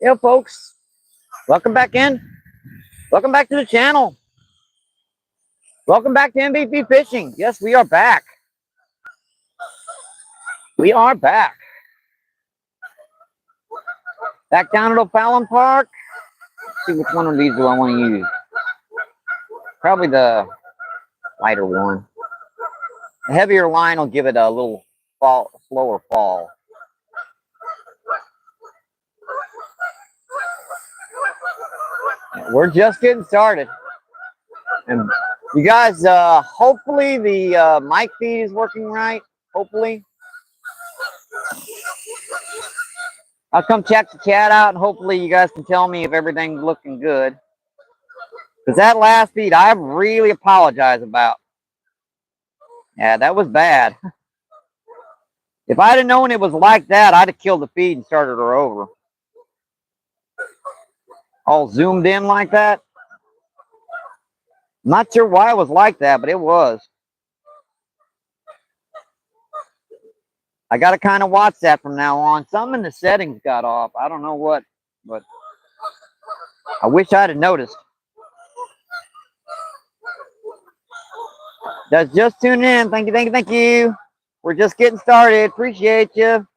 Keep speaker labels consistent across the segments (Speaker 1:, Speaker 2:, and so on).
Speaker 1: Yeah, folks, welcome back in. Welcome back to the channel. Welcome back to MVP Fishing. Yes, we are back. We are back. Back down at O'Fallon Park. Let's see which one of these do I want to use. Probably the lighter one. The heavier line will give it a little slower fall. We're just getting started. And you guys, hopefully the mic feed is working right. Hopefully. I'll come check the chat out, and hopefully you guys can tell me if everything's looking good. Because that last feed, I really apologize about. Yeah, that was bad. If I'd have known it was like that, I'd have killed the feed and started her over. All zoomed in like that. Not sure why it was like that, but it was. I got to kind of watch that from now on. Some in the settings got off. I don't know what, but I wish I'd have noticed. That's just tuning in. Thank you, thank you, thank you. We're just getting started. Appreciate you.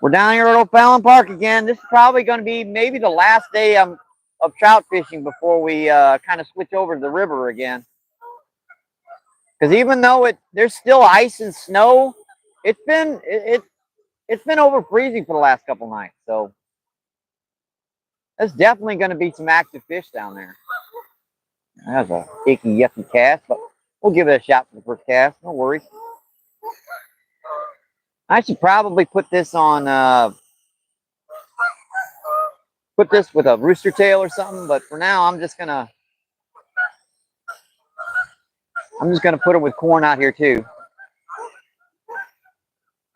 Speaker 1: We're down here at O'Fallon Park again. This is probably going to be maybe the last day of trout fishing before we kind of switch over to the river again. Because even though there's still ice and snow, it's been over freezing for the last couple nights. So there's definitely going to be some active fish down there. That's a icky yucky cast, but we'll give it a shot for the first cast. No worries. I should probably put this on. Put this with a rooster tail or something, but for now I'm just gonna put it with corn out here too.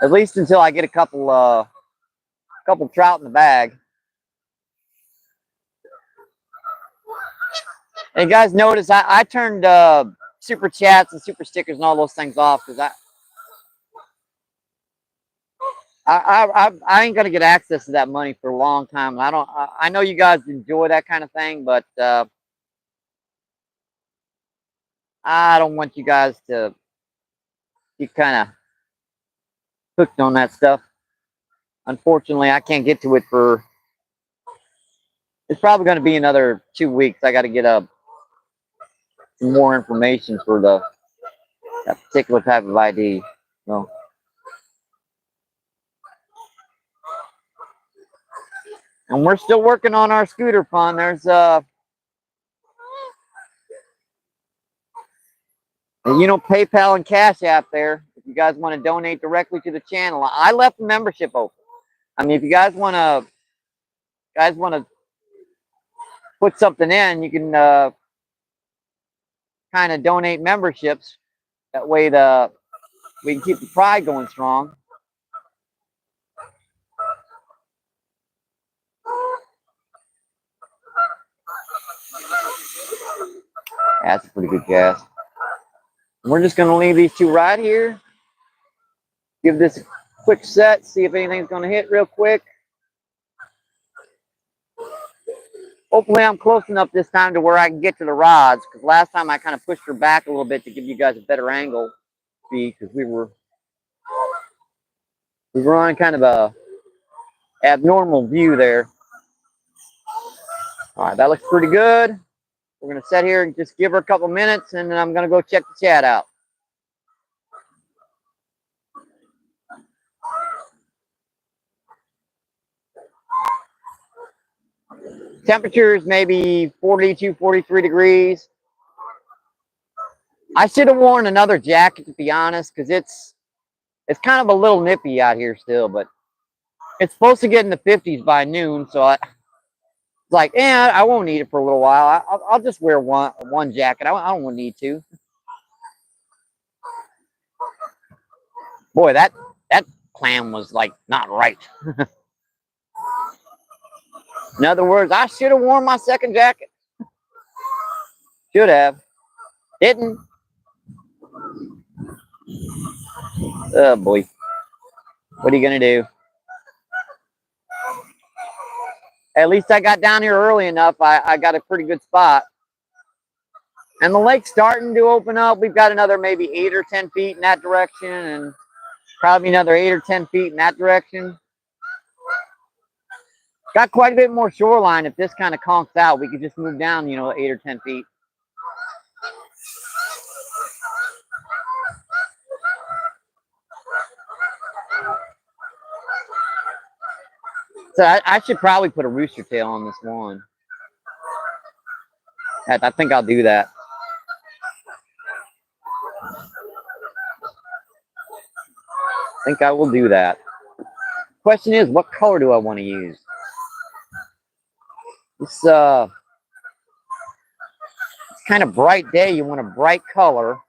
Speaker 1: At least until I get a couple trout in the bag. And guys, notice I turned super chats and super stickers and all those things off because I ain't gonna get access to that money for a long time. I know you guys enjoy that kind of thing, but I don't want you guys to be kind of hooked on that stuff. Unfortunately, I can't get to it for. It's probably going to be another 2 weeks. I got to get some more information for that particular type of ID. So. And we're still working on our scooter fund. There's PayPal and Cash App there. If you guys want to donate directly to the channel, I left the membership open. I mean, if you guys want to put something in, you can kind of donate memberships. That way we can keep the pride going strong. That's a pretty good cast. We're just going to leave these two right here. Give this a quick set. See if anything's going to hit real quick. Hopefully I'm close enough this time to where I can get to the rods. Because last time I kind of pushed her back a little bit to give you guys a better angle. Because we were on kind of a abnormal view there. All right, that looks pretty good. We're going to sit here and just give her a couple minutes, and then I'm going to go check the chat out. Temperature is maybe 42, 43 degrees. I should have worn another jacket, to be honest, because it's kind of a little nippy out here still, but it's supposed to get in the 50s by noon, so it's like, I won't need it for a little while. I'll just wear one jacket. I don't need to. Boy, that clam was like not right. In other words, I should have worn my second jacket. Should have. Didn't. Oh boy. What are you gonna do? At least I got down here early enough. I got a pretty good spot. And the lake's starting to open up. We've got another maybe 8 or 10 feet in that direction, and probably another 8 or 10 feet in that direction. Got quite a bit more shoreline. If this kind of conks out, we could just move down, 8 or 10 feet. So I should probably put a rooster tail on this one. I think I'll do that. I think I will do that. Question is, what color do I want to use? It's kind of bright day. You want a bright color.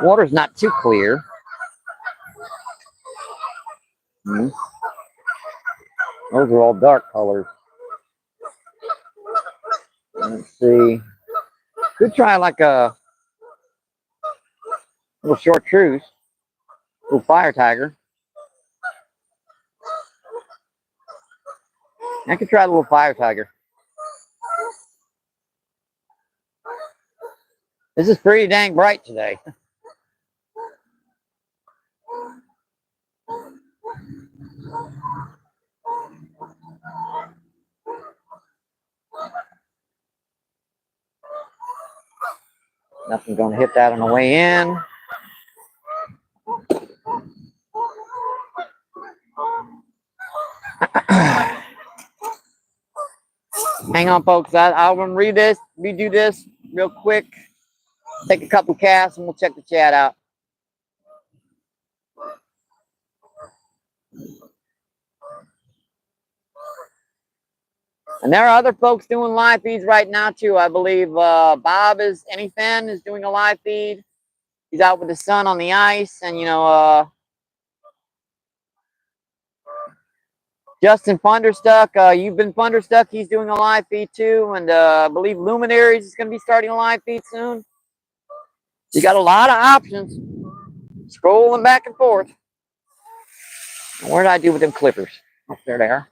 Speaker 1: Water's not too clear. Those are all dark colors. Let's see. Could try like a little chartreuse, little fire tiger. I could try a little fire tiger. This is pretty dang bright today. Nothing's going to hit that on the way in. Hang on, folks. I'll redo this real quick. Take a couple casts and we'll check the chat out. And there are other folks doing live feeds right now too. I believe Bob is doing a live feed. He's out with his son on the ice, and Justin Funderstuck, you've been Funderstuck. He's doing a live feed too, and I believe Luminaries is going to be starting a live feed soon. You got a lot of options. Scrolling back and forth. What did I do with them clippers? Oh, there they are.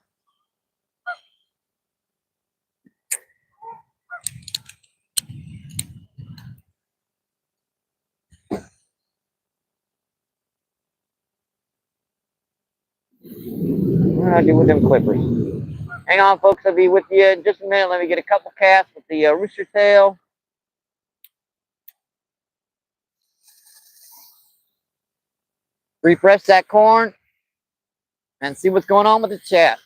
Speaker 1: What did I do with them clippers? Hang on, folks. I'll be with you in just a minute. Let me get a couple casts with the rooster tail. Refresh that corn and see what's going on with the chat.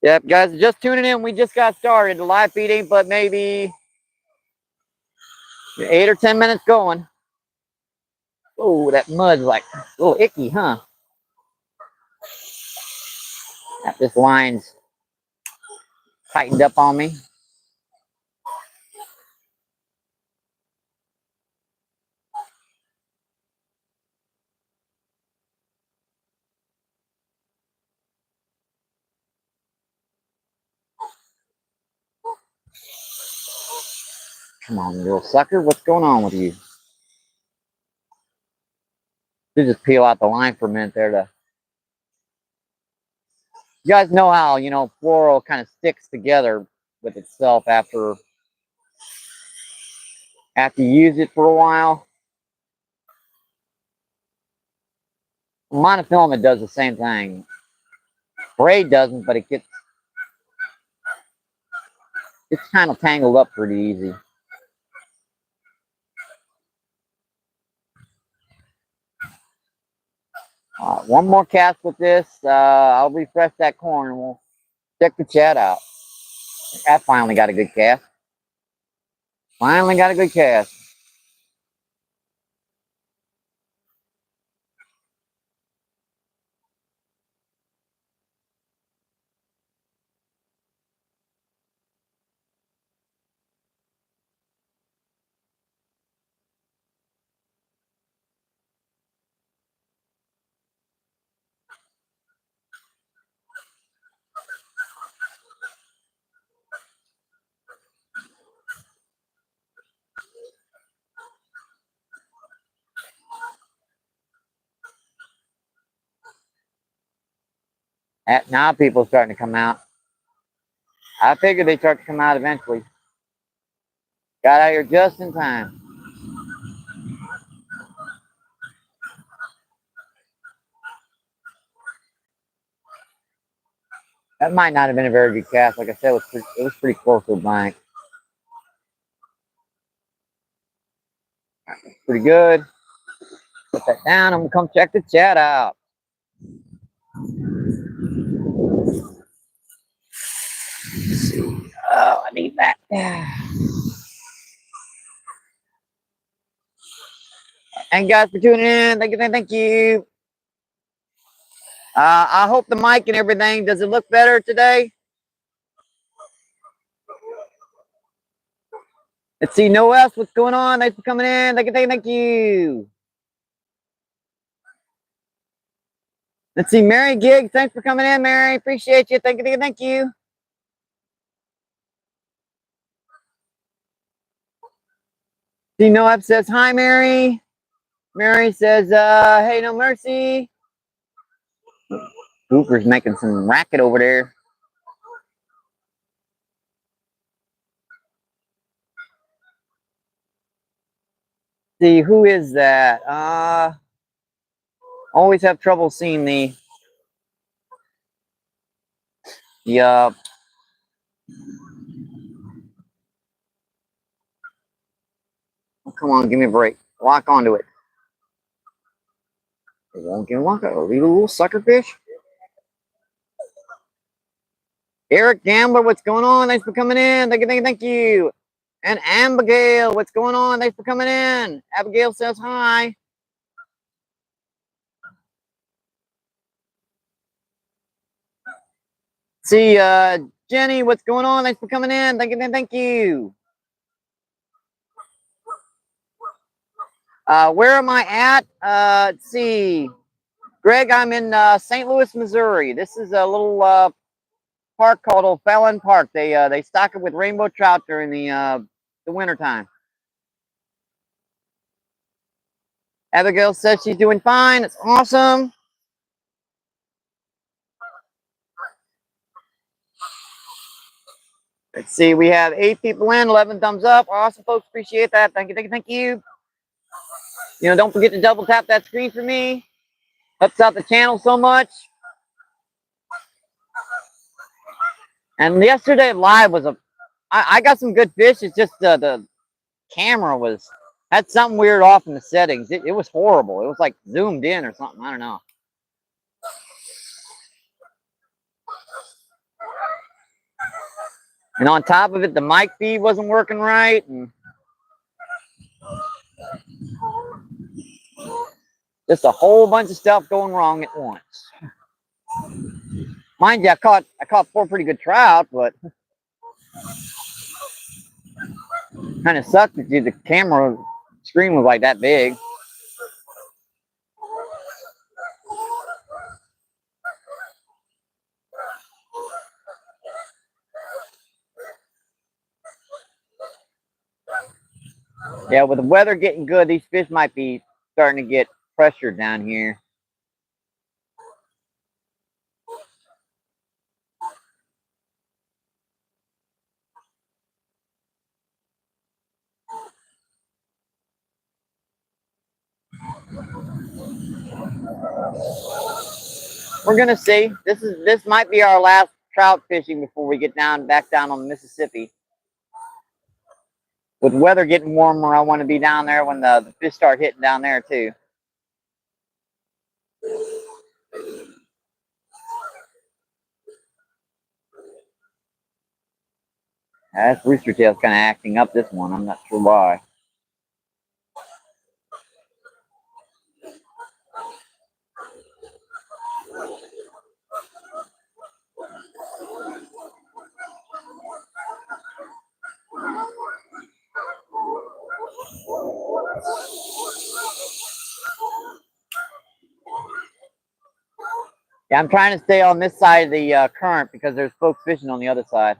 Speaker 1: Yep, guys, just tuning in. We just got started. The live feed ain't but maybe 8 or 10 minutes going. Oh, that mud's like a little icky, huh? Got this line's tightened up on me. Come on, little sucker. What's going on with you? You just peel out the line for a minute there to... You guys know how, floral kind of sticks together with itself after you use it for a while. Monofilament does the same thing. Braid doesn't, but it's kind of tangled up pretty easy. One more cast with this. I'll refresh that corn and we'll check the chat out. That finally got a good cast. Finally got a good cast. Now people are starting to come out. I figured they'd start to come out eventually. Got out here just in time. That might not have been a very good cast. Like I said, it was pretty close to a blank. Pretty good. Put that down. I'm gonna come check the chat out. Let's see. Oh, I need that. Thank you guys for tuning in. Thank you, thank you. I hope the mic and everything, does it look better today? Let's see, No S, what's going on? Thanks for coming in. Thank you, thank you. Let's see, Mary Giggs, thanks for coming in, Mary. Appreciate you. Thank you, thank you. See, Noab says, hi, Mary. Mary says, hey, no mercy. Cooper's making some racket over there. See, who is that? Always have trouble seeing the oh, come on, give me a break. Lock onto it. It won't give me lock. Are you a little sucker fish? Eric Gambler, what's going on? Thanks for coming in. Thank you, thank you, thank you. And Abigail, what's going on? Thanks for coming in. Abigail says hi. See, Jenny, what's going on? Thanks for coming in. Thank you, thank you. Where am I at? Let's see. Greg, I'm in St. Louis, Missouri. This is a little park called O'Fallon Park. They stock it with rainbow trout during the winter time. Abigail says she's doing fine. It's awesome. Let's see. We have 8 people in, 11 thumbs up. Awesome, folks. Appreciate that. Thank you, thank you, thank you. You know, don't forget to double tap that screen for me. Helps out the channel so much. And yesterday live was I got some good fish. It's just the camera had something weird off in the settings. It was horrible. It was like zoomed in or something. I don't know. And on top of it, the mic feed wasn't working right. And just a whole bunch of stuff going wrong at once. Mind you, I caught 4 pretty good trout, but kind of sucked that the camera screen was like that big. Yeah, with the weather getting good, these fish might be starting to get pressured down here. We're gonna see. This might be our last trout fishing before we get back down on the Mississippi. With weather getting warmer, I want to be down there when the fish start hitting down there too. That rooster tail's kind of acting up this one. I'm not sure why. Yeah, I'm trying to stay on this side of the current because there's folks fishing on the other side.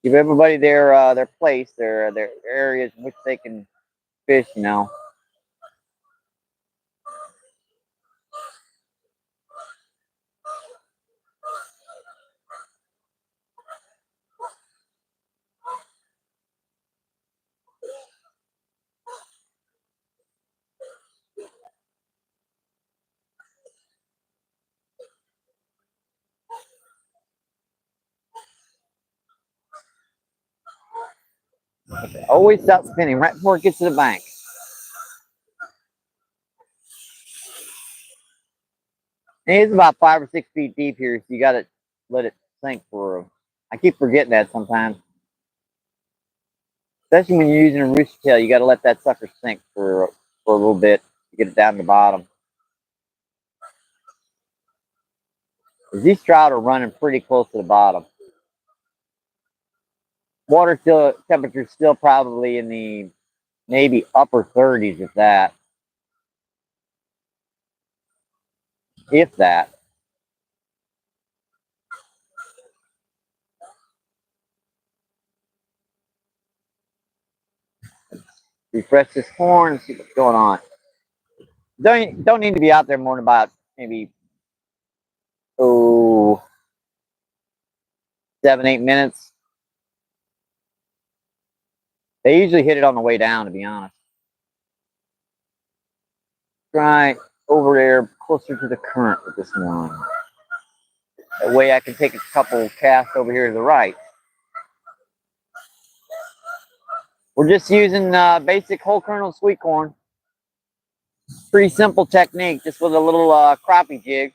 Speaker 1: Give everybody their place, their areas in which they can fish, you know. It always stops spinning right before it gets to the bank. And it's about 5 or 6 feet deep here, so you got to let it sink for. I keep forgetting that sometimes. Especially when you're using a rooster tail, you got to let that sucker sink for a little bit to get it down to the bottom. These trout are running pretty close to the bottom. Water temperature still probably in the maybe upper 30s, if that. If that. Refresh this horn and see what's going on. Don't need to be out there more than about maybe 7, 8 minutes. They usually hit it on the way down, to be honest. Right over there, closer to the current with this one. That way I can take a couple casts over here to the right. We're just using basic whole kernel sweet corn. Pretty simple technique, just with a little crappie jig.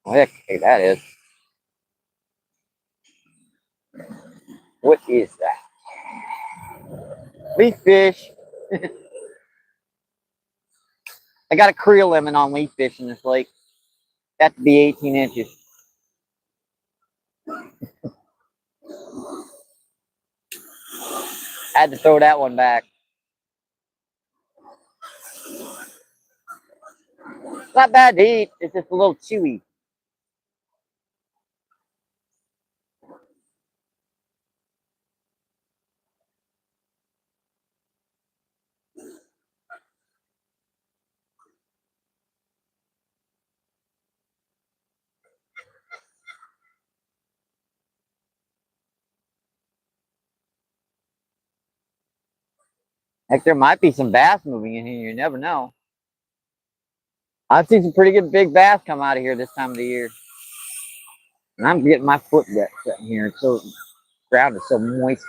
Speaker 1: Oh, heck, hey, that is. What is that? Leaf fish. I got a creel limit on leaf fish in this lake. Got to be 18 inches. Had to throw that one back. It's not bad to eat. It's just a little chewy. Heck, there might be some bass moving in here. You never know. I've seen some pretty good big bass come out of here this time of the year. And I'm getting my foot wet sitting here. It's so ground is so moist.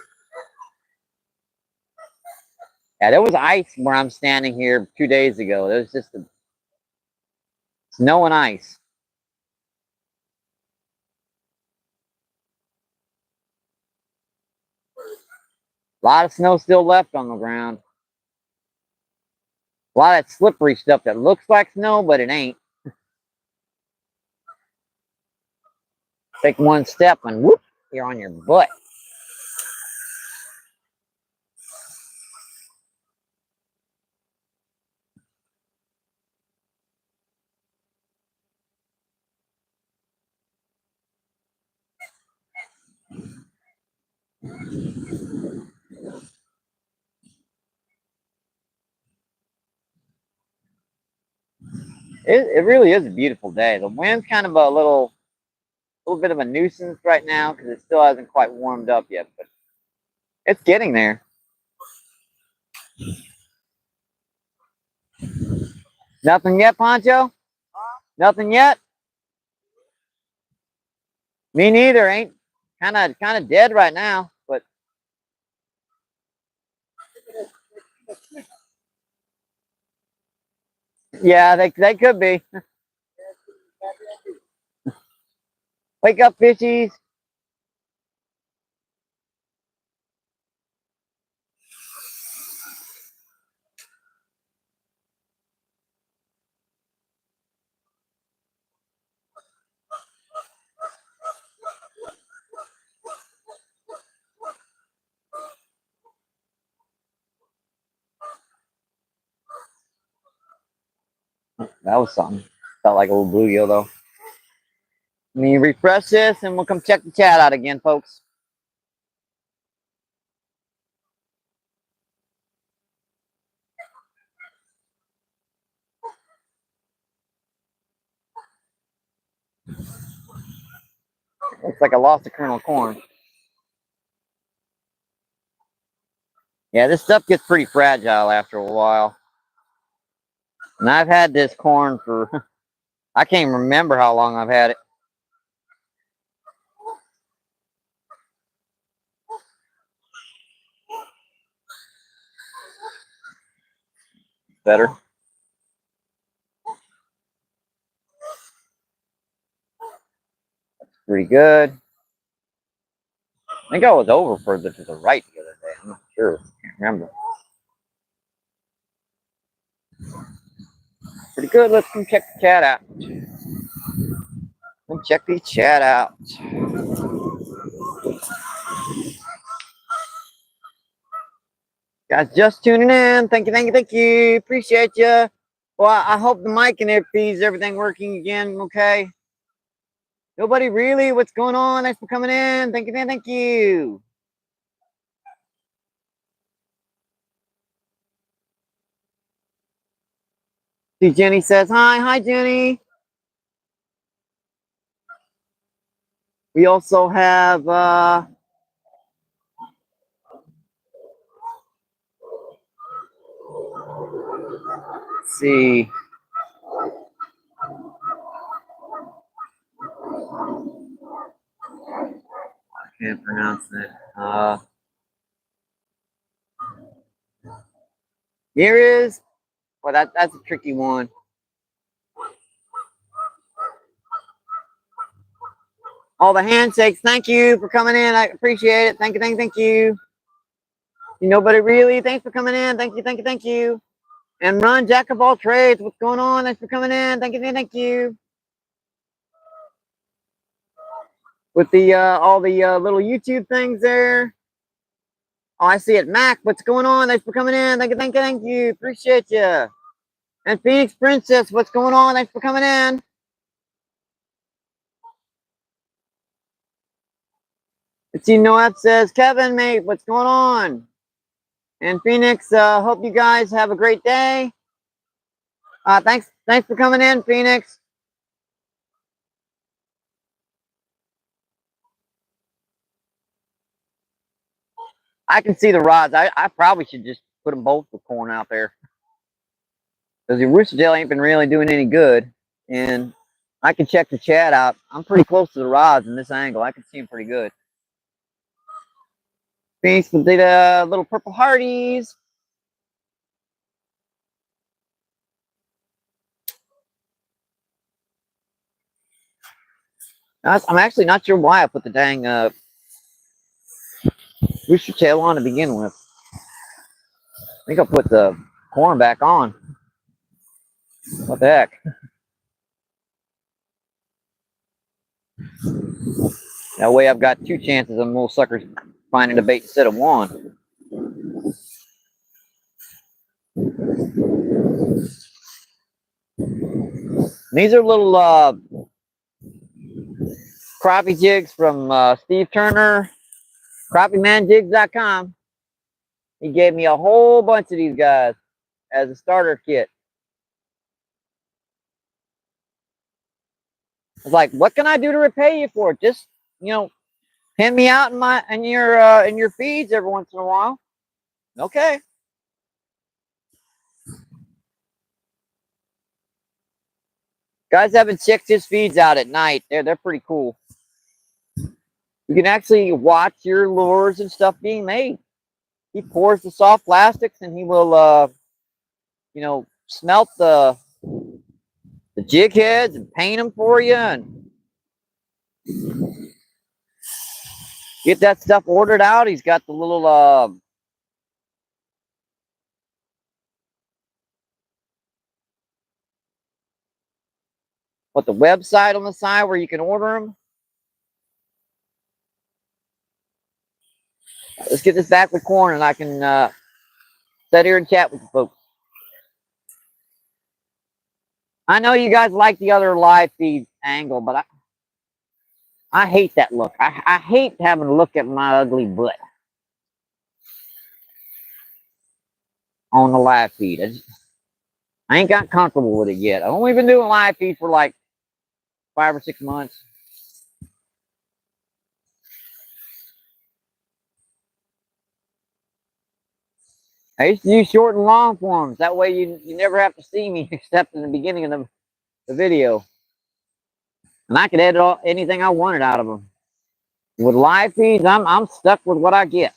Speaker 1: Yeah, there was ice where I'm standing here 2 days ago. There was just snow and ice. A lot of snow still left on the ground. A lot of that slippery stuff that looks like snow, but it ain't. Take one step and whoop, you're on your butt. It really is a beautiful day. The wind's kind of a little bit of a nuisance right now because it still hasn't quite warmed up yet, but it's getting there. Nothing yet, Poncho? Nothing yet? Me neither. Ain't kind of dead right now, but yeah, they could be. Wake up, fishies. That was something. Felt like a little bluegill though. Let me refresh this and we'll come check the chat out again, folks. Looks like I lost a kernel of corn. Yeah, this stuff gets pretty fragile after a while. And I've had this corn for, I can't remember how long I've had it. Better. Pretty good. I think I was over further to the right the other day. I'm not sure. Can't remember. Pretty good. Let's come check the chat out. Come check the chat out. Guys, just tuning in. Thank you, thank you, thank you. Appreciate you. Well, I hope the mic and everything working again. Okay. Nobody really? What's going on? Thanks for coming in. Thank you, thank you. See, Jenny says hi. Hi, Jenny. We also have let's see. I can't pronounce it. Here is. Well, that's a tricky one. All the handshakes. Thank you for coming in. I appreciate it. Thank you, thank you. Nobody really. Thanks for coming in. Thank you, thank you. And Ron, Jack of all trades. What's going on? Thanks for coming in. Thank you, thank you. With the all the little YouTube things there. Oh, I see it. Mac, what's going on? Thanks for coming in. Thank you, thank you. Appreciate you. And Phoenix Princess, what's going on? Thanks for coming in. Let's see, Noab says, Kevin, mate, what's going on? And Phoenix, hope you guys have a great day. Thanks for coming in, Phoenix. I can see the rods. I probably should just put them both with corn out there. Because the rooster tail ain't been really doing any good. And I can check the chat out. I'm pretty close to the rods in this angle. I can see them pretty good. Phoenix with the little purple hearties. I'm actually not sure why I put the dang rooster tail on to begin with. I think I'll put the corn back on. What the heck? That way I've got two chances of little suckers finding a bait instead of one. These are little crappie jigs from Steve Turner, crappiemanjigs.com. He gave me a whole bunch of these guys as a starter kit. I was like, what can I do to repay you for it? Just, you know, pin me out in your feeds every once in a while. Okay. Guys haven't checked his feeds out at night. They're pretty cool. You can actually watch your lures and stuff being made. He pours the soft plastics and he will you know, smelt the jig heads and paint them for you and get that stuff ordered out. He's got the little the website on the side where you can order them. Let's get this back with corn and I can sit here and chat with the folks. I know you guys like the other live feed angle, but I hate that look. I hate having to look at my ugly butt on the live feed. I ain't got comfortable with it yet. I've only been doing live feed for like 5 or 6 months. I used to use short and long forms. That way you never have to see me except in the beginning of the video. And I could edit anything I wanted out of them. With live feeds, I'm stuck with what I get.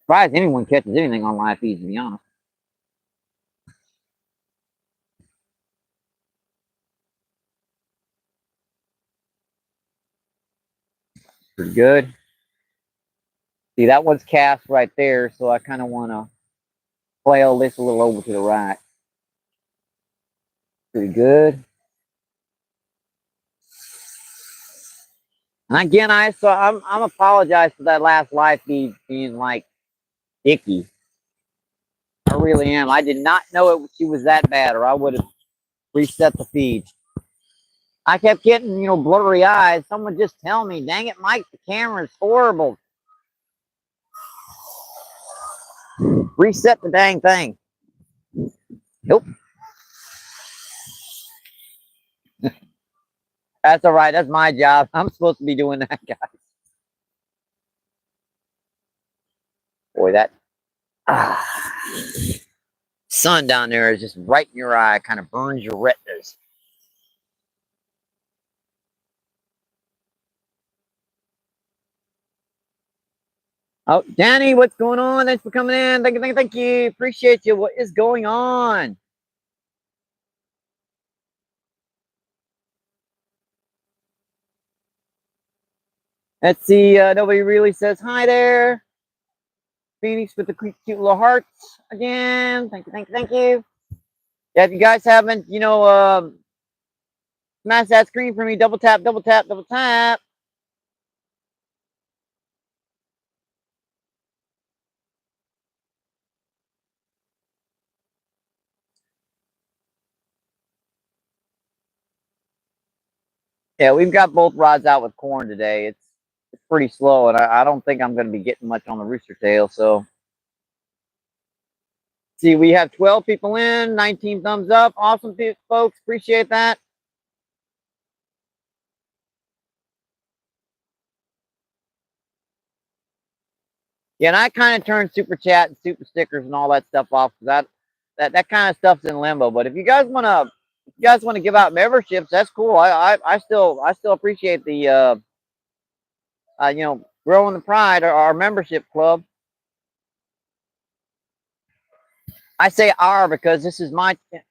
Speaker 1: Surprised anyone catches anything on live feeds, to be honest. Pretty good. See, that one's cast right there, so I kind of want to flail this a little over to the right. Pretty good. And again, I'm apologize for that last live feed being like icky. I really am. I did not know she was that bad, or I would have reset the feed. I kept getting, blurry eyes. Someone just tell me, dang it, Mike, the camera's horrible. Reset the dang thing. Nope. That's all right. That's my job. I'm supposed to be doing that, guys. Boy, that sun down there is just right in your eye. Kind of burns your retinas. Oh, Danny, what's going on? Thanks for coming in. Thank you. Appreciate you. What is going on? Let's see. Nobody really says hi there. Phoenix with the cute little hearts again. Thank you. Yeah, if you guys haven't, smash that screen for me. Double tap, double tap, double tap. Yeah, we've got both rods out with corn today. It's pretty slow, and I don't think I'm going to be getting much on the rooster tail. So, see, we have 12 people in, 19 thumbs up. Awesome, folks. Appreciate that. Yeah, and I kind of turned super chat and super stickers and all that stuff off because that kind of stuff's in limbo. But if you guys want to give out memberships, that's cool. I still appreciate the growing the pride or our membership club. I say our because this is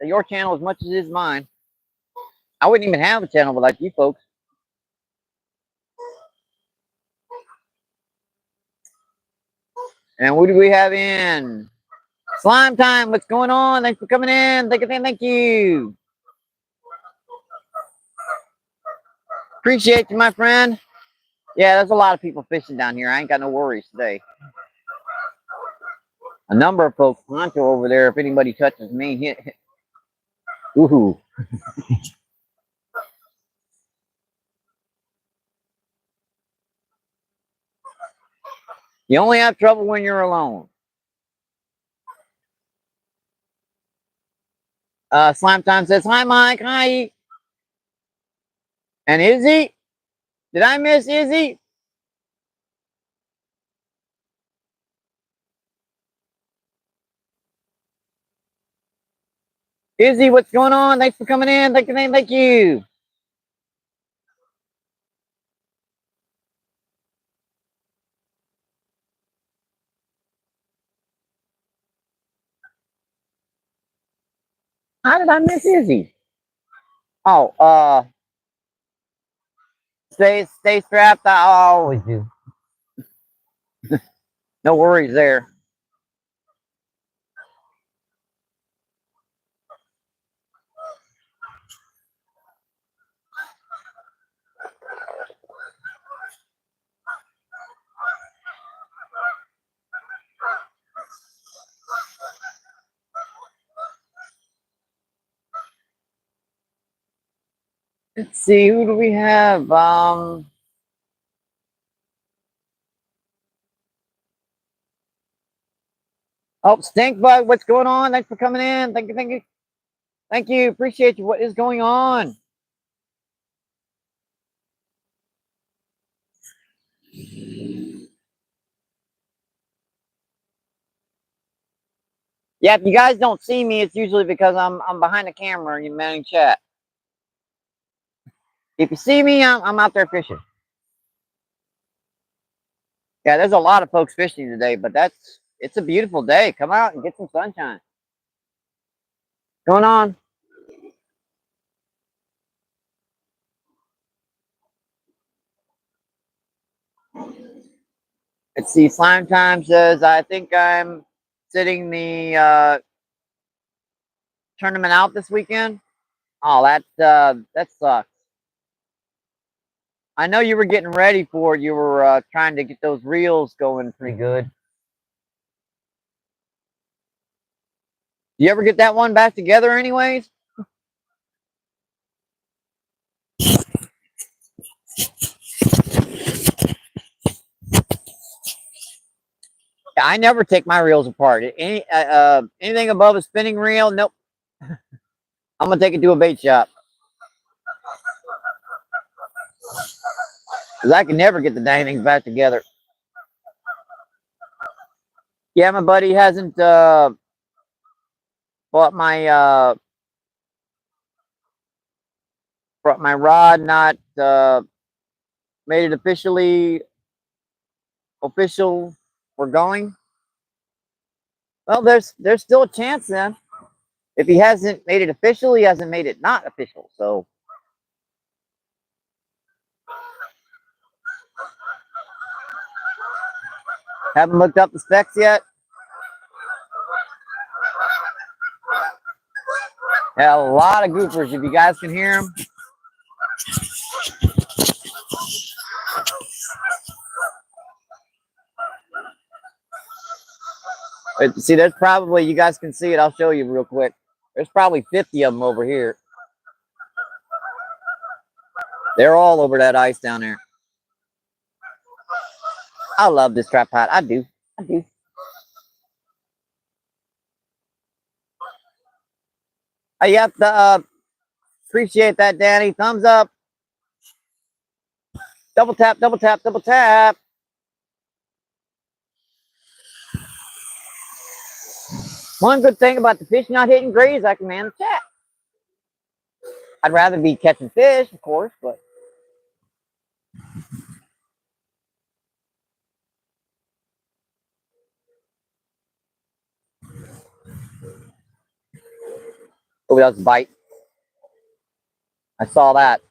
Speaker 1: your channel as much as it is mine. I wouldn't even have a channel without you folks. And what do we have in? Slime time. What's going on? Thanks for coming in. Thank you. Appreciate you, my friend. Yeah, there's a lot of people fishing down here. I ain't got no worries today. A number of folks. Poncho over there. If anybody touches me, hit. Woohoo. You only have trouble when you're alone. Slime time says, hi, Mike. Hi. And Izzy? Did I miss Izzy? Izzy, what's going on? Thanks for coming in. Thank you. How did I miss Izzy? Oh, stay strapped. I always do. No worries there. Let's see, who do we have? Oh, Stink Bug, what's going on? Thanks for coming in. Thank you. Appreciate you. What is going on? Yeah, if you guys don't see me, it's usually because I'm behind the camera and you're manning chat. If you see me, I'm out there fishing. Yeah, there's a lot of folks fishing today, but it's a beautiful day. Come out and get some sunshine. Going on? Let's see. Slime Time says, I think I'm sitting the tournament out this weekend. Oh, that sucks. I know you were getting ready for it. You were trying to get those reels going pretty good. You ever get that one back together anyways? I never take my reels apart. Anything above a spinning reel, nope. I'm gonna take it to a bait shop because I can never get the dang things back together. Yeah, my buddy hasn't bought my rod, not made it official. We're going. Well, there's still a chance then. If he hasn't made it official, he hasn't made it not official. So haven't looked up the specs yet. Yeah, a lot of goofers. If you guys can hear them. See, there's probably, you guys can see it. I'll show you real quick. There's probably 50 of them over here. They're all over that ice down there. I love this trap pot. I do. I do. Yep. Appreciate that, Danny. Thumbs up. Double tap, double tap, double tap. One good thing about the fish not hitting gray is I can man the chat. I'd rather be catching fish, of course, but oh, that was a bite. I saw that.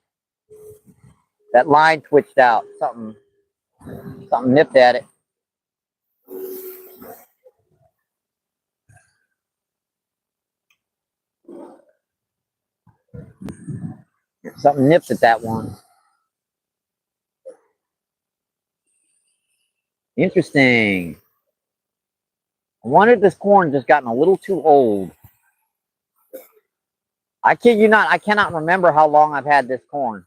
Speaker 1: That line twitched out. Something nipped at it. Something nipped at that one. Interesting. I wonder if this corn just gotten a little too old. I kid you not, I cannot remember how long I've had this corn.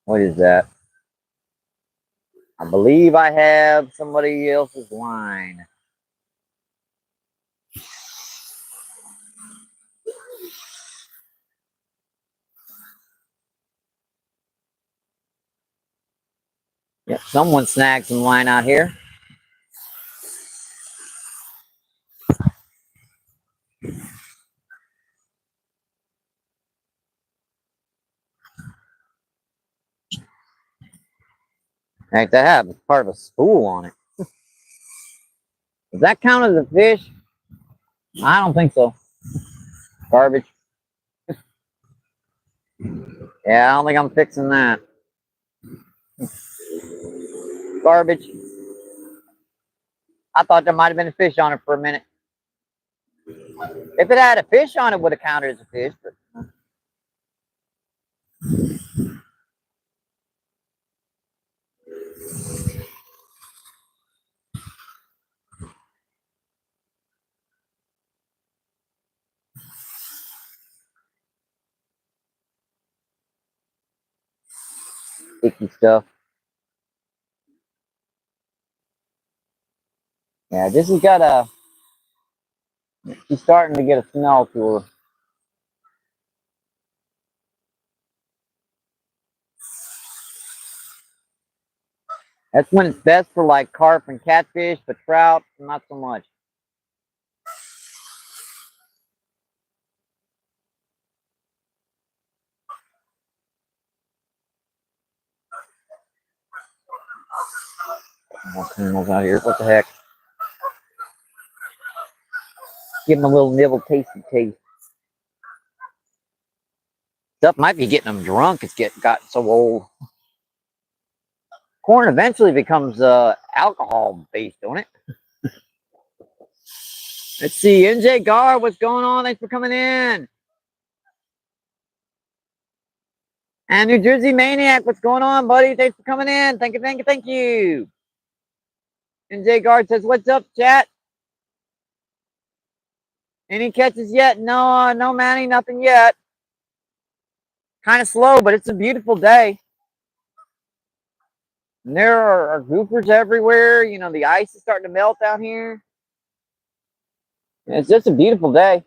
Speaker 1: What is that? I believe I have somebody else's line. Yep, someone snagged some line out here. Heck, that have part of a spool on it. Does that count as a fish? I don't think so. Garbage. Yeah, I don't think I'm fixing that. Garbage. I thought there might have been a fish on it for a minute. If it had a fish on it, would have counted as a fish. But icky stuff. Yeah, this has got a. She's starting to get a smell to her. That's when it's best for like carp and catfish, but trout, not so much. More criminals out here. What the heck? Give them a little nibble, tasty taste. Stuff might be getting them drunk. It's gotten so old. Corn eventually becomes alcohol based, don't it? Let's see, NJ Gar, what's going on? Thanks for coming in. And New Jersey Maniac, what's going on, buddy? Thanks for coming in. Thank you, thank you, thank you. NJ Guard says, what's up, chat? Any catches yet? No, no, Manny, nothing yet. Kind of slow, but it's a beautiful day. And there are goofers everywhere. You know, the ice is starting to melt out here. It's just a beautiful day.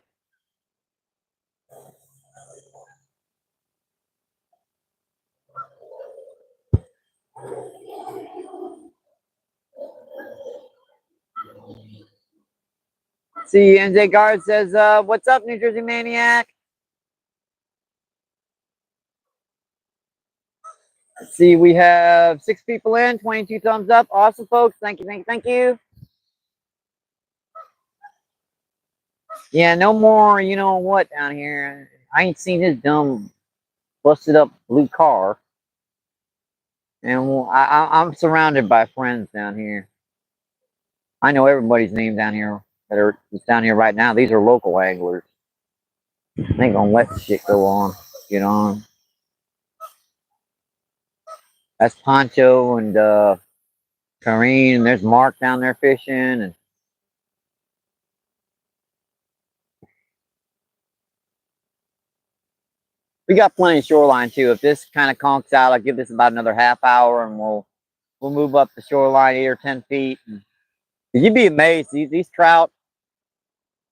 Speaker 1: See, NJ Guard says, what's up, New Jersey Maniac? Let's see, we have 6 people in, 22 thumbs up. Awesome, folks. Thank you, thank you, thank you. Yeah, no more, you know what, down here. I ain't seen this dumb busted up blue car. And I'm surrounded by friends down here. I know everybody's name down here that are down here right now. These are local anglers. They ain't gonna let shit go on. Get on. That's Poncho and Kareen, and there's Mark down there fishing, and we got plenty of shoreline too. If this kind of conks out, I'll give this about another half hour, and we'll move up the shoreline 8 or 10 feet. And you'd be amazed. These trout,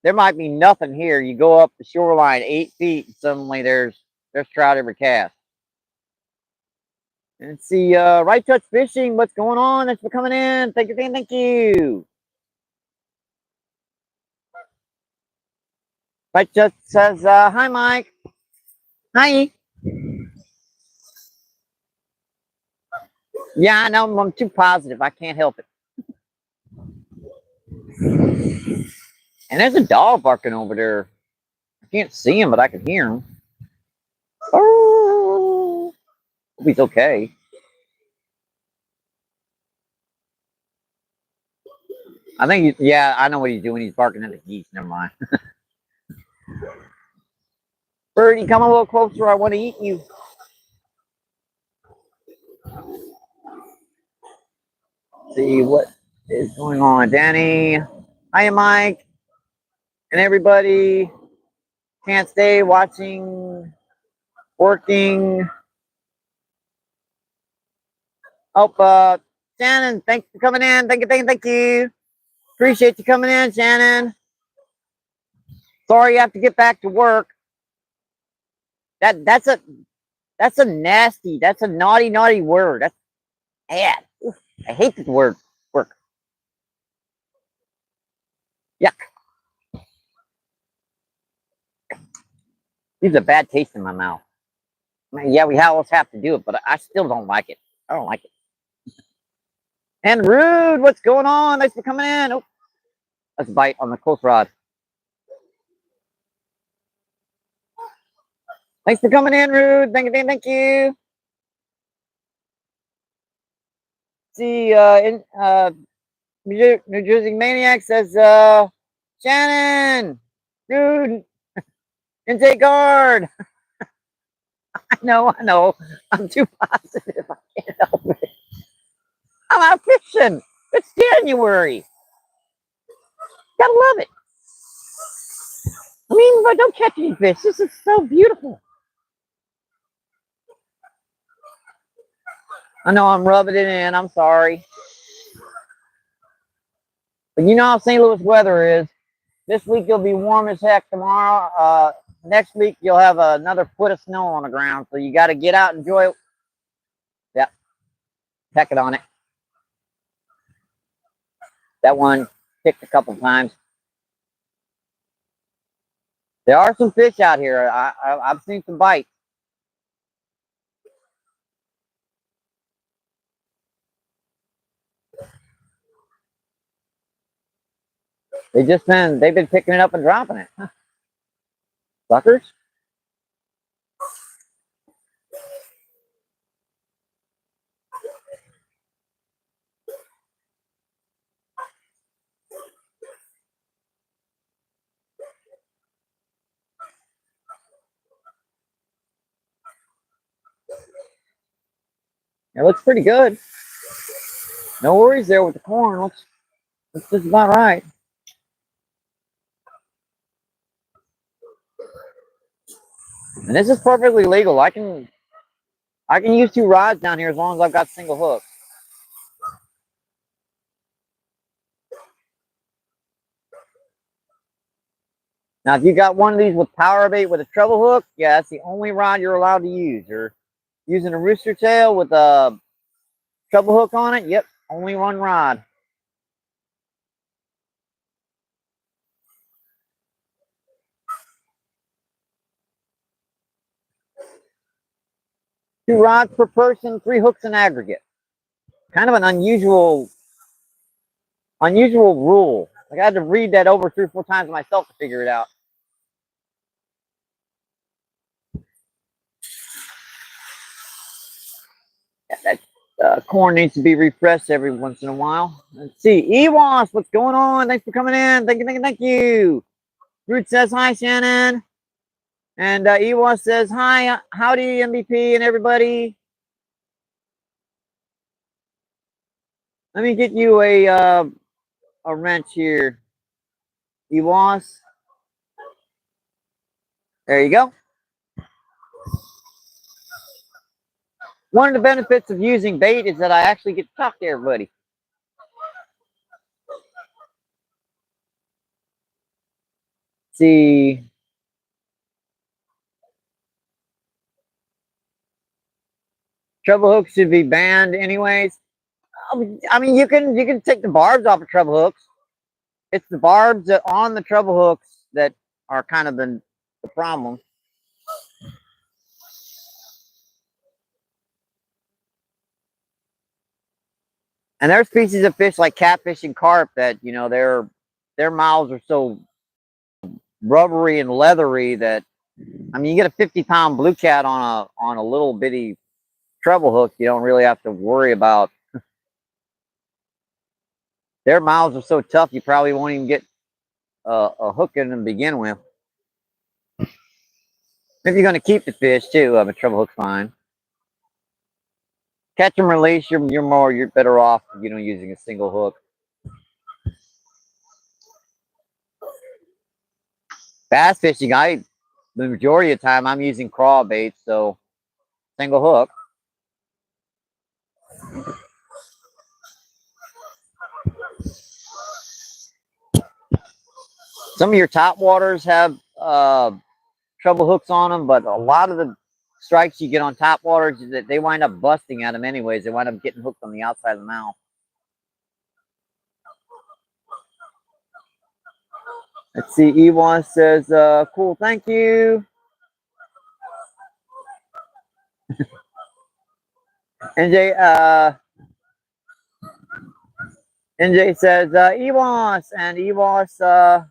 Speaker 1: there might be nothing here. You go up the shoreline 8 feet, and suddenly there's trout every cast. And let's see, Right Touch Fishing, what's going on? Thanks for coming in. Thank you, thank you. Right Touch says, hi, Mike. Hi. Yeah, I know. I'm too positive. I can't help it. And there's a dog barking over there. I can't see him, but I can hear him. Oh, hope he's okay. I think, yeah, I know what he's doing. He's barking at the geese. Never mind. Birdie, come a little closer. I want to eat you. See what is going on. Danny. Hi, Mike. And everybody. Can't stay watching, working. Oh, Shannon, thanks for coming in. Thank you, thank you, thank you. Appreciate you coming in, Shannon. Sorry you have to get back to work. That's a nasty, that's a naughty word. That's bad. I hate this word, work. Yuck. Leaves a bad taste in my mouth. I mean, yeah, we always have to do it, but I still don't like it. I don't like it. And Rude, what's going on? Thanks for coming in. Oh, let's bite on the close rod. Thanks for coming in, Rude. Thank you, thank you. See, New Jersey Maniac says, Shannon, Rude, and take guard. I know. I'm too positive. I can't help it. I'm out fishing. It's January. Gotta love it. I mean, if I don't catch any fish, this is so beautiful. I know I'm rubbing it in. I'm sorry. But you know how St. Louis weather is. This week it'll be warm as heck. Tomorrow, next week you'll have another foot of snow on the ground. So you got to get out and enjoy it. Yep. Heck it on it. That one kicked a couple times. There are some fish out here. I've seen some bites. They've been picking it up and dropping it. Huh. Suckers. It looks pretty good. No worries there with the corn. Looks just about right. And this is perfectly legal. I can use 2 rods down here as long as I've got single hooks. Now, if you got one of these with power bait with a treble hook, yeah, that's the only rod you're allowed to use. Or using a rooster tail with a treble hook on it, yep, only 1 rod. Two rods per person, 3 hooks in aggregate. Kind of an unusual rule. Like I had to read that over 3 or 4 times myself to figure it out. Yeah, that corn needs to be refreshed every once in a while. Let's see. Ewas, what's going on? Thanks for coming in. Thank you. Root says hi, Shannon. And Ewas says hi. Howdy, MVP and everybody. Let me get you a wrench here. Ewas. There you go. One of the benefits of using bait is that I actually get to talk to everybody. Let's see. Treble hooks should be banned anyways. I mean, you can take the barbs off of treble hooks. It's the barbs that on the treble hooks that are kind of the problem. And there's species of fish like catfish and carp that, you know, their mouths are so rubbery and leathery that, I mean, you get a 50-pound blue cat on a little bitty treble hook, you don't really have to worry about. Their mouths are so tough, you probably won't even get a hook in them to begin with. If you're going to keep the fish too, a treble hook's fine. Catch and release, you're better off, you know, using a single hook. Bass fishing, the majority of the time I'm using crawl bait, so single hook. Some of your top waters have treble hooks on them, but a lot of the strikes you get on top waters, they wind up busting at them anyways. They wind up getting hooked on the outside of the mouth. Let's see, Ewan says, cool, thank you. NJ says, Ewas, and Ewas,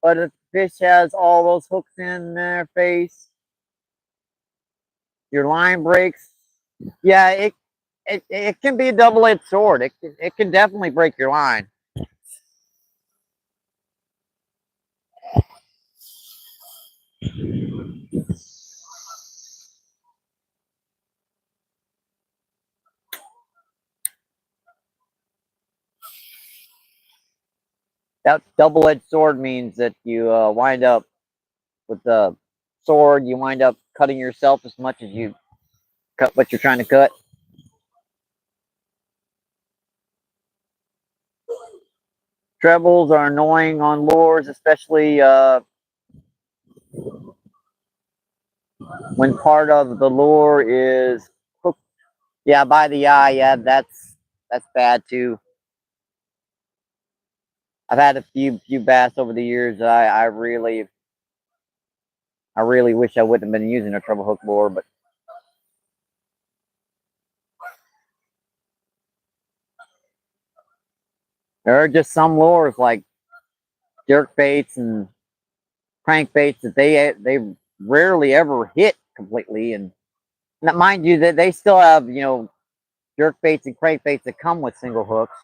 Speaker 1: but if the fish has all those hooks in their face, your line breaks. Yeah, it can be a double-edged sword. It can definitely break your line. That double-edged sword means that you wind up with the sword, you wind up cutting yourself as much as you cut what you're trying to cut. Trebles are annoying on lures, especially when part of the lure is hooked. Yeah, by the eye. Yeah, that's bad too. I've had a few bass over the years that I really wish I wouldn't have been using a treble hook more, but there are just some lures like jerk baits and crankbaits that they rarely ever hit completely. And mind you, that they still have jerk baits and crankbaits that come with single hooks.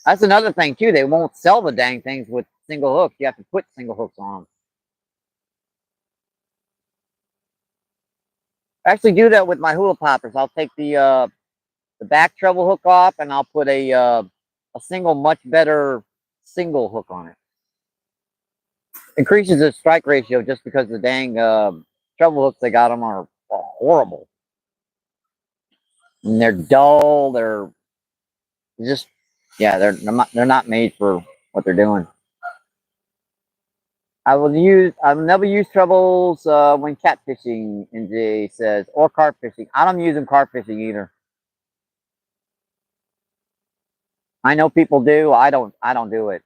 Speaker 1: That's another thing too. They won't sell the dang things with single hooks. You have to put single hooks on them. I actually do that with my hula poppers. I'll take the back treble hook off and I'll put a single, much better single hook on it. Increases the strike ratio just because the dang treble hooks they got them are horrible. And they're dull. They're just, yeah, they're not made for what they're doing. I've never used trebles when catfishing, NJ says, or carp fishing. I don't use them carp fishing either. I know people do. I don't do it.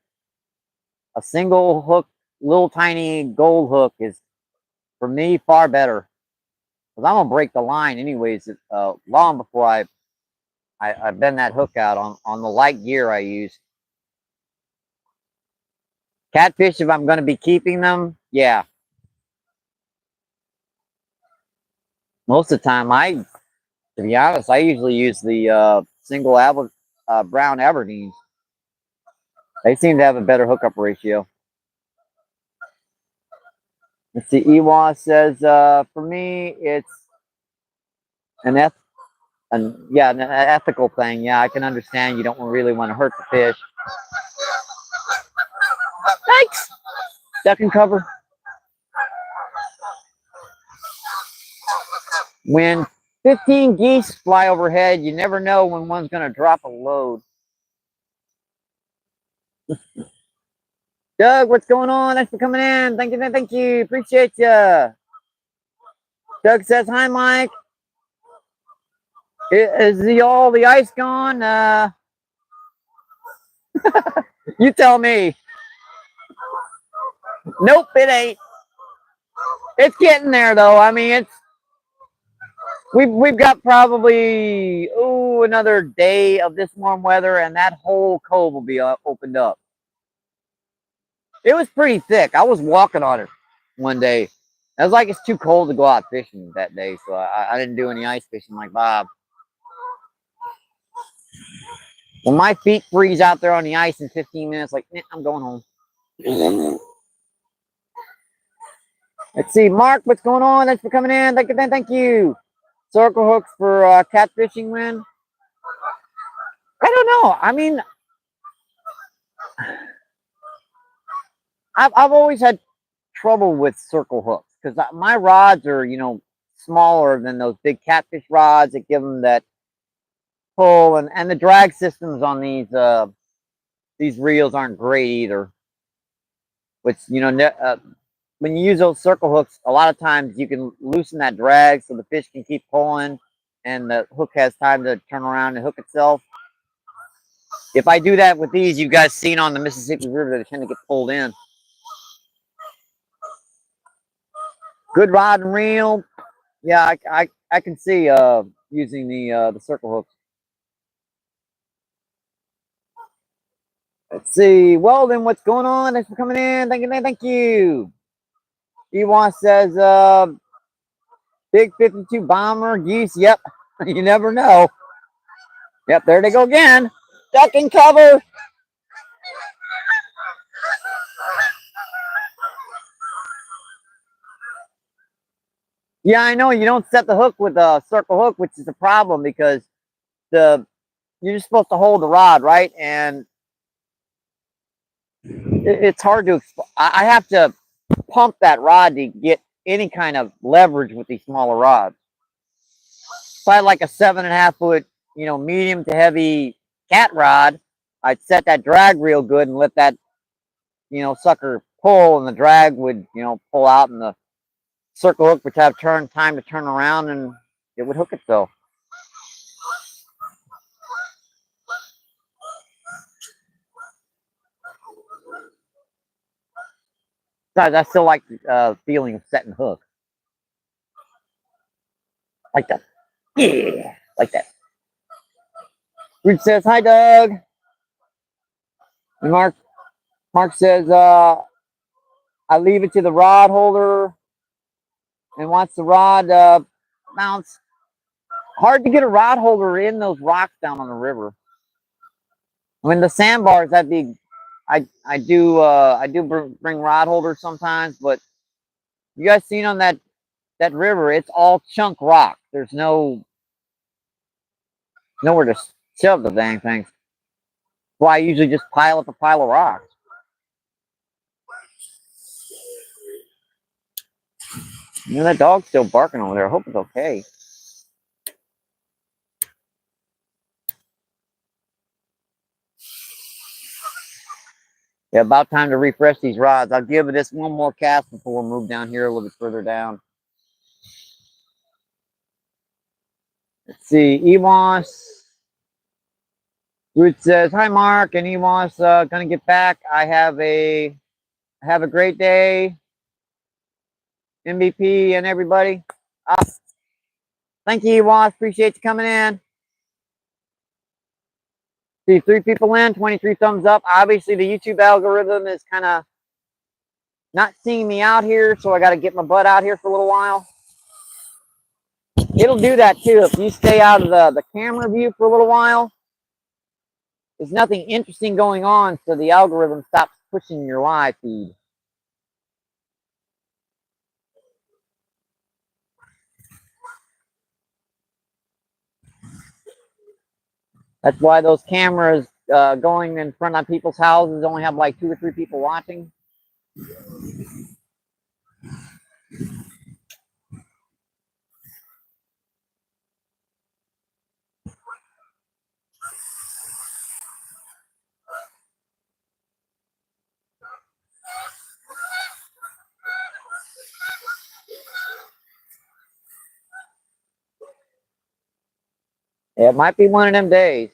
Speaker 1: A single hook, little tiny gold hook is, for me, far better. Because I'm gonna break the line anyways. Long before I bend that hook out on the light gear I use. Catfish, if I'm going to be keeping them, yeah. Most of the time, to be honest, I usually use the single brown Aberdeens. They seem to have a better hookup ratio. Let's see, Ewa says, for me, it's an ethical thing. Yeah, I can understand you don't really want to hurt the fish. Thanks. Duck and cover. When 15 geese fly overhead, you never know when one's going to drop a load. Doug, what's going on? Thanks for coming in. Thank you. Thank you. Appreciate you. Doug says, hi, Mike. Is all the ice gone? You tell me. Nope, it ain't. It's getting there, though. I mean, we've got probably another day of this warm weather, and that whole cove will be opened up. It was pretty thick. I was walking on it one day. I was like, it's too cold to go out fishing that day, so I didn't do any ice fishing like Bob. When my feet freeze out there on the ice in 15 minutes, like, I'm going home. Let's see, Mark, what's going on? Thanks for coming in. Thank you. Circle hooks for catfishing win. I don't know. I mean, I've always had trouble with circle hooks because my rods are, smaller than those big catfish rods that give them that pull, and the drag systems on these reels aren't great either. Which, when you use those circle hooks, a lot of times you can loosen that drag so the fish can keep pulling and the hook has time to turn around and hook itself. If I do that with these, you guys seen on the Mississippi River, they tend to get pulled in. Good rod and reel. Yeah, I can see using the circle hooks. Let's see. Well, then, what's going on? Thanks for coming in. Thank you. Ewan says, big 52 bomber geese. Yep, you never know. Yep, there they go again. Duck and cover. Yeah, I know you don't set the hook with a circle hook, which is a problem because you're just supposed to hold the rod, right? And it's hard to. I have to pump that rod to get any kind of leverage with these smaller rods. If I had like a 7.5 foot, medium to heavy cat rod, I'd set that drag real good and let that, sucker pull, and the drag would, pull out, and the circle hook would have time to turn around, and it would hook itself. Besides, I still like the feeling of setting hooks. Like that. Yeah, like that. Rude says, hi, Doug. And Mark says, I leave it to the rod holder and wants the rod mounts. Hard to get a rod holder in those rocks down on the river. I mean, the sandbars, that'd be, I do bring rod holders sometimes, but you guys seen on that river, it's all chunk rock. There's nowhere to shove the dang things. That's why I usually just pile up a pile of rocks. You know, that dog's still barking over there. I hope it's okay. Yeah, about time to refresh these rods. I'll give this one more cast before we move down here a little bit further down. Let's see, Ewos. Ruth says, hi, Mark, and Ewos gonna get back. Have a great day. MBP and everybody. Thank you, Ewos. Appreciate you coming in. See, 3 people in, 23 thumbs up. Obviously, the YouTube algorithm is kind of not seeing me out here, so I got to get my butt out here for a little while. It'll do that too if you stay out of the camera view for a little while. There's nothing interesting going on, so the algorithm stops pushing your live feed. That's why those cameras going in front of people's houses only have like 2 or 3 people watching. It might be one of them days.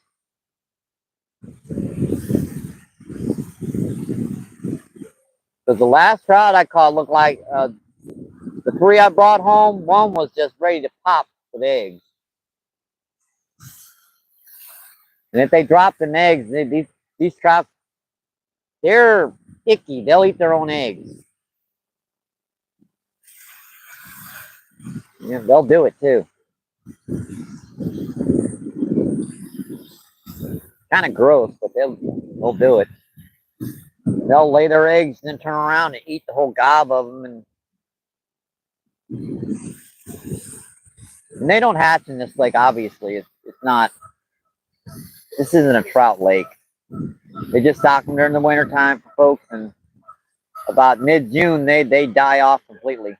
Speaker 1: Because the last trout I caught looked like the 3 I brought home, one was just ready to pop with eggs. And if they drop the eggs, these trout, they're icky. They'll eat their own eggs. Yeah, they'll do it too. Kind of gross, but they'll do it. They'll lay their eggs and then turn around and eat the whole gob of them. And they don't hatch in this lake, obviously. It's not, this isn't a trout lake. They just stock them during the winter time for folks, and about mid-June, they die off completely.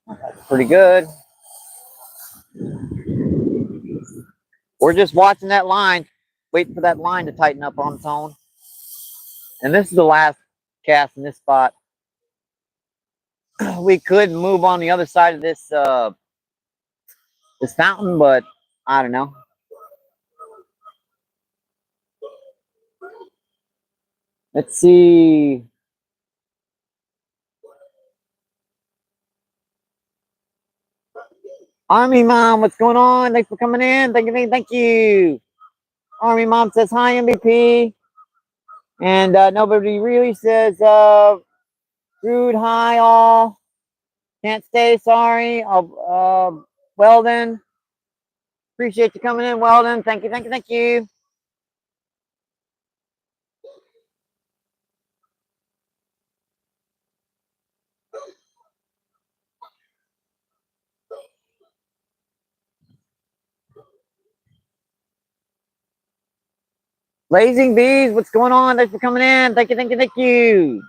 Speaker 1: That's pretty good. We're just watching that line, waiting for that line to tighten up on its own. And this is the last cast in this spot. We could move on the other side of this this fountain, but I don't know. Let's see. Army Mom, what's going on? Thanks for coming in. Thank you. Army Mom says hi, MVP. And nobody really says rude hi all. Can't stay, sorry. Weldon. Appreciate you coming in, Weldon. Thank you. Blazing Bees, what's going on? Thanks for coming in. Thank you.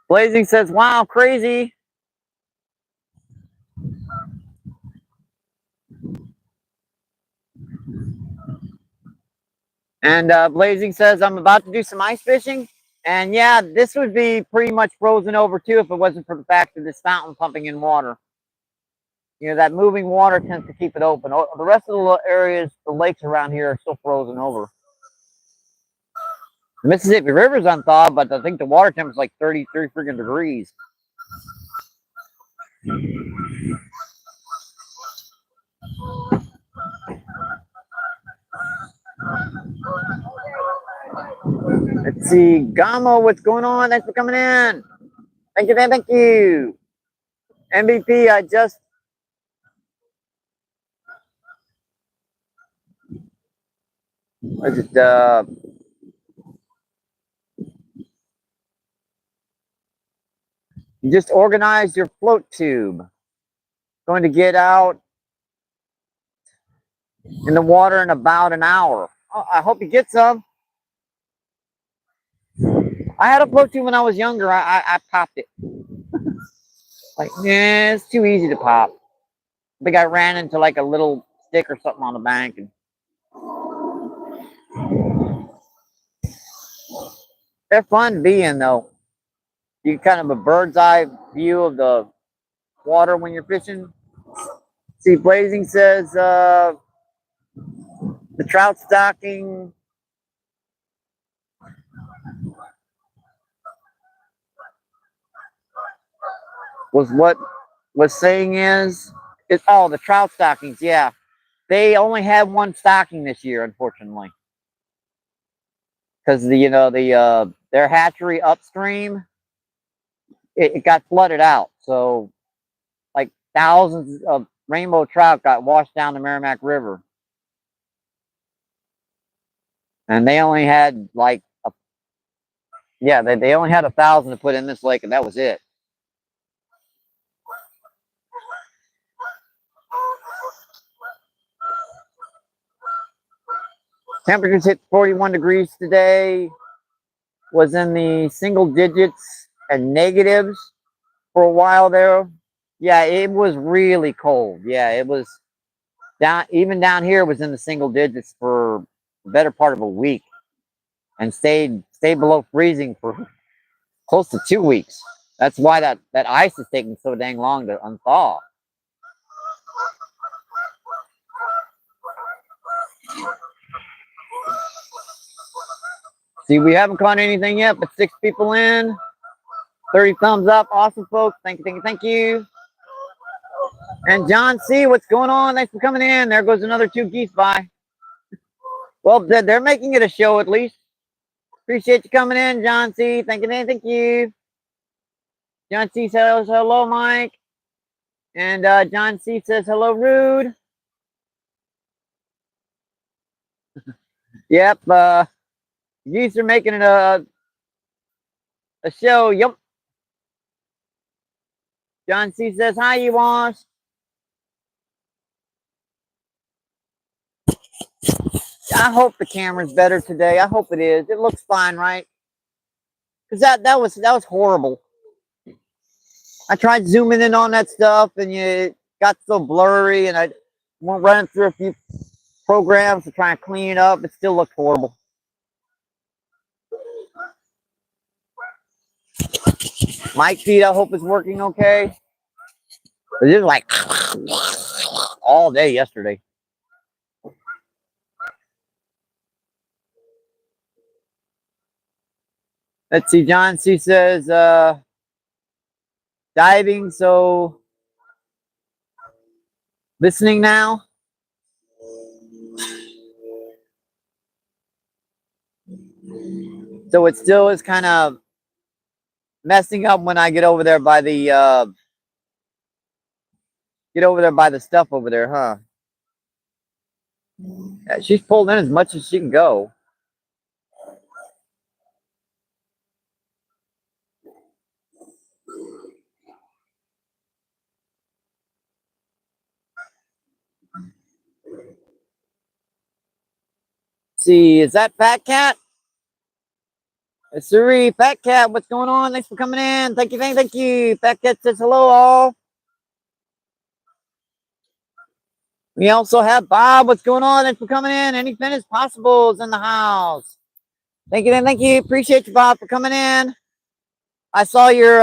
Speaker 1: Blazing says, wow, crazy. And Blazing says, I'm about to do some ice fishing. And yeah, this would be pretty much frozen over too if it wasn't for the fact of this fountain pumping in water. You know, that moving water tends to keep it open. The rest of the areas, the lakes around here are still frozen over. The Mississippi River's unthawed, but I think the water temperature is like 33 freaking degrees. Let's see, Gamo, what's going on? Thanks for coming in. Thank you, man. Thank you. MVP, I just you just organized your float tube. Going to get out in the water in about an hour. Oh, I hope you get some. I had a float tube when I was younger. I popped it. Like, yeah, it's too easy to pop. I think I ran into like a little stick or something on the bank. And they're fun to be in, though. You get kind of a bird's eye view of the water when you're fishing. See, Blazing says the trout stocking was what was saying is oh, the trout stockings, yeah. They only had one stocking this year, unfortunately. Because their hatchery upstream, it got flooded out. So like thousands of rainbow trout got washed down the Merrimack River. And they only had like they only had 1,000 to put in this lake, and that was it. Temperatures hit 41 degrees today. Was in the single digits and negatives for a while there. Yeah, it was really cold. Yeah, it was even down here was in the single digits for the better part of a week, and stayed below freezing for close to 2 weeks. That's why that ice is taking so dang long to unthaw. See, we haven't caught anything yet, but 6 people in. 30 thumbs up. Awesome, folks. Thank you, thank you, thank you. And John C., what's going on? Thanks for coming in. There goes another 2 geese by. Well, they're making it a show at least. Appreciate you coming in, John C. Thank you, thank you. John C. says hello, Mike. And John C. says hello, Rude. Yep, geese are making it a show. Yep. John C. says hi, you wash. I hope the camera's better today. I hope it is. It looks fine, right? Because that was horrible. I tried zooming in on that stuff, and it got so blurry, and I went running through a few programs to try and clean it up. It still looked horrible. Mic feed, I hope, is working okay. It was like all day yesterday. Let's see, John C. says diving, so listening now. So it still is kind of messing up when I get over there by the stuff over there, huh? Yeah, she's pulled in as much as she can go. See, is that Fat Cat? It's Suri, Fat Cat, what's going on? Thanks for coming in. Thank you, thank you. Fat Cat says hello, all. We also have Bob. What's going on? Thanks for coming in. Anything is possible is in the house. Thank you, thank you. Appreciate you, Bob, for coming in. I saw your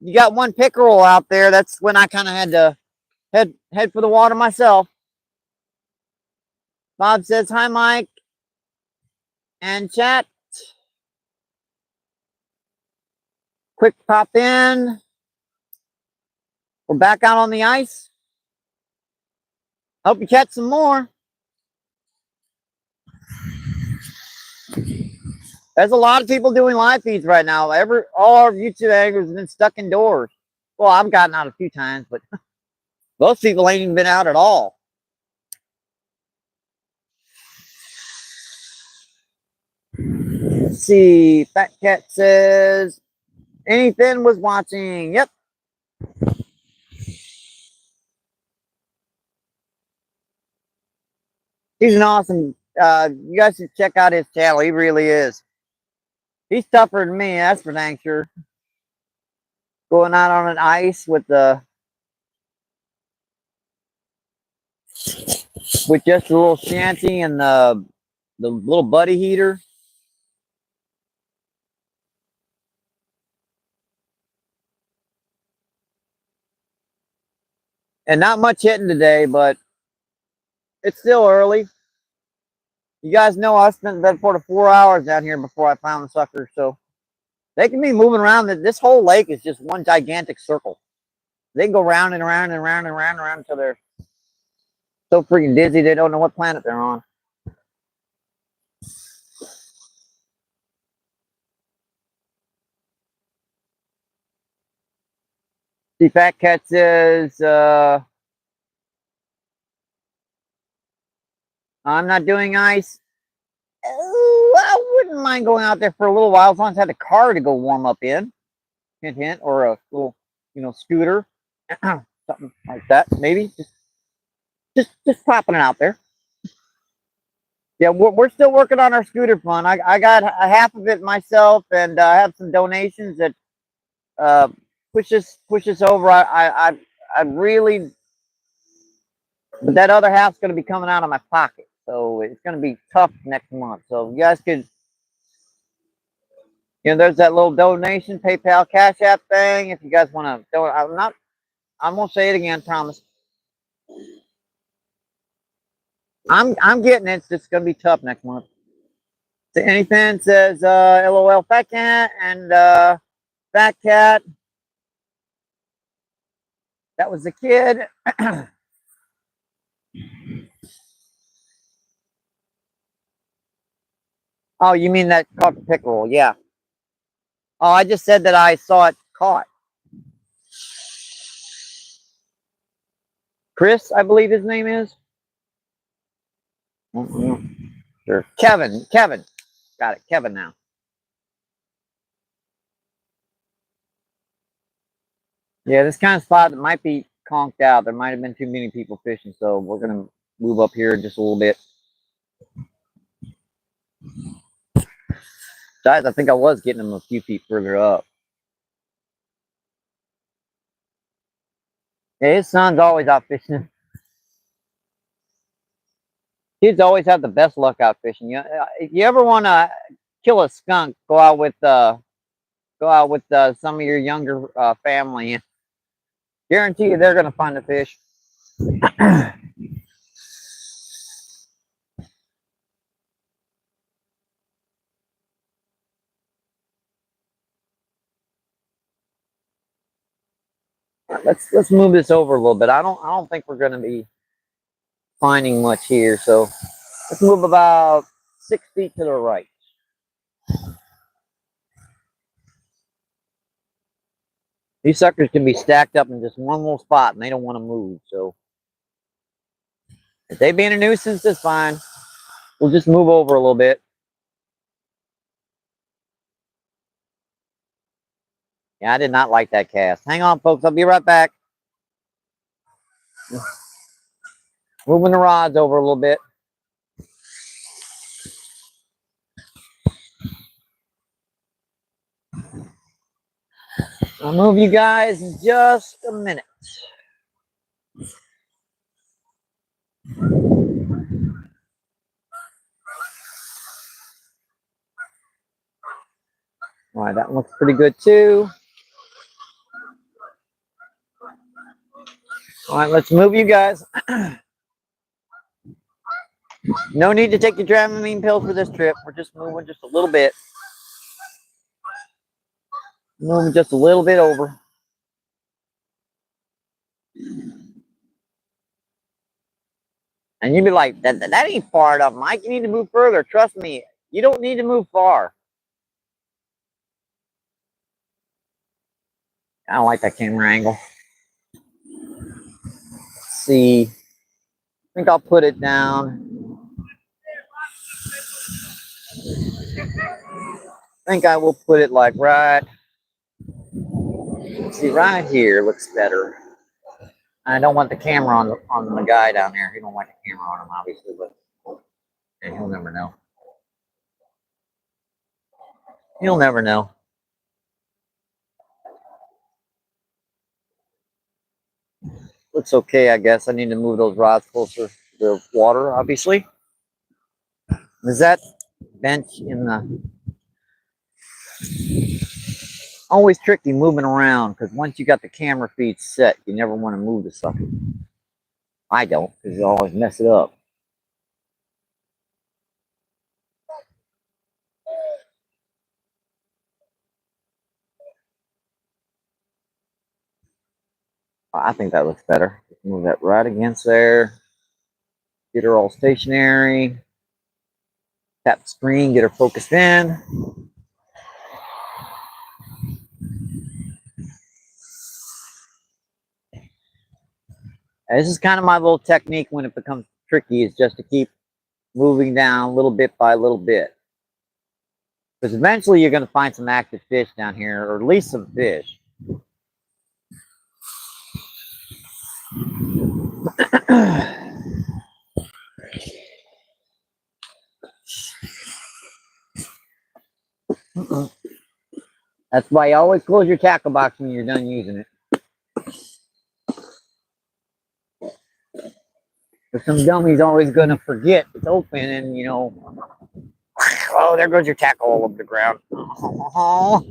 Speaker 1: you got one pickerel out there. That's when I kind of had to head for the water myself. Bob says hi, Mike. And chat, quick pop in. We're back out on the ice. Hope you catch some more. There's a lot of people doing live feeds right now. All our YouTube anglers have been stuck indoors. Well, I've gotten out a few times, but most people ain't even been out at all. Let's see. Fat Cat says, anything was watching. Yep. He's an awesome. You guys should check out his channel. He really is. He's tougher than me, that's for dang sure. Going out on an ice with just a little shanty and the little buddy heater. And not much hitting today, but it's still early. You guys know I spent the better part of 4 hours down here before I found the sucker, so they can be moving around. This whole lake is just one gigantic circle. They can go round and around and around and around and around until they're so freaking dizzy they don't know what planet they're on. See, Fat Cat says, I'm not doing ice. I wouldn't mind going out there for a little while as long as I had a car to go warm up in. Hint, hint, or a little, scooter. Something like that, maybe. Just popping it out there. Yeah, we're still working on our scooter fund. I got a half of it myself, and I have some donations that push us over. I really, but that other half's going to be coming out of my pocket, so it's going to be tough next month. So you guys could, there's that little donation PayPal Cash App thing. If you guys want to, I'm gonna say it again, promise. I'm getting it. It's just gonna be tough next month. So anything says LOL Fat Cat and Fat Cat. That was the kid. Oh, you mean that caught the pickerel? Yeah. Oh, I just said that I saw it caught. Chris, I believe his name is. Sure. Kevin. Got it. Kevin now. Yeah, this kind of spot that might be conked out. There might have been too many people fishing, so we're gonna move up here just a little bit. Guys, I think I was getting them a few feet further up. Yeah, his son's always out fishing. Kids always have the best luck out fishing. If you ever want to kill a skunk, go out with some of your younger family. Guarantee you they're gonna find a fish. Let's move this over a little bit. I don't think we're gonna be finding much here, so let's move about 6 feet to the right. These suckers can be stacked up in just one little spot, and they don't want to move. So if they being a nuisance, it's fine. We'll just move over a little bit. Yeah, I did not like that cast. Hang on, folks. I'll be right back. Moving the rods over a little bit. I'll move you guys in just a minute. All right, that one looks pretty good too. All right, let's move you guys. No need to take the Dramamine pills for this trip. We're just moving just a little bit. Moving just a little bit over. And you'd be like, that ain't far enough, Mike. You need to move further. Trust me, you don't need to move far. I don't like that camera angle. Let's see. I think I'll put it down. I think I will put it like right. Let's see, right here looks better. I don't want the camera on the guy down there. He don't like the camera on him, obviously, but yeah, he'll never know. He'll never know. Looks okay, I guess. I need to move those rods closer to the water, obviously. Is that bench in the... Always tricky moving around, because once you got the camera feed set, you never want to move the sucker. I don't, because you always mess it up. I think that looks better. Move that right against there. Get her all stationary. Tap the screen, get her focused in. And this is kind of my little technique when it becomes tricky, is just to keep moving down little bit by little bit. Because eventually you're going to find some active fish down here, or at least some fish. That's why you always close your tackle box when you're done using it. Because some dummy's always going to forget it's open, and you know, oh, there goes your tackle all over the ground. Oh.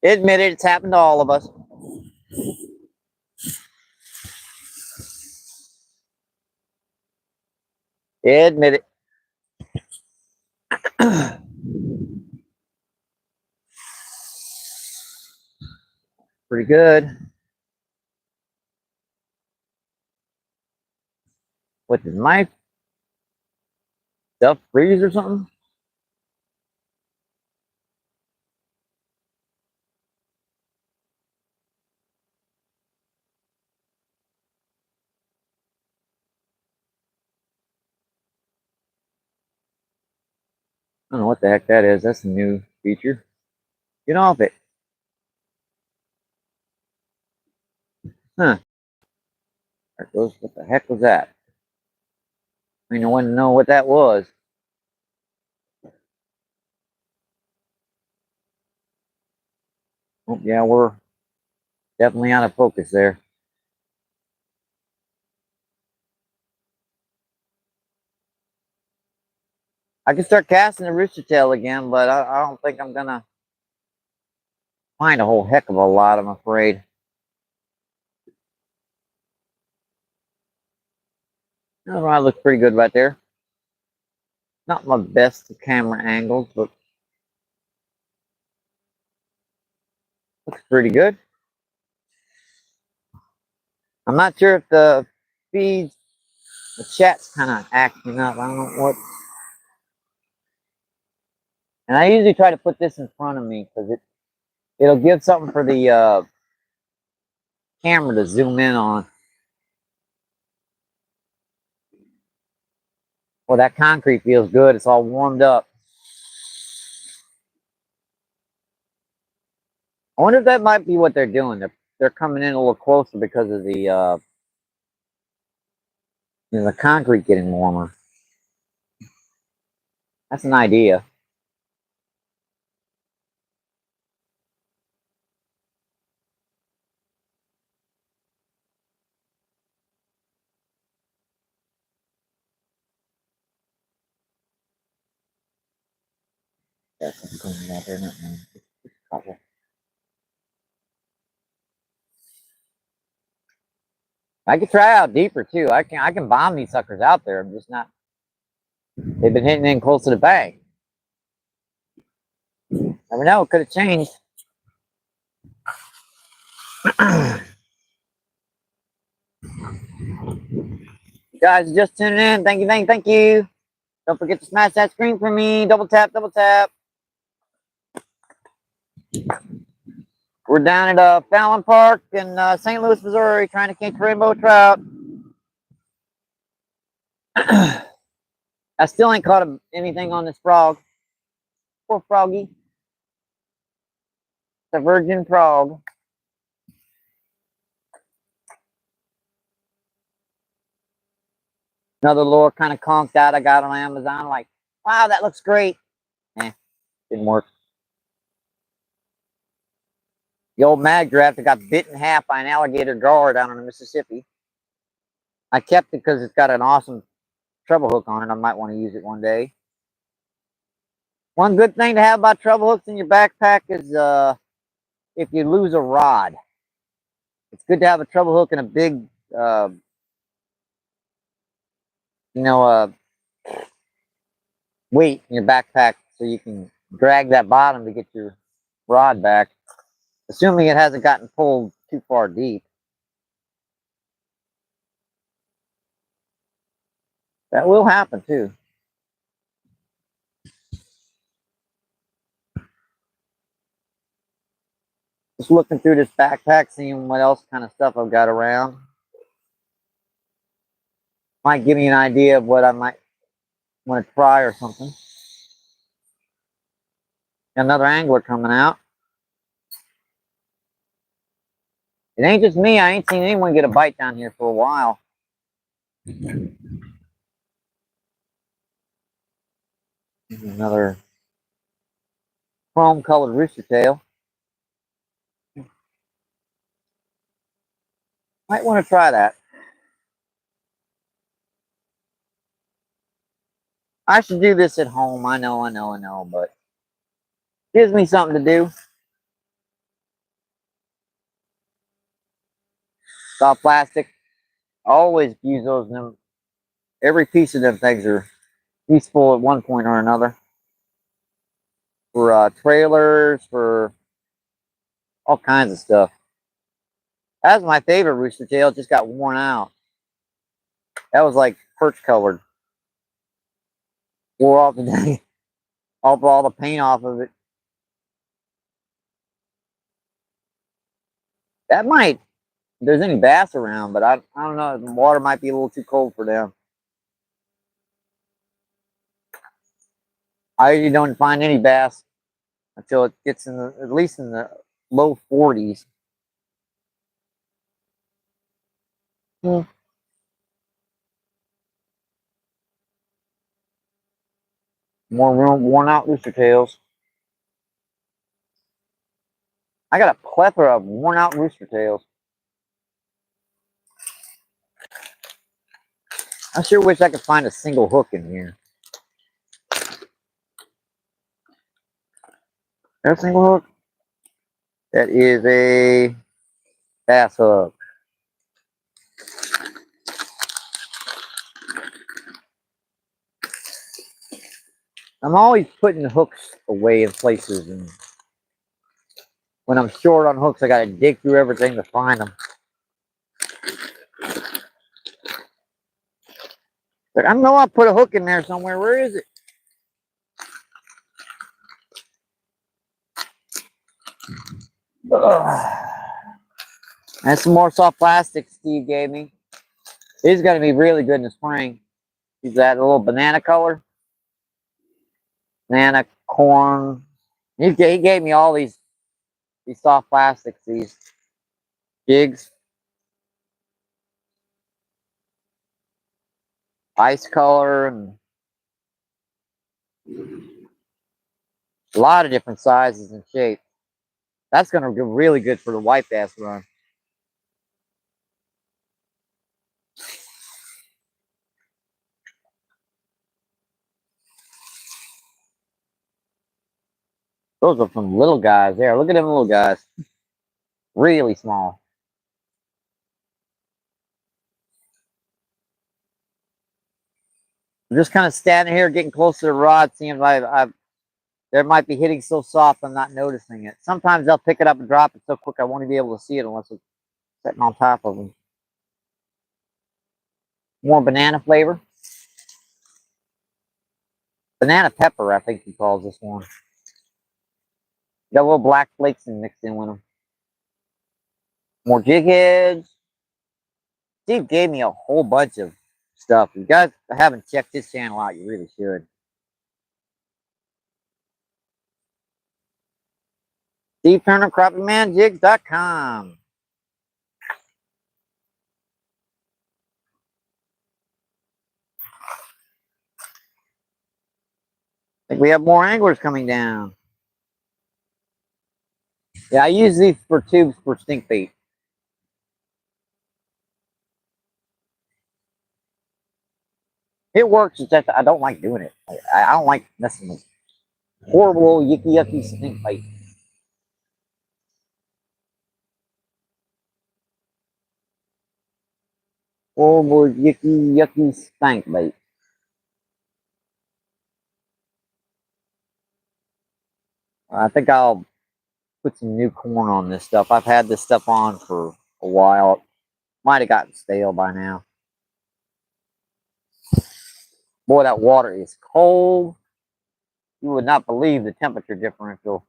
Speaker 1: Admit it, it's happened to all of us. Admit it. Pretty good. What, did my stuff freeze or something? I don't know what the heck that is. That's a new feature. Get off it. Huh. There it goes. What the heck was that? I mean, I want to know what that was. Oh, yeah, we're definitely out of focus there. I can start casting the rooster tail again, but I don't think I'm going to find a whole heck of a lot, I'm afraid. The rod looks pretty good right there. Not my best camera angles, but looks pretty good. I'm not sure if the feeds, the chat's kind of acting up. I don't know what. And I usually try to put this in front of me because it'll give something for the camera to zoom in on. Well, that concrete feels good. It's all warmed up. I wonder if that might be what they're doing. They're coming in a little closer because of the the concrete getting warmer. That's an idea. That's what's coming out there, not me. I could try out deeper too. I can bomb these suckers out there. I'm just not. They've been hitting in close to the bank. Never know. It could have changed. You guys just tuning in. Thank you, thank you, thank you. Don't forget to smash that screen for me. Double tap, double tap. We're down at Fallon Park in St. Louis, Missouri, trying to catch rainbow trout. I still ain't caught anything on this frog. Poor froggy. It's a virgin frog. Another lure kind of conked out I got on Amazon. Like, wow, that looks great. Didn't work. The old mag draft that got bit in half by an alligator gar down in the Mississippi. I kept it because it's got an awesome treble hook on it. I might want to use it one day. One good thing to have about treble hooks in your backpack is if you lose a rod. It's good to have a treble hook and a big, weight in your backpack so you can drag that bottom to get your rod back, assuming it hasn't gotten pulled too far deep. That will happen too. Just looking through this backpack, seeing what else kind of stuff I've got around. Might give me an idea of what I might want to try or something. Got another angler coming out. It ain't just me. I ain't seen anyone get a bite down here for a while. Another chrome colored rooster tail. Might want to try that. I should do this at home. I know, but gives me something to do. Soft plastic. Always use those. Every piece of them things are useful at one point or another. For trailers, for all kinds of stuff. That's my favorite rooster tail. It just got worn out. That was like perch colored. Wore off the day. All the paint off of it. That might, if there's any bass around, but I don't know. The water might be a little too cold for them. I usually don't find any bass until it gets at least in the low 40s. Hmm. More worn out rooster tails. I got a plethora of worn out rooster tails. I sure wish I could find a single hook in here. There's a single hook? That is a bass hook. I'm always putting hooks away in places, and when I'm short on hooks, I gotta dig through everything to find them. But I know I put a hook in there somewhere. Where is it? Ugh. That's some more soft plastic Steve gave me. These are gonna be really good in the spring. He's that little banana color, banana corn. He gave me all these soft plastics, these jigs, ice color, and a lot of different sizes and shapes. That's gonna be really good for the white bass run. Those are some little guys there. Look at them little guys. Really small. I'm just kind of standing here getting close to the rod, seeing if there might be hitting so soft I'm not noticing it. Sometimes I'll pick it up and drop it so quick I won't even be able to see it unless it's sitting on top of them. More banana flavor. Banana pepper, I think he calls this one. Got little black flakes mixed in with them. More jig heads. Steve gave me a whole bunch of stuff. If you guys haven't checked his channel out, you really should. Steve Turner, CrappieManJigs.com. I think we have more anglers coming down. Yeah, I use these for tubes for stink bait. It works, it's just I don't like doing it. I don't like messing with horrible, yucky stink bait. Horrible, yucky stink bait. I think I'll put some new corn on this stuff. I've had this stuff on for a while. Might have gotten stale by now. Boy, that water is cold. You would not believe the temperature differential.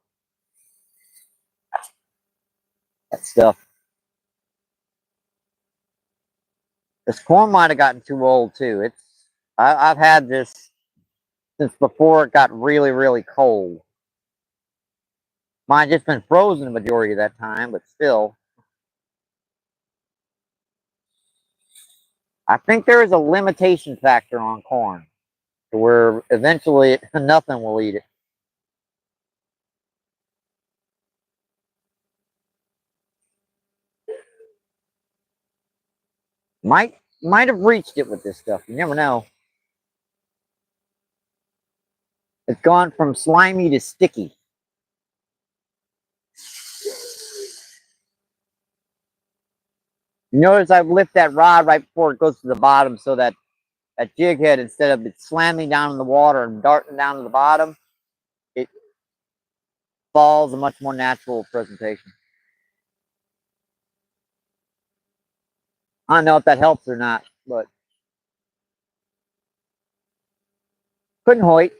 Speaker 1: That stuff. This corn might have gotten too old too. I've had this since before it got really cold. Mine just been frozen the majority of that time, but still. I think there is a limitation factor on corn to where eventually nothing will eat it. Might have reached it with this stuff. You never know. It's gone from slimy to sticky. You notice I lift that rod right before it goes to the bottom so that jig head, instead of it slamming down in the water and darting down to the bottom, it falls a much more natural presentation. I don't know if that helps or not, but couldn't hoit.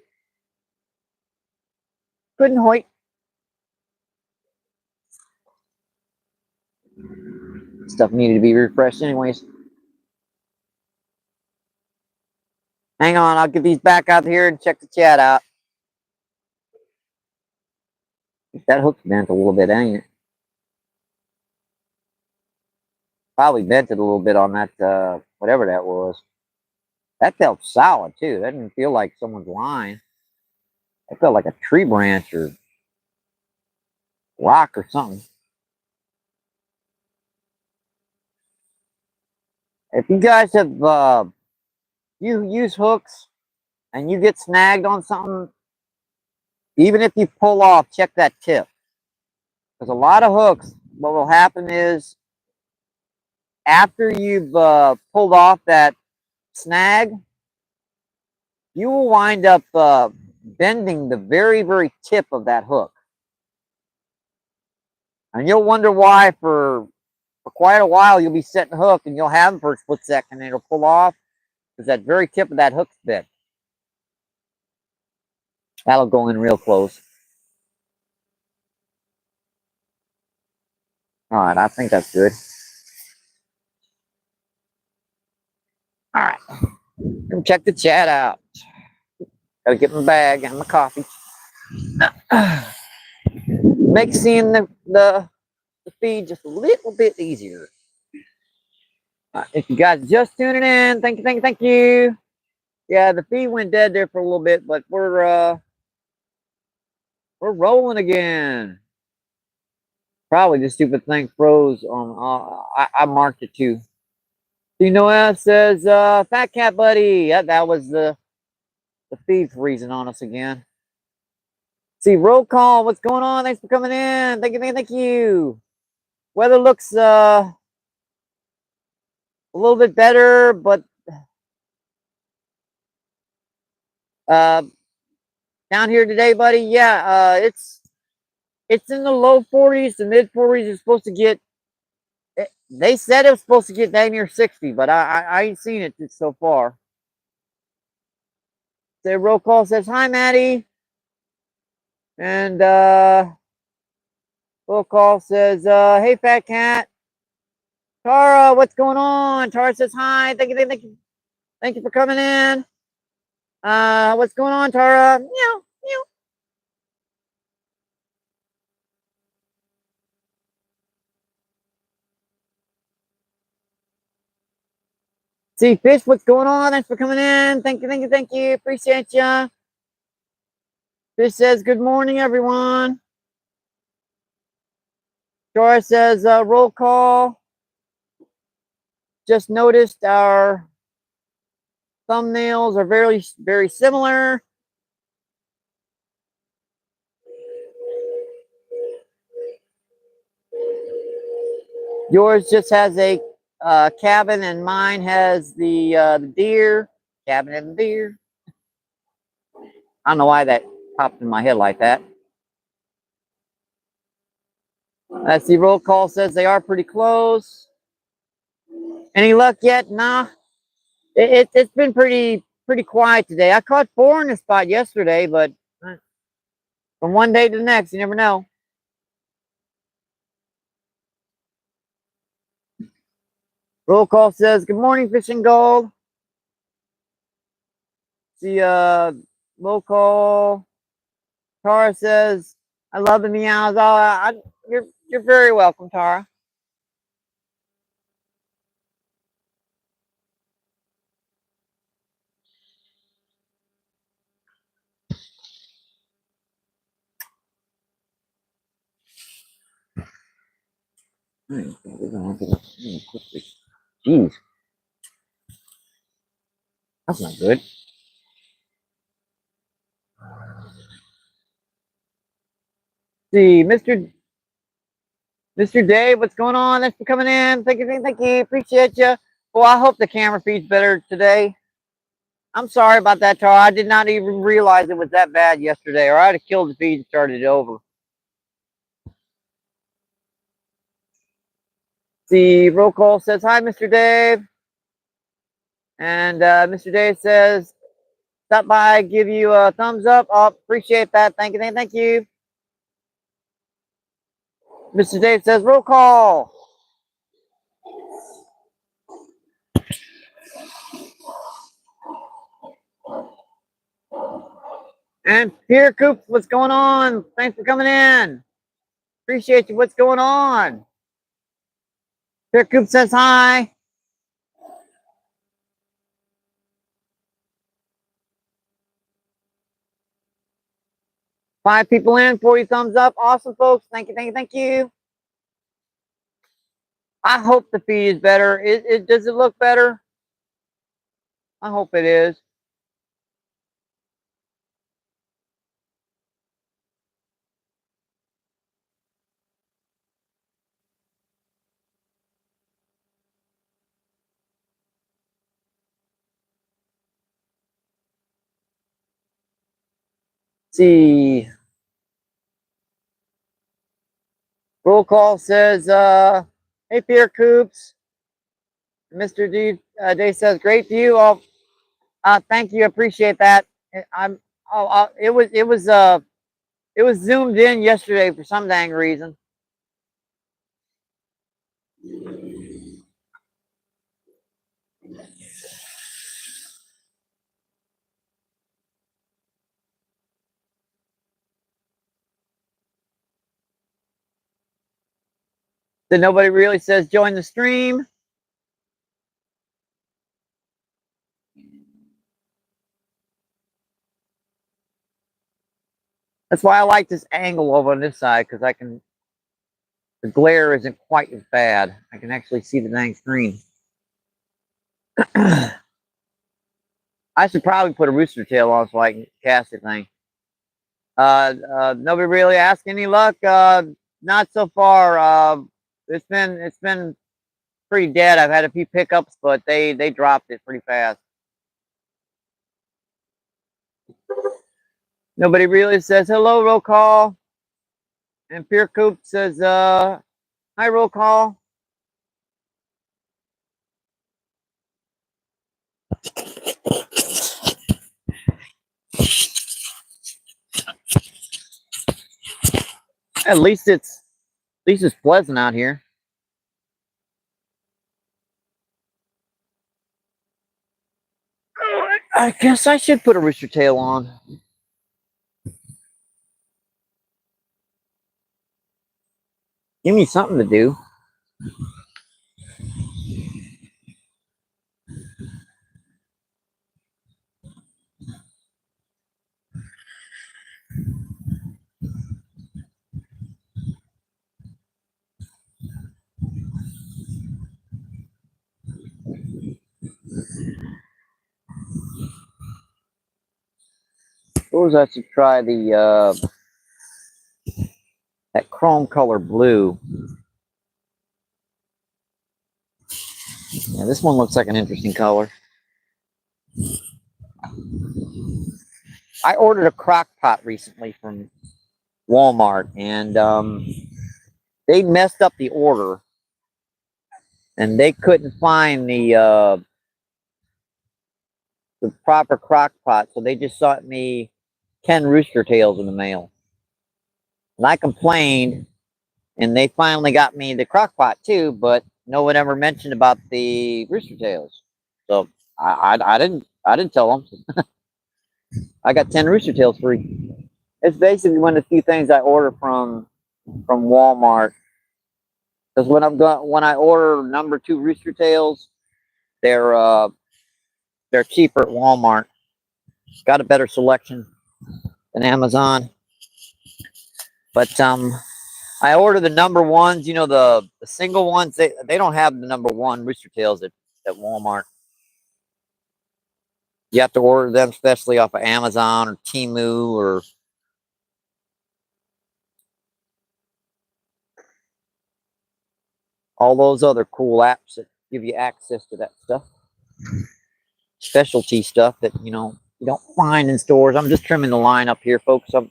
Speaker 1: Couldn't hoit. Stuff needed to be refreshed anyways. Hang on, I'll get these back out here and check the chat out. That hook's bent a little bit, ain't it? Probably bent it a little bit on that, whatever that was. That felt solid too. That didn't feel like someone's line. It felt like a tree branch or rock or something. If you guys have you use hooks and you get snagged on something, even if you pull off, check that tip. Because a lot of hooks, what will happen is after you've pulled off that snag, you will wind up bending the very tip of that hook. And you'll wonder why for quite a while you'll be setting a hook and you'll have them for a split second and it'll pull off because that very tip of that hook's bent. That'll go in real close. All right, I think that's good. All right, come check the chat out. Gotta get my bag and my coffee. Make seeing the feed just a little bit easier. If you guys just tuning in, thank you. Yeah, the feed went dead there for a little bit, but we're rolling again. Probably the stupid thing froze on. I marked it too. See, Noah says, "Fat cat buddy." That was the feed freezing on us again. See, roll call. What's going on? Thanks for coming in. Thank you. Weather looks a little bit better, but Down here today, buddy. Yeah, it's in the low 40s, the mid 40s. It's supposed to get. They said it was supposed to get down near 60, but I ain't seen it so far. The roll call says hi, Maddie, and roll call says hey, fat cat. Tara, what's going on? Tara says hi. Thank you for coming in. What's going on, Tara? Meow, meow. See, Fish, what's going on? Thanks for coming in. Thank you. Appreciate you. Fish says, good morning, everyone. Tara says, roll call. Just noticed our thumbnails are very similar. Yours just has a cabin, and mine has the deer. Cabin and the deer. I don't know why that popped in my head like that. That's the roll call says they are pretty close. Any luck yet? Nah. It's been pretty quiet today. I caught 4 in the spot yesterday, but from one day to the next, you never know. Roll call says, good morning, Fishing Gold. The roll call. Tara says, I love the meows. You're very welcome, Tara. Jeez. That's not good. See, Mr. Dave, what's going on? Thanks for coming in. Thank you. Appreciate you. Well, I hope the camera feed's better today. I'm sorry about that, Tara. I did not even realize it was that bad yesterday, or I'd have killed the feed and started it over. The roll call says, hi, Mr. Dave. And Mr. Dave says, stop by, give you a thumbs up. Oh, appreciate that. Thank you. Mr. Dave says, roll call. And Pierre Coop, what's going on? Thanks for coming in. Appreciate you. What's going on? Pierre Coop says hi. Five people in, 40 thumbs up. Awesome, folks. Thank you. I hope the feed is better. Does it look better? I hope it is. Let's see. Roll call says, hey, Pierre Coops. Mr. D Day says, great view. Oh, thank you. Appreciate that. It was zoomed in yesterday for some dang reason. That nobody really says join the stream. That's why I like this angle over on this side, because the glare isn't quite as bad. I can actually see the dang screen. I should probably put a rooster tail on so I can cast the thing. Nobody really asked any luck. Not so far. It's been pretty dead. I've had a few pickups, but they dropped it pretty fast. Nobody really says hello, roll call. And Pierre Coop says, hi, roll call. At least it's pleasant out here. I guess I should put a rooster tail on. Give me something to do. Suppose I should try the that chrome color blue. Yeah, this one looks like an interesting color. I ordered a crock pot recently from Walmart, and they messed up the order, and they couldn't find the proper crock pot, so they just sent me 10 rooster tails in the mail. And I complained, and they finally got me the crock pot too, but no one ever mentioned about the rooster tails. So I didn't tell them. I got 10 rooster tails free. It's basically one of the few things I order from Walmart. Because when I order number 2 rooster tails, they're cheaper at Walmart. Got a better selection than Amazon. But I order the number ones, you know, the single ones. They don't have the number 1 rooster tails at Walmart. You have to order them especially off of Amazon or Temu or all those other cool apps that give you access to that stuff. Specialty stuff that, you know, you don't find in stores. I'm just trimming the line up here, folks. I'll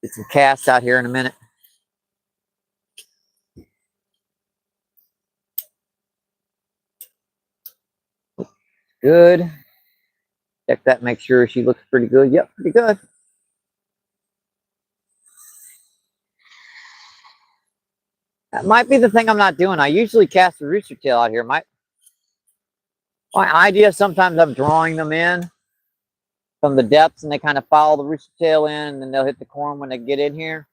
Speaker 1: get some casts out here in a minute. Good. Check that, make sure she looks pretty good. Yep, pretty good. That might be the thing I'm not doing. I usually cast a rooster tail out here. My idea sometimes I'm drawing them in from the depths, and they kind of follow the rooster tail in, and then they'll hit the corn when they get in here.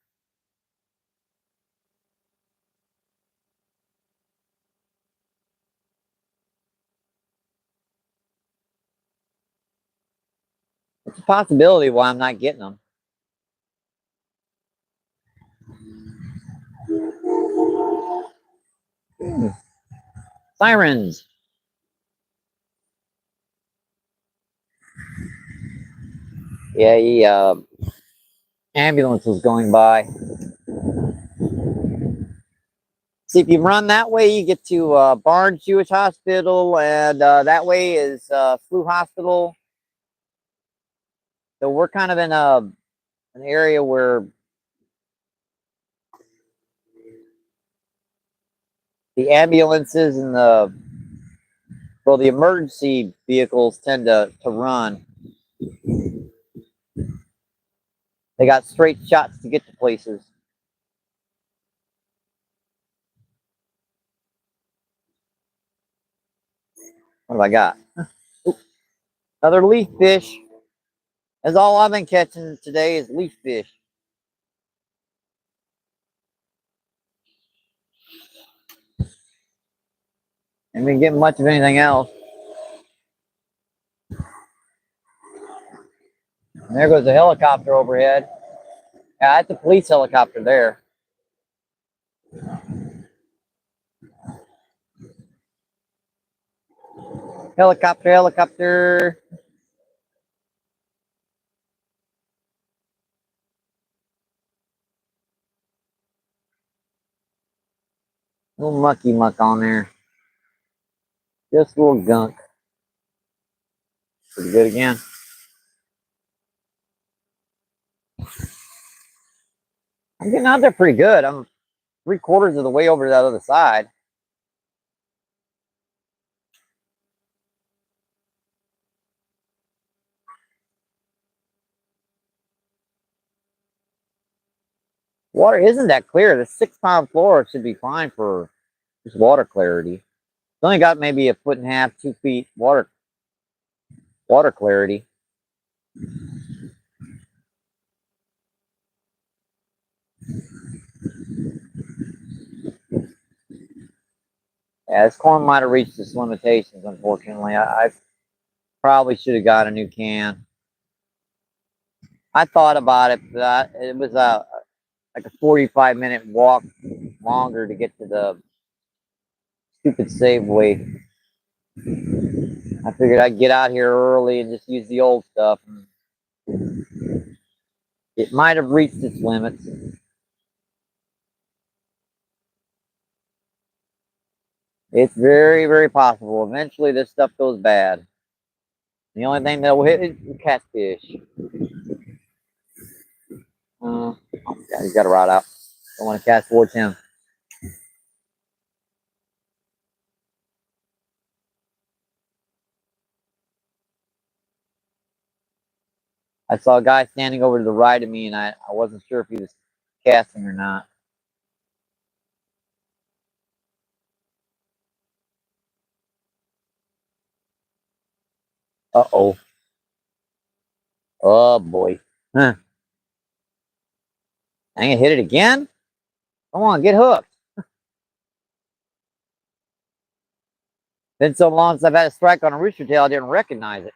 Speaker 1: It's a possibility why I'm not getting them. Sirens. Yeah, ambulance was going by. See, if you run that way, you get to Barnes Jewish Hospital, and that way is Flu Hospital. So we're kind of in an area where the ambulances and the emergency vehicles tend to run. They got straight shots to get to places. What have I got? Ooh, another leaf fish. That's all I've been catching today is leaf fish. I haven't been getting much of anything else. And there goes a helicopter overhead. Yeah, that's a police helicopter there. Helicopter, helicopter. Little mucky muck on there. Just a little gunk. Pretty good again. I'm getting out there pretty good. I'm 3/4 of the way over to that other side. Water isn't that clear. The 6-pound floor should be fine for just water clarity. It's only got maybe 1.5 feet, 2 feet water clarity. Yeah, this corn might have reached its limitations, unfortunately. I probably should have got a new can. I thought about it, but it was like a 45-minute walk longer to get to the stupid Safeway. I figured I'd get out here early and just use the old stuff. It might have reached its limits. It's very, very possible. Eventually, this stuff goes bad. The only thing that will hit is the catfish. Yeah, he's got a rod out. Don't want to cast towards him. I saw a guy standing over to the right of me, and I wasn't sure if he was casting or not. Uh-oh. Oh, boy. Huh. I ain't hit it again? Come on, get hooked. Been so long since I've had a strike on a rooster tail, I didn't recognize it.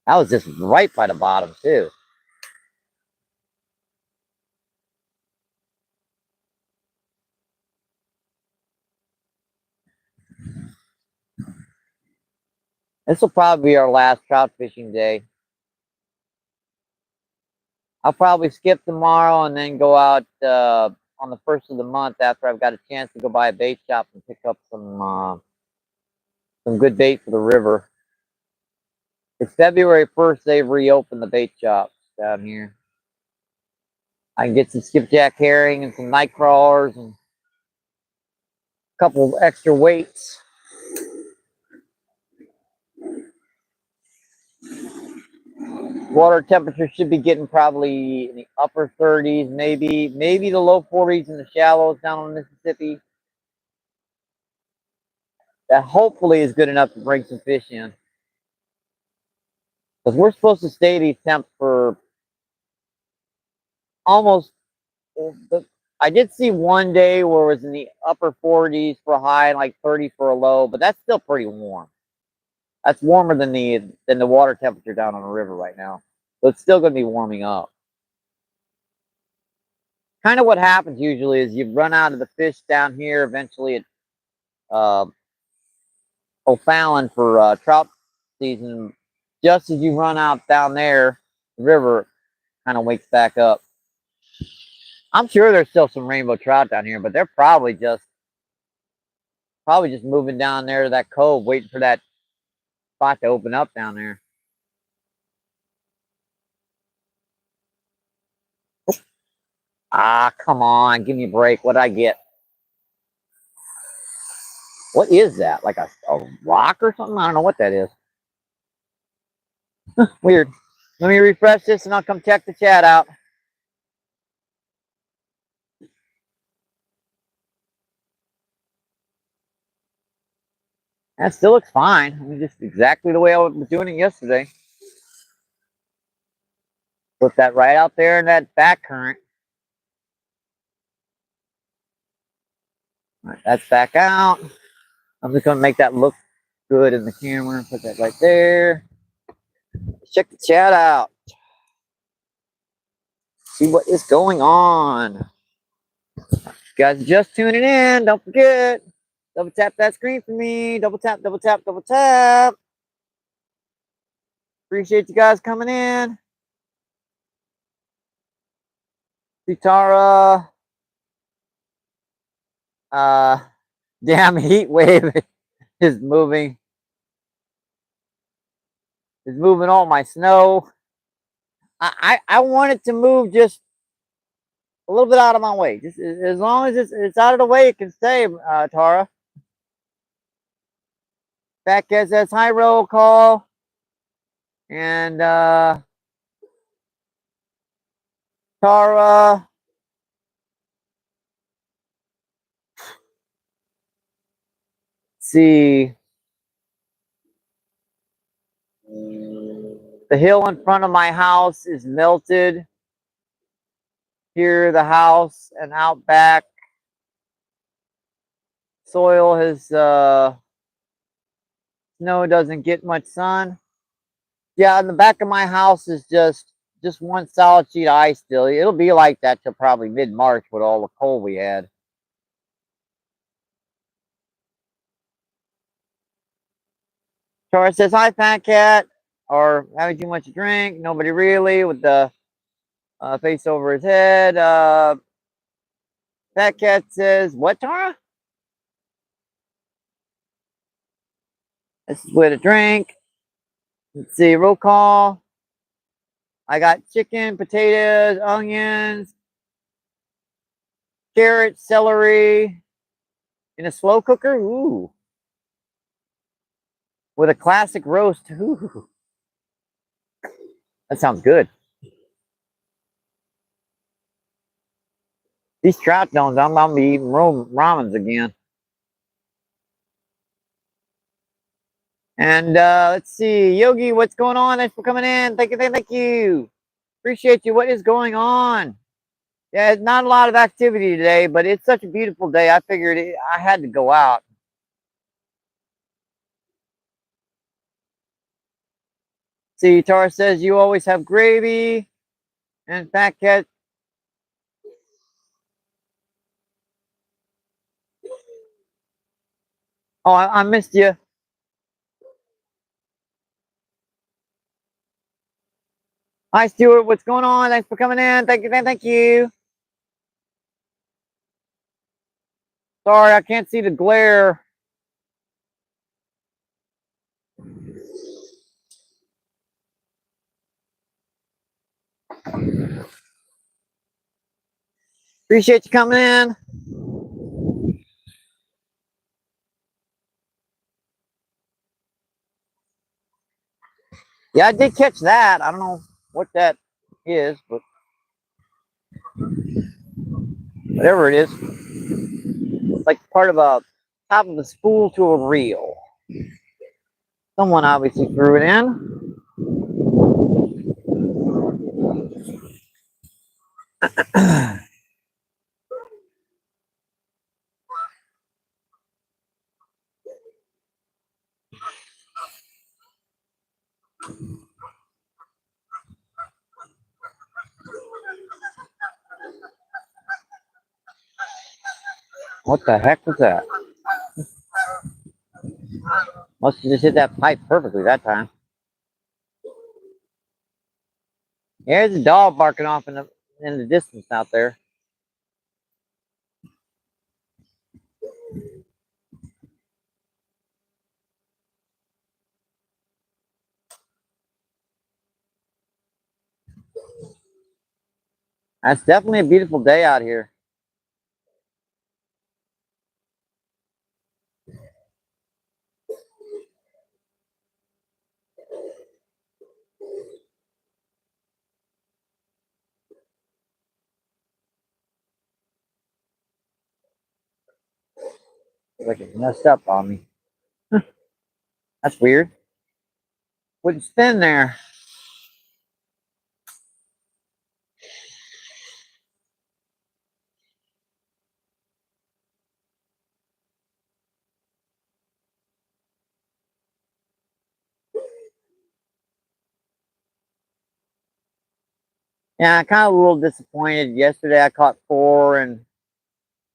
Speaker 1: That was just right by the bottom, too. This will probably be our last trout fishing day. I'll probably skip tomorrow and then go out on the 1st of the month after I've got a chance to go by a bait shop and pick up some good bait for the river. It's February 1st. They've reopened the bait shops down here. I can get some skipjack herring and some night crawlers and a couple extra weights. Water temperature should be getting probably in the upper 30s, maybe the low 40s in the shallows down on the Mississippi. That hopefully is good enough to bring some fish in. Because we're supposed to stay these temps for almost. I did see one day where it was in the upper 40s for a high and like 30 for a low, but that's still pretty warm. That's warmer than the water temperature down on the river right now. So it's still going to be warming up. Kind of what happens usually is you run out of the fish down here eventually at O'Fallon for trout season. Just as you run out down there, the river kind of wakes back up. I'm sure there's still some rainbow trout down here, but they're probably just moving down there to that cove, waiting for that spot to open up down there. Ah, come on, give me a break. What did I get? What is that? Like a rock or something? I don't know what that is. Weird. Let me refresh this and I'll come check the chat out. That still looks fine. I mean, just exactly the way I was doing it yesterday. Put that right out there in that back current. All right, that's back out. I'm just going to make that look good in the camera. Put that right there. Check the chat out. See what is going on. You guys are just tuning in. Don't forget. Double tap that screen for me. Double tap, double tap, double tap. Appreciate you guys coming in. Sitara. Damn heat wave is moving. Is moving all my snow. I want it to move just a little bit out of my way. Just as long as it's out of the way, it can stay, Tara. Fat Cat says hi, roll call. And Tara. Let's see. The hill in front of my house is melted. Here, the house and out back. Soil has snow doesn't get much sun. Yeah, in the back of my house is just one solid sheet of ice still. It'll be like that till probably mid-March with all the cold we had. Tara says, hi, Fat Cat. Or having too much to drink. Nobody really with the face over his head. Fat Cat says, what, Tara? This is with a drink. Let's see, roll call. I got chicken, potatoes, onions, carrots, celery in a slow cooker. Ooh. With a classic roast. Ooh. That sounds good. These trout donuts, I'm gonna be eating ramens again. And let's see, Yogi, what's going on? Thanks for coming in. Thank you, thank you. Appreciate you. What is going on? Yeah, it's not a lot of activity today, but it's such a beautiful day. I figured I had to go out. See, Tara says you always have gravy. And Fat Cat. Oh, I missed you. Hi, Stuart. What's going on? Thanks for coming in. Thank you, thank you. Sorry, I can't see the glare. Appreciate you coming in. Yeah, I did catch that. I don't know what that is, but whatever it is, it's like part of a top of the spool to a reel. Someone obviously threw it in. What the heck was that? Must have just hit that pipe perfectly that time. Yeah, there's a dog barking off in the distance out there. That's definitely a beautiful day out here. Like it messed up on me. That's weird. Wouldn't spin there. Yeah, I'm kind of a little disappointed. Yesterday I caught 4, and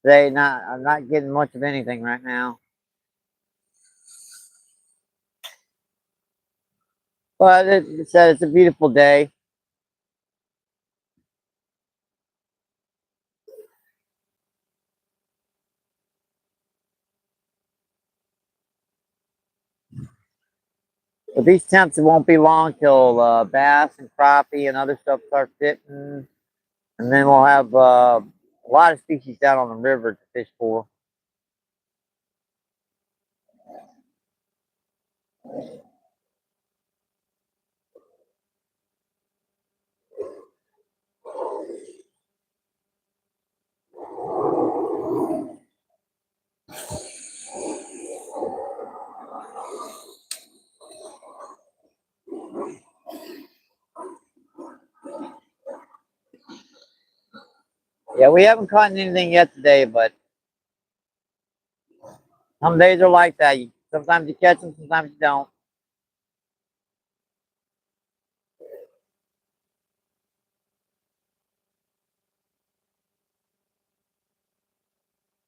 Speaker 1: today I'm not getting much of anything right now. But it said it's a beautiful day. these temps, it won't be long till bass and crappie and other stuff start fitting. And then we'll have a lot of species down on the river to fish for. Yeah, we haven't caught anything yet today, but some days are like that. Sometimes you catch them, sometimes you don't.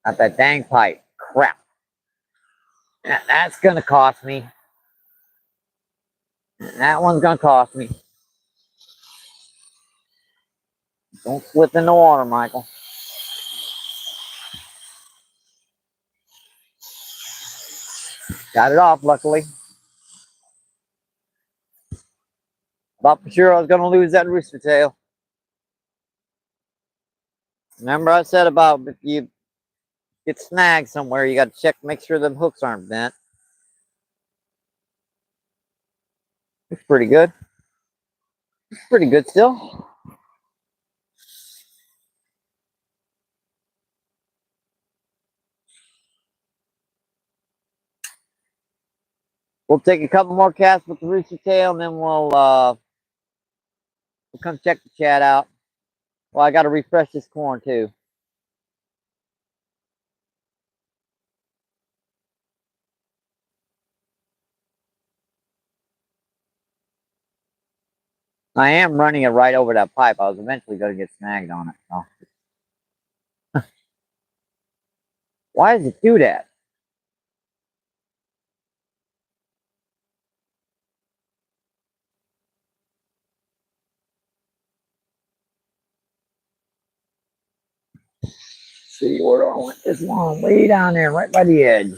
Speaker 1: Not that dang pipe. Crap. That's going to cost me. That one's going to cost me. Don't slip in the water, Michael. Got it off, luckily. Thought for sure I was going to lose that rooster tail. Remember I said about if you get snagged somewhere, you got to check, make sure the hooks aren't bent. It's pretty good. It's pretty good still. We'll take a couple more casts with the rooster tail, and then we'll come check the chat out. Well, I got to refresh this corn too. I am running it right over that pipe. I was eventually going to get snagged on it. So. Why does it do that? Let's see, where do I want this one? Way down there, right by the edge.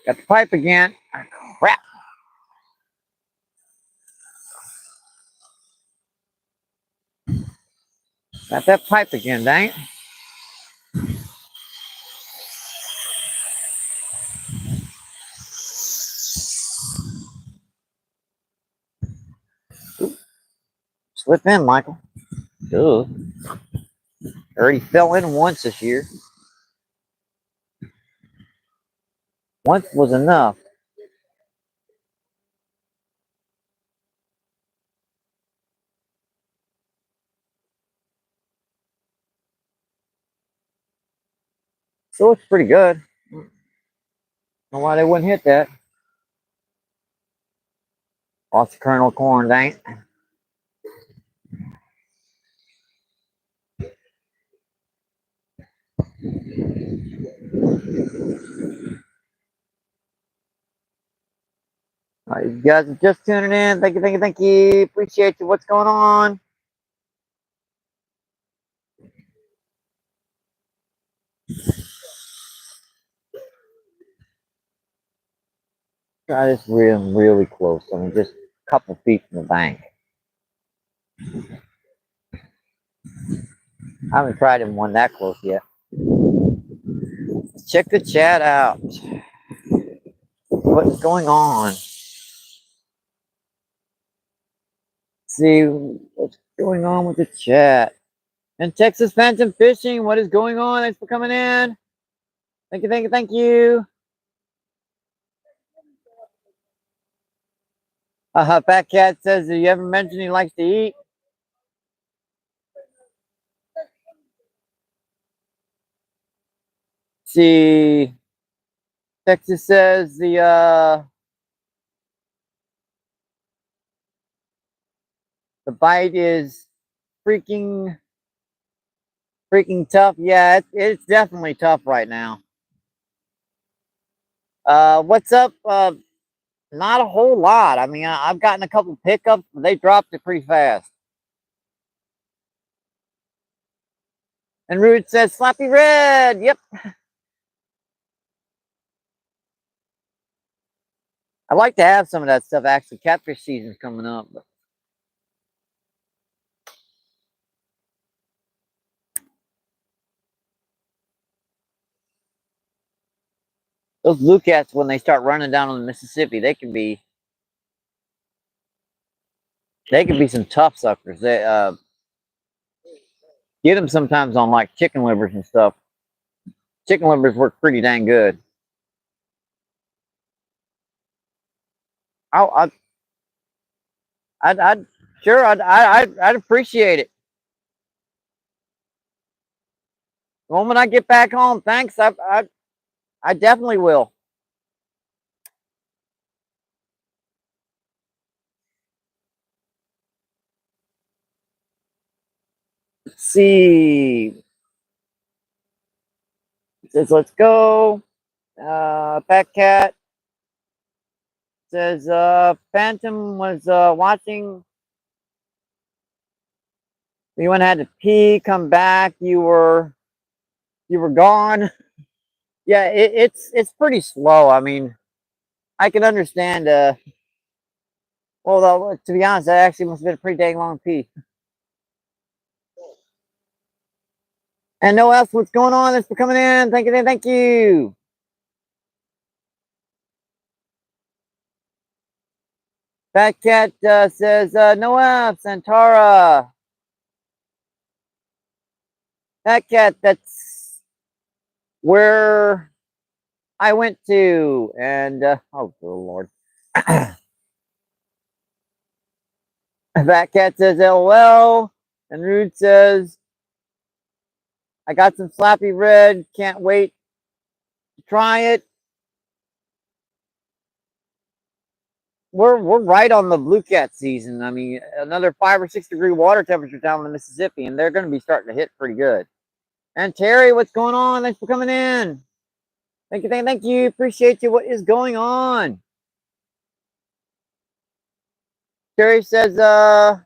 Speaker 1: Got the pipe again. Oh, crap. Got that pipe again, dang it. Ooh. Slip in, Michael. Duh. Already fell in once this year. Once was enough. So it's pretty good. Don't know why they wouldn't hit that. Lost the kernel of corn, dang it. All right, you guys are just tuning in. Thank you, thank you, thank you. Appreciate you. What's going on? Try this really, really close. I mean, just a couple feet from the bank. I haven't tried him one that close yet. Let's check the chat out. What's going on? See what's going on with the chat. And Texas Phantom Fishing, what is going on? Thanks for coming in. Thank you, thank you, thank you. Fat Cat says, do you ever mention he likes to eat? See, Texas says the bite is freaking tough. Yeah, it's definitely tough right now. What's up? Not a whole lot. I mean, I've gotten a couple pickups, but they dropped it pretty fast. And Rude says, Slappy Red. Yep. I'd like to have some of that stuff, actually. Catfish season's coming up. But those blue cats, when they start running down on the Mississippi, they can be some tough suckers. They get them sometimes on like chicken livers and stuff. Chicken livers work pretty dang good. I'd sure I'd appreciate it. The moment I get back home, thanks. I definitely will. Let's see. It says let's go. Fat Cat says Phantom was watching. You went had to pee, come back. You were gone. Yeah, it's pretty slow. I mean, I can understand. Well, though, to be honest, that actually must have been a pretty dang long pee. And no else, what's going on? Thanks for coming in. Thank you, thank you. Fat Cat says Noah Santara. Fat Cat, that's where I went to, and oh good lord. Fat Cat says LOL, and Rude says I got some Slappy Red. Can't wait to try it. We're right on the blue cat season. I mean, another 5 or 6 degree water temperature down in the Mississippi, and they're going to be starting to hit pretty good. And Terry, what's going on? Thanks for coming in. Thank you, thank you. Appreciate you. What is going on? Terry says, how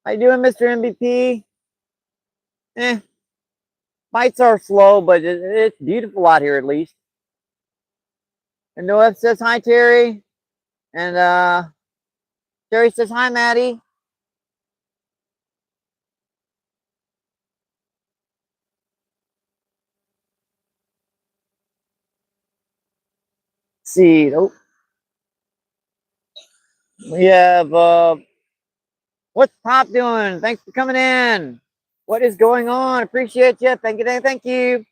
Speaker 1: you doing, Mr. MVP? Bites are slow, but it's beautiful out here at least. And Noah says hi, Terry. And Terry says hi, Maddie. Let's see. Oh. We have what's Pop doing? Thanks for coming in. What is going on? Appreciate you. Thank you, thank you.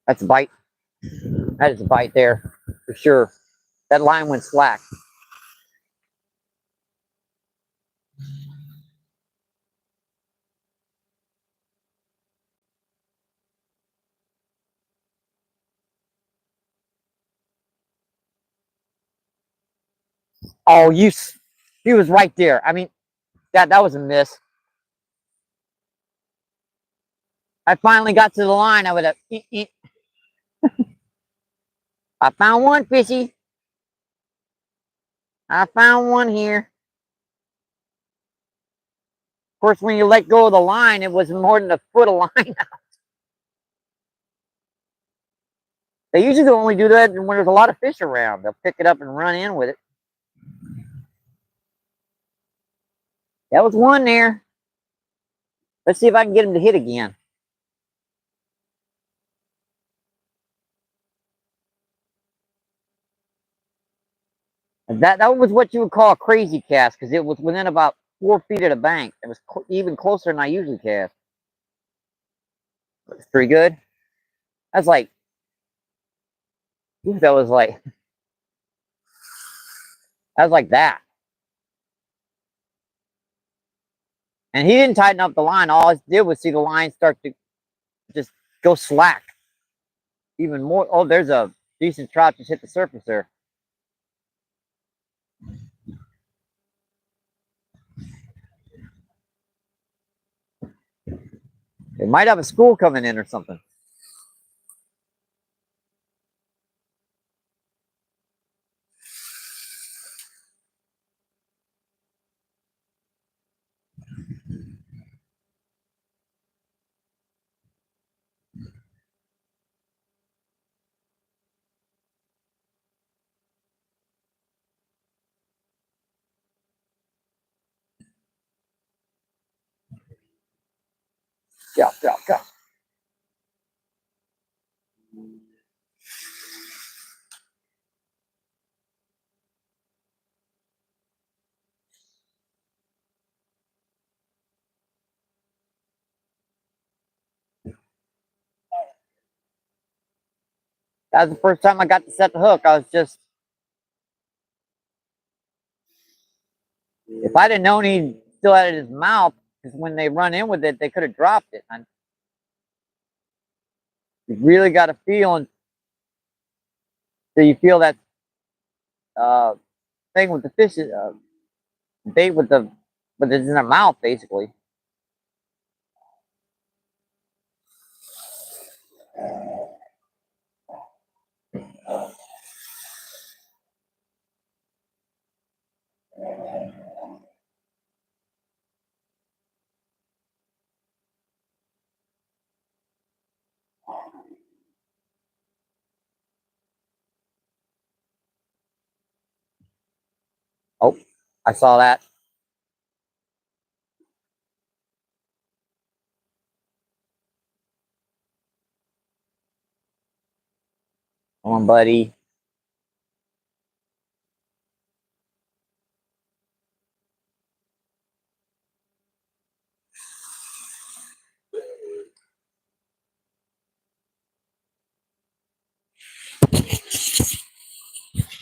Speaker 1: That's a bite. That is a bite there for sure. That line went slack. Oh, he was right there. I mean, that was a miss. I finally got to the line. I would have. I found one fishy. I found one here. Of course, when you let go of the line, it was more than a foot of line. They usually only do that when there's a lot of fish around. They'll pick it up and run in with it. That was one there. Let's see if I can get him to hit again. That was what you would call a crazy cast because it was within about 4 feet of the bank. It was even closer than I usually cast. It's pretty good. That's like, that was like that. And he didn't tighten up the line. All it did was see the line start to just go slack even more. Oh, there's a decent trout just hit the surface there. They might have a school coming in or something. Go, go, go. That was the first time I got to set the hook. I was just, if I'd have known he still had it in his mouth, because when they run in with it, they could have dropped it. And you really got to feel, and so you feel that uh, thing with the fish, bait with it's in their mouth, basically. Oh, I saw that. Come on, buddy.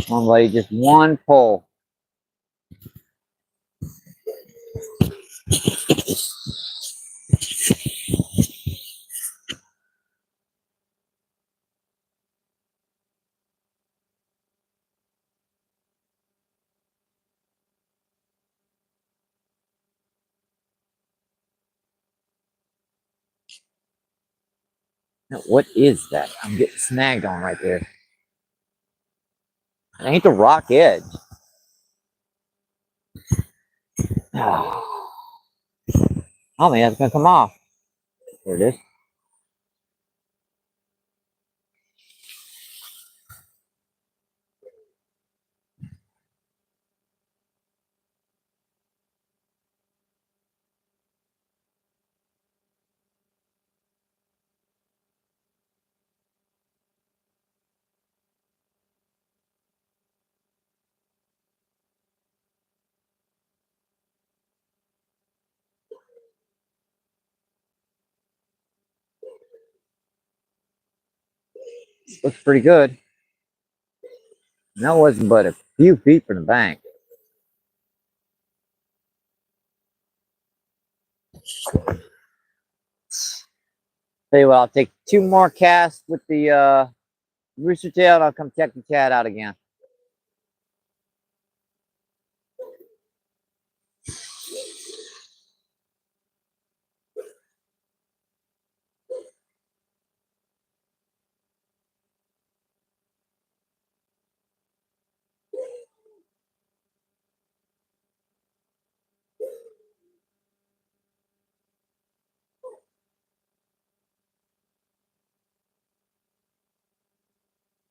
Speaker 1: Come on, buddy. Just one pull. Now, what is that? I'm getting snagged on right there. It ain't the rock edge. Oh man, it's gonna come off. There it is. Looks pretty good. And that wasn't but a few feet from the bank. Tell you what, I'll take 2 more casts with the rooster tail, and I'll come check the chat out again.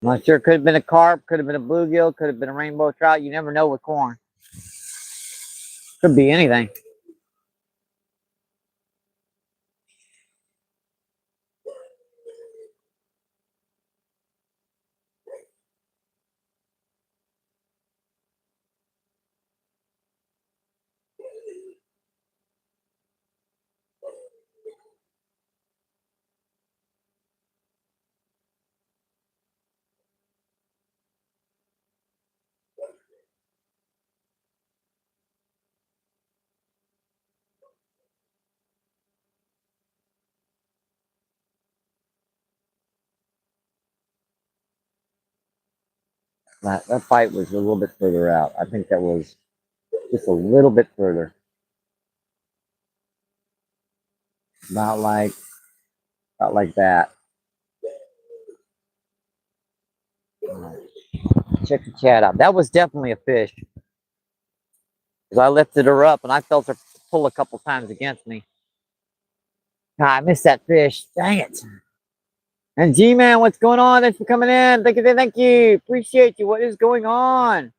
Speaker 1: I'm not sure. Could have been a carp, could have been a bluegill, could have been a rainbow trout. You never know with corn. Could be anything. That fight was a little bit further out. I think that was just a little bit further. About like About like that. Check the chat out. That was definitely a fish. Because I lifted her up and I felt her pull a couple times against me. God, I missed that fish. Dang it. And G-Man, what's going on? Thanks for coming in. Thank you, thank you. Appreciate you. What is going on?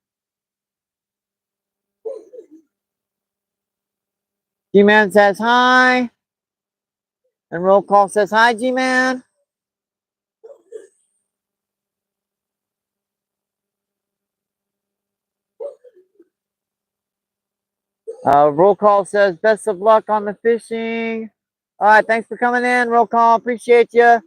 Speaker 1: G-Man says hi. And roll call says hi, G-Man. Roll call says best of luck on the fishing. All right, thanks for coming in. Roll call, appreciate you.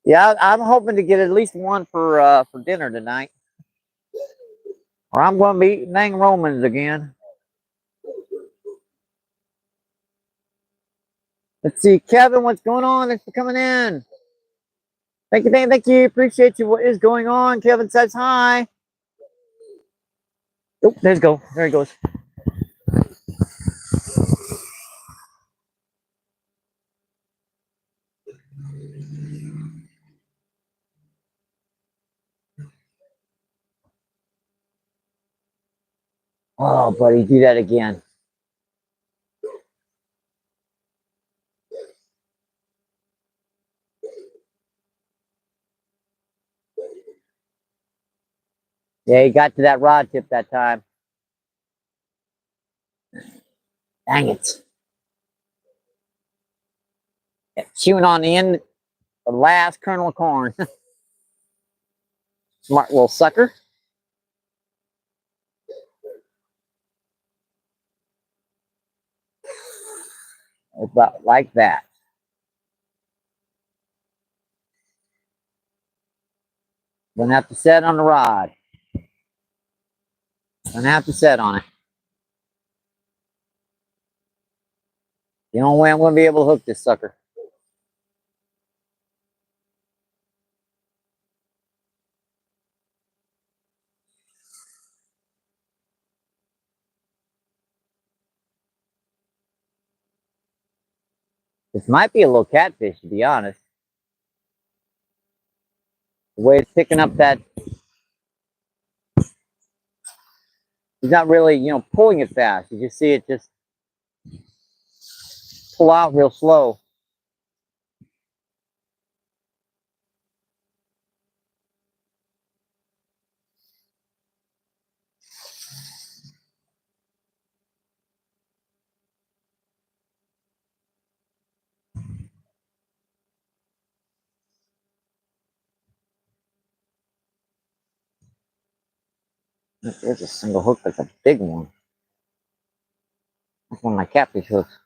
Speaker 1: Yeah, I'm hoping to get at least one for dinner tonight. Or I'm going to be eating dang Romans again. Let's see, Kevin, what's going on? Thanks for coming in. Thank you, thank you. Appreciate you. What is going on? Kevin says hi. Oh, there you go. There he goes. Oh, buddy, do that again. Yeah, he got to that rod tip that time. Dang it. Yeah, chewing on the end of the last kernel of corn. Smart little sucker. About like that. Gonna have to set on the rod. Gonna have to set on it. The only way I'm gonna be able to hook this sucker. This might be a little catfish, to be honest. The way it's picking up that, he's not really, pulling it fast. You just see it just pull out real slow. There's a single hook that's a big one. That's one of my catfish hooks.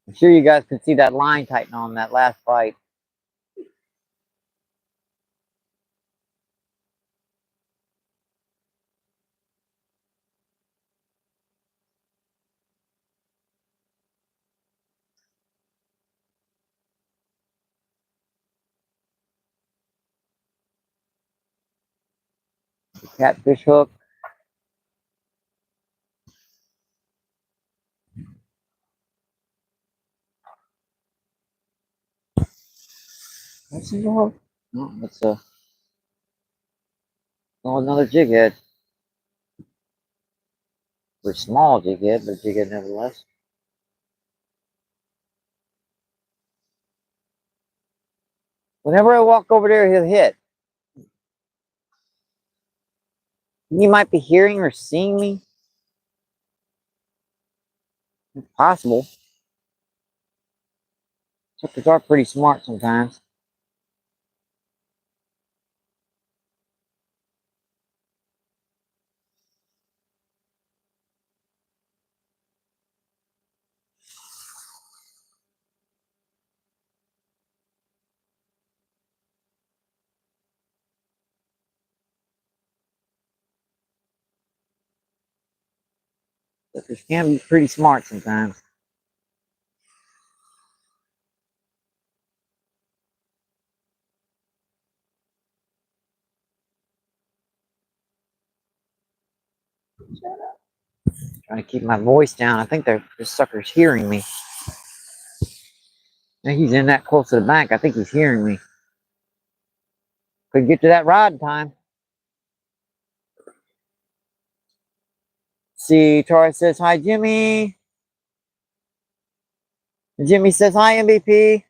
Speaker 1: I'm sure you guys can see that line tighten on that last bite. Catfish hook. That single hook? No, that's another jig head. Very small jig head, but jig head nevertheless. Whenever I walk over there, he'll hit. You might be hearing or seeing me. It's possible. Suckers are pretty smart sometimes. Suckers can be pretty smart sometimes. Trying to keep my voice down. I think this sucker's hearing me. I think he's in that close to the bank. I think he's hearing me. Couldn't get to that rod in time. See, Tori says, hi, Jimmy. Jimmy says, hi, MBP.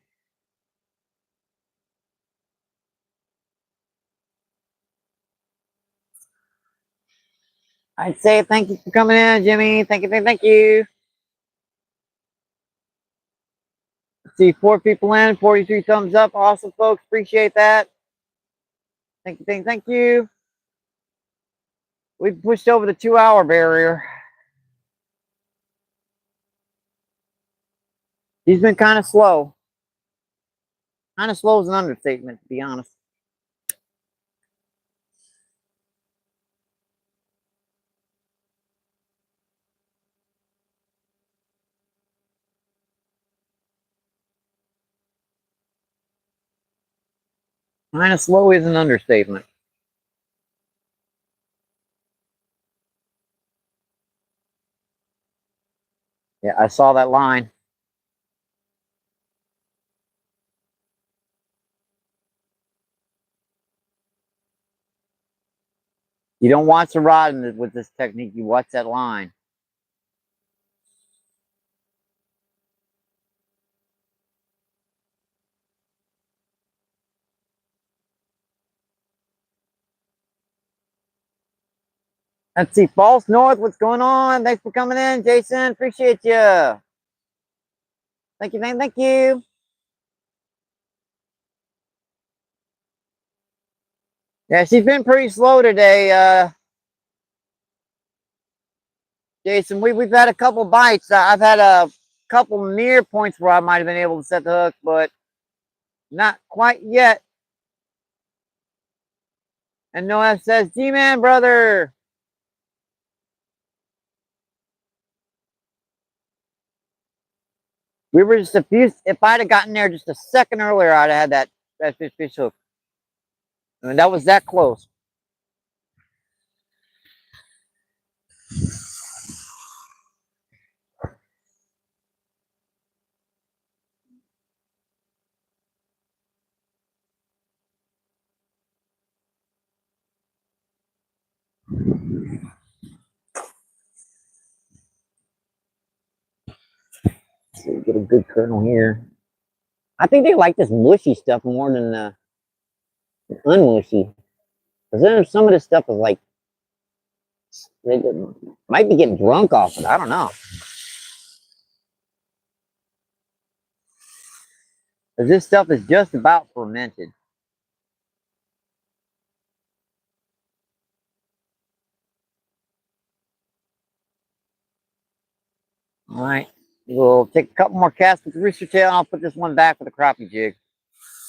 Speaker 1: I'd say thank you for coming in, Jimmy. Thank you, thank you. See, 4 people in, 43 thumbs up. Awesome, folks. Appreciate that. Thank you, thank you. We've pushed over the 2-hour barrier. He's been kind of slow. Kind of slow is an understatement, to be honest. Kind of slow is an understatement. Yeah, I saw that line. You don't watch the rod with this technique. You watch that line. Let's see, False North, what's going on? Thanks for coming in, Jason. Appreciate you. Thank you, thank you. Yeah, she's been pretty slow today, Jason. We've had a couple bites. I've had a couple near points where I might have been able to set the hook, but not quite yet. And Noah says, G-Man, brother. We were just a few. If I'd have gotten there just a second earlier, I'd have had that fish hook. I mean, that was that close. So get a good kernel here. I think they like this mushy stuff more than the unmushy. Because then some of this stuff is like, they might be getting drunk off it. I don't know. Because this stuff is just about fermented. All right. We'll take a couple more casts with the rooster tail, and I'll put this one back with a crappie jig.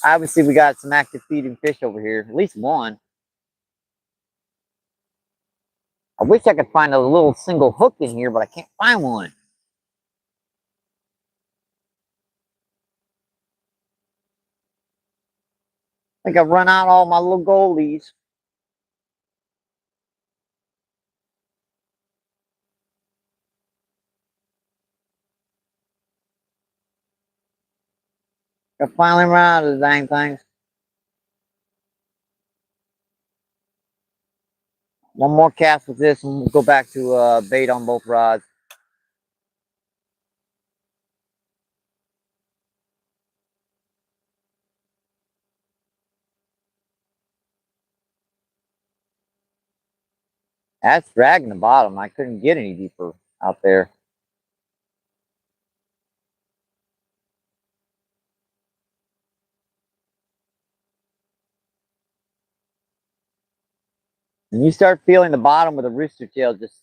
Speaker 1: Obviously, we got some active feeding fish over here. At least one. I wish I could find a little single hook in here, but I can't find one. I think I've run out all my little goldies. I finally run out of the dang things. One more cast with this, and we'll go back to bait on both rods. That's dragging the bottom. I couldn't get any deeper out there. And you start feeling the bottom with a rooster tail, just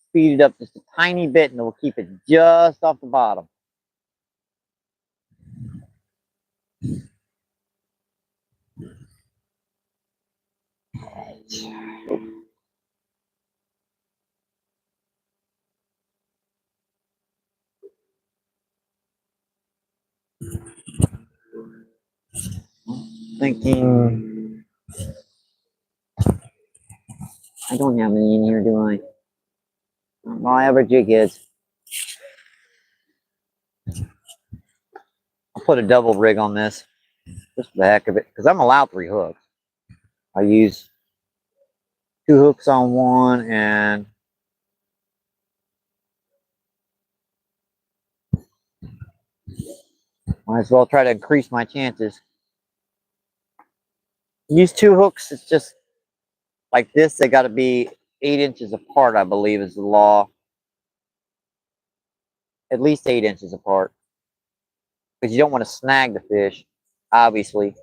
Speaker 1: speed it up just a tiny bit, and it will keep it just off the bottom. thinking I don't have any in here, do I? Well, I have a jig is. I'll put a double rig on this, just for the heck of it, because I'm allowed 3 hooks. I use 2 hooks on one, and might as well try to increase my chances. Use 2 hooks. It's just like this. They got to be 8 inches apart, I believe, is the law. At least 8 inches apart, because you don't want to snag the fish, obviously.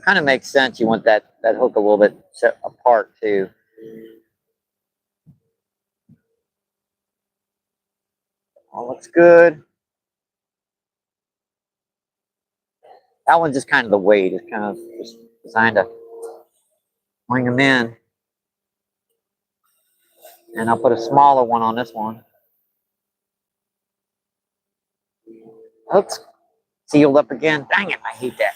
Speaker 1: Kind of makes sense. You want that hook a little bit set apart too. All looks good. That one's just kind of the weight. It's kind of just designed to bring them in. And I'll put a smaller one on this one. Hooks sealed up again. Dang it, I hate that.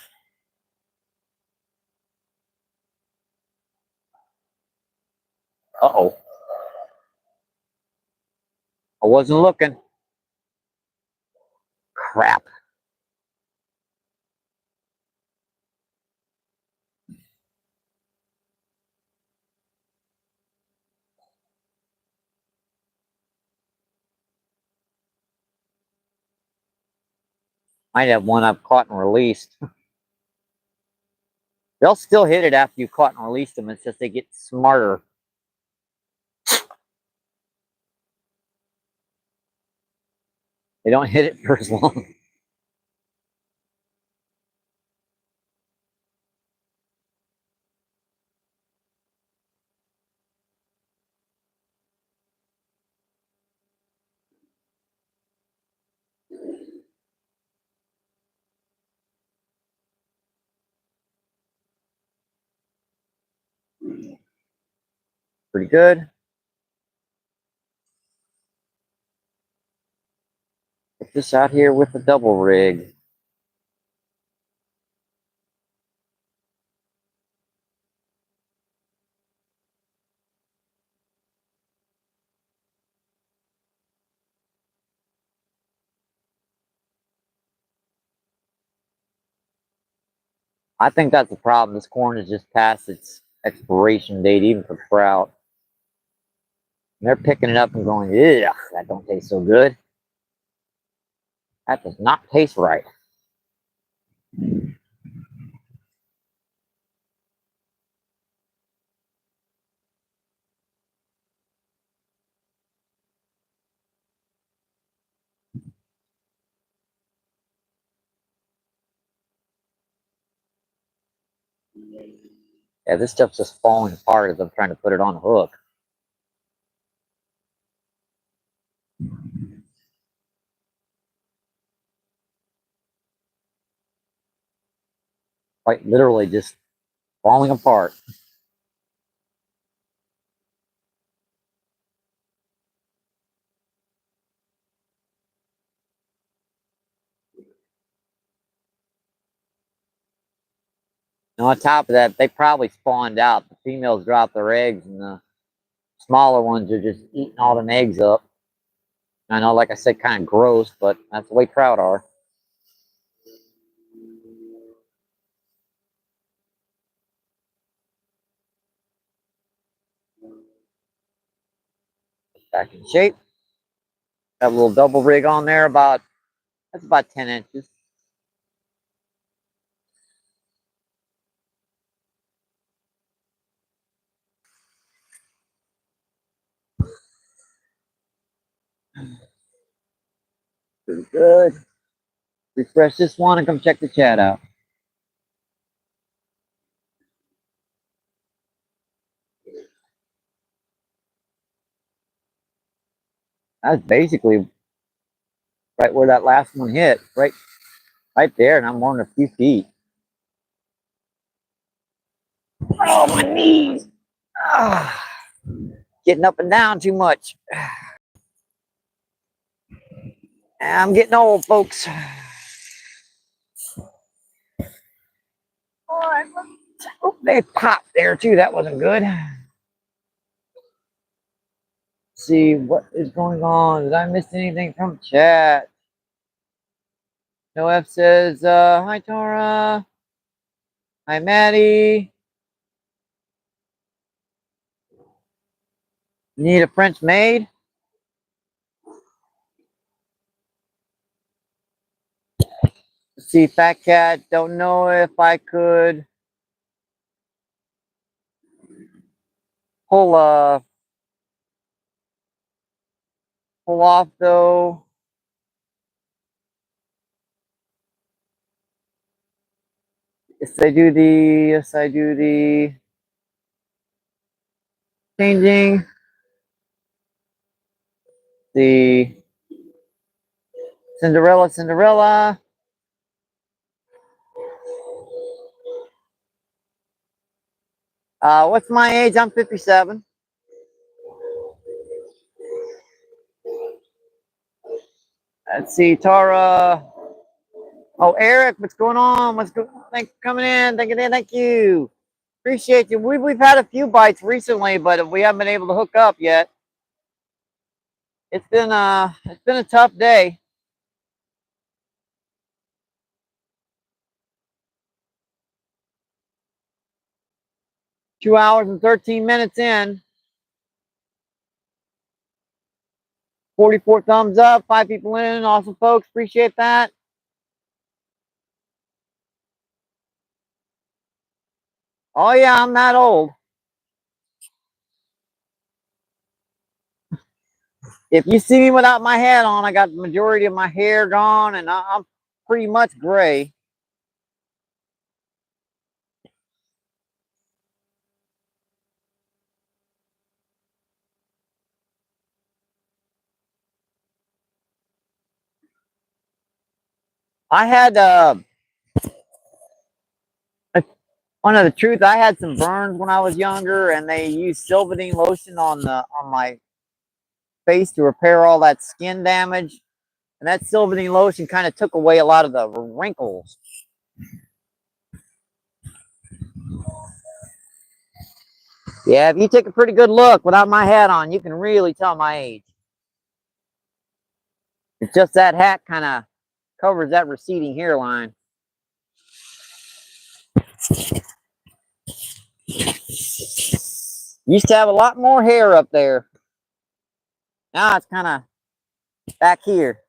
Speaker 1: Uh-oh. I wasn't looking. Crap. Might have one I've caught and released. They'll still hit it after you caught and released them. It's just they get smarter. They don't hit it for as long. Pretty good. Put this out here with the double rig. I think that's the problem. This corn is just past its expiration date, even for trout. And they're picking it up and going, ugh, that don't taste so good. That does not taste right. Yeah, this stuff's just falling apart as I'm trying to put it on the hook. Quite literally just falling apart. And on top of that, they probably spawned out. The females drop their eggs, and the smaller ones are just eating all them eggs up. I know, like I said, kind of gross, but that's the way trout are. Back in shape. Got a little double rig on there, that's about 10 inches. Pretty good. Refresh this one and come check the chat out. That's basically right where that last one hit, right there, and I'm more than a few feet. Oh, my knees. Ah, getting up and down too much. I'm getting old, folks. Oh, they popped there too. That wasn't good. Let's see what is going on. Did I miss anything from chat? No F says, hi Tara. Hi Maddie. You need a French maid? Let's see, Fat Cat. Don't know if I could pull pull off though. Yes, I do the changing. The Cinderella. What's my age? I'm 57. Let's see, Tara. Oh, Eric, what's going on? Thanks for coming in. Thank you. Appreciate you. We've had a few bites recently, but we haven't been able to hook up yet. It's been a tough day. Two hours and 13 minutes in. 44 thumbs up. 5 people in. Awesome, folks. Appreciate that. Oh yeah, I'm that old. If you see me without my hat on, I got the majority of my hair gone, and I'm pretty much gray. I had one of the truth. I had some burns when I was younger, and they used Silvadene lotion on my face to repair all that skin damage. And that Silvadene lotion kind of took away a lot of the wrinkles. Yeah, if you take a pretty good look without my hat on, you can really tell my age. It's just that hat kind of covers that receding hairline. Used to have a lot more hair up there. Now it's kind of back here.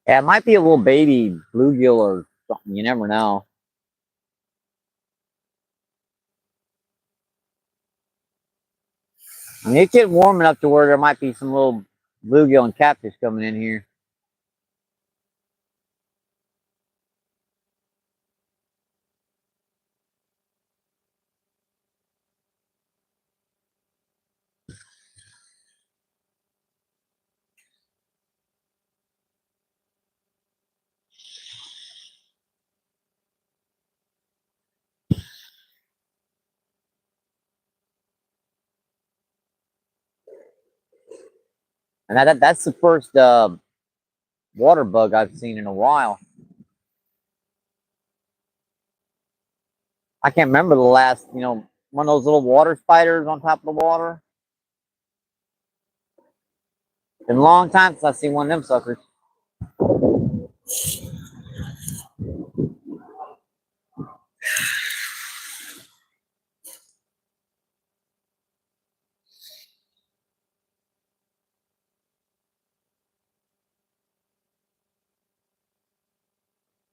Speaker 1: Yeah, it might be a little baby bluegill or something. You never know. I mean, it's getting warm enough to where there might be some little bluegill and catfish coming in here. And that's the first water bug I've seen in a while. I can't remember the last, one of those little water spiders on top of the water. Been a long time since I've seen one of them suckers.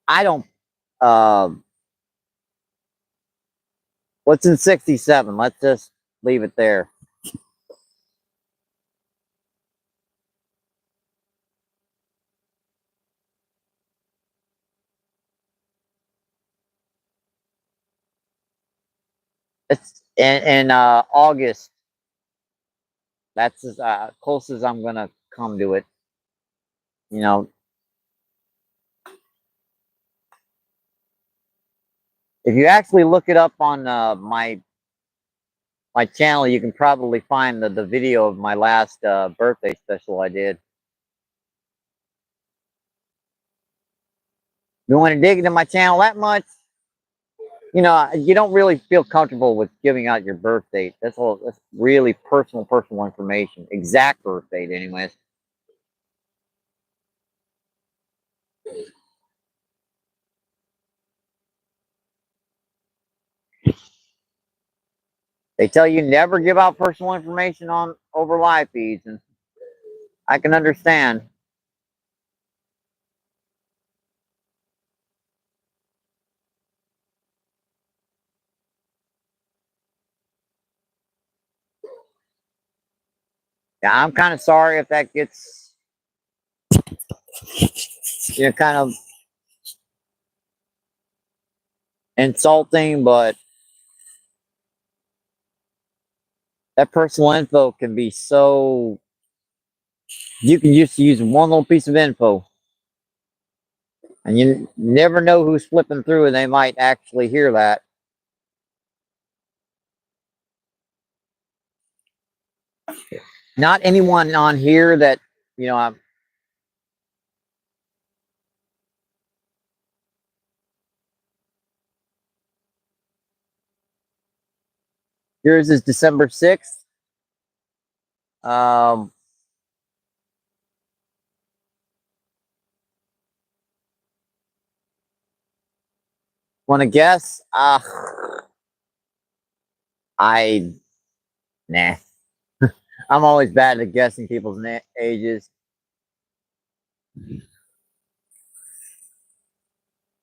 Speaker 1: I don't. Uh, What's in 67? Let's just leave it there. It's in August. That's as close as I'm gonna come to it. You know, if you actually look it up on my channel, you can probably find the video of my last birthday special I did. You want to dig into my channel that much? You know, you don't really feel comfortable with giving out your birth date. That's really personal information. Exact birth date, anyways. They tell you never give out personal information on over live feeds, and I can understand. Yeah, I'm kind of sorry if that gets kind of insulting, but that personal info can be so. You can just use one little piece of info, and you never know who's flipping through, and they might actually hear that. Not anyone on here that you know. Yours is December 6th. Um, Want to guess? I nah. I'm always bad at guessing people's ages.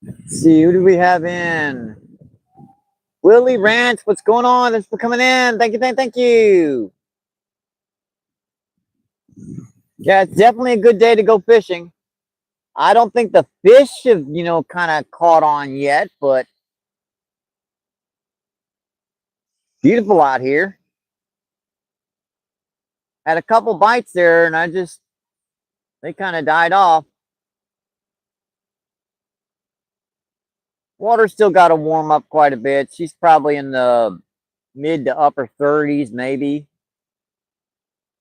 Speaker 1: Let's see, who do we have in? Willie Ranch, what's going on? Thanks for coming in. Thank you, thank you. Yeah, it's definitely a good day to go fishing. I don't think the fish have, kind of caught on yet, but beautiful out here. Had a couple bites there, and they kind of died off. Water's still got to warm up quite a bit. She's probably in the mid to upper 30s, maybe.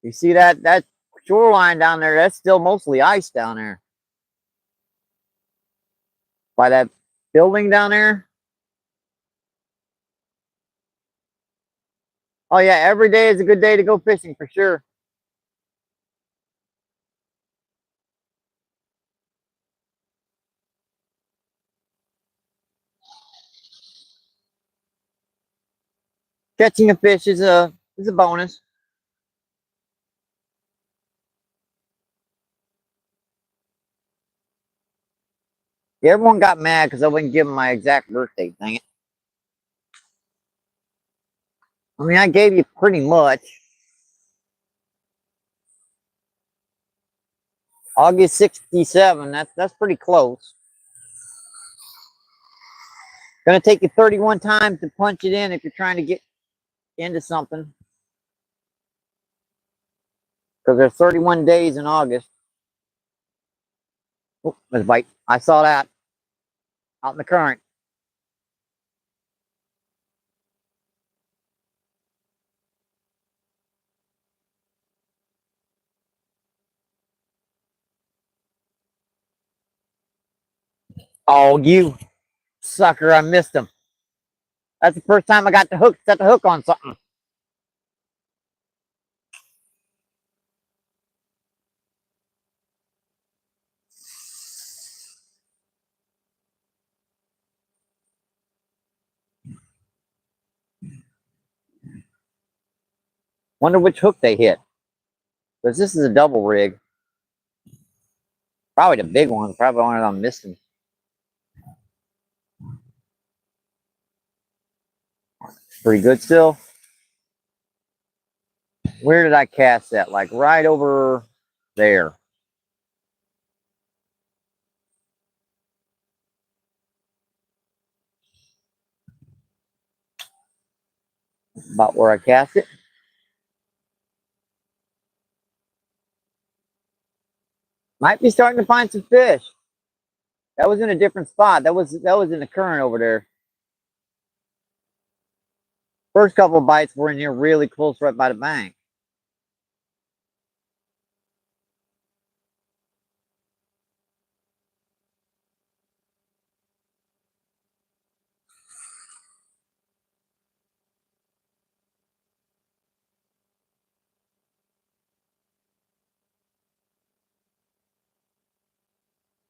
Speaker 1: You see that shoreline down there? That's still mostly ice down there. By that building down there. Oh yeah, every day is a good day to go fishing for sure. Catching a fish is a bonus. Yeah, everyone got mad because I wouldn't give them my exact birthday. Dang it! I mean, I gave you pretty much. August 67. That's pretty close. Gonna take you 31 times to punch it in if you're trying to get into something. Because there's 31 days in August. Oh, there's a bite. I saw that out in the current. Oh, you sucker! I missed him. That's the first time I got the hook. Set the hook on something. Wonder which hook they hit. Because this is a double rig. Probably the big one. Probably one of them missing. Pretty good still. Where did I cast that? Like right over there. About where I cast it. Might be starting to find some fish. That was in a different spot. That was in the current over there. First couple of bites were in here really close right by the bank.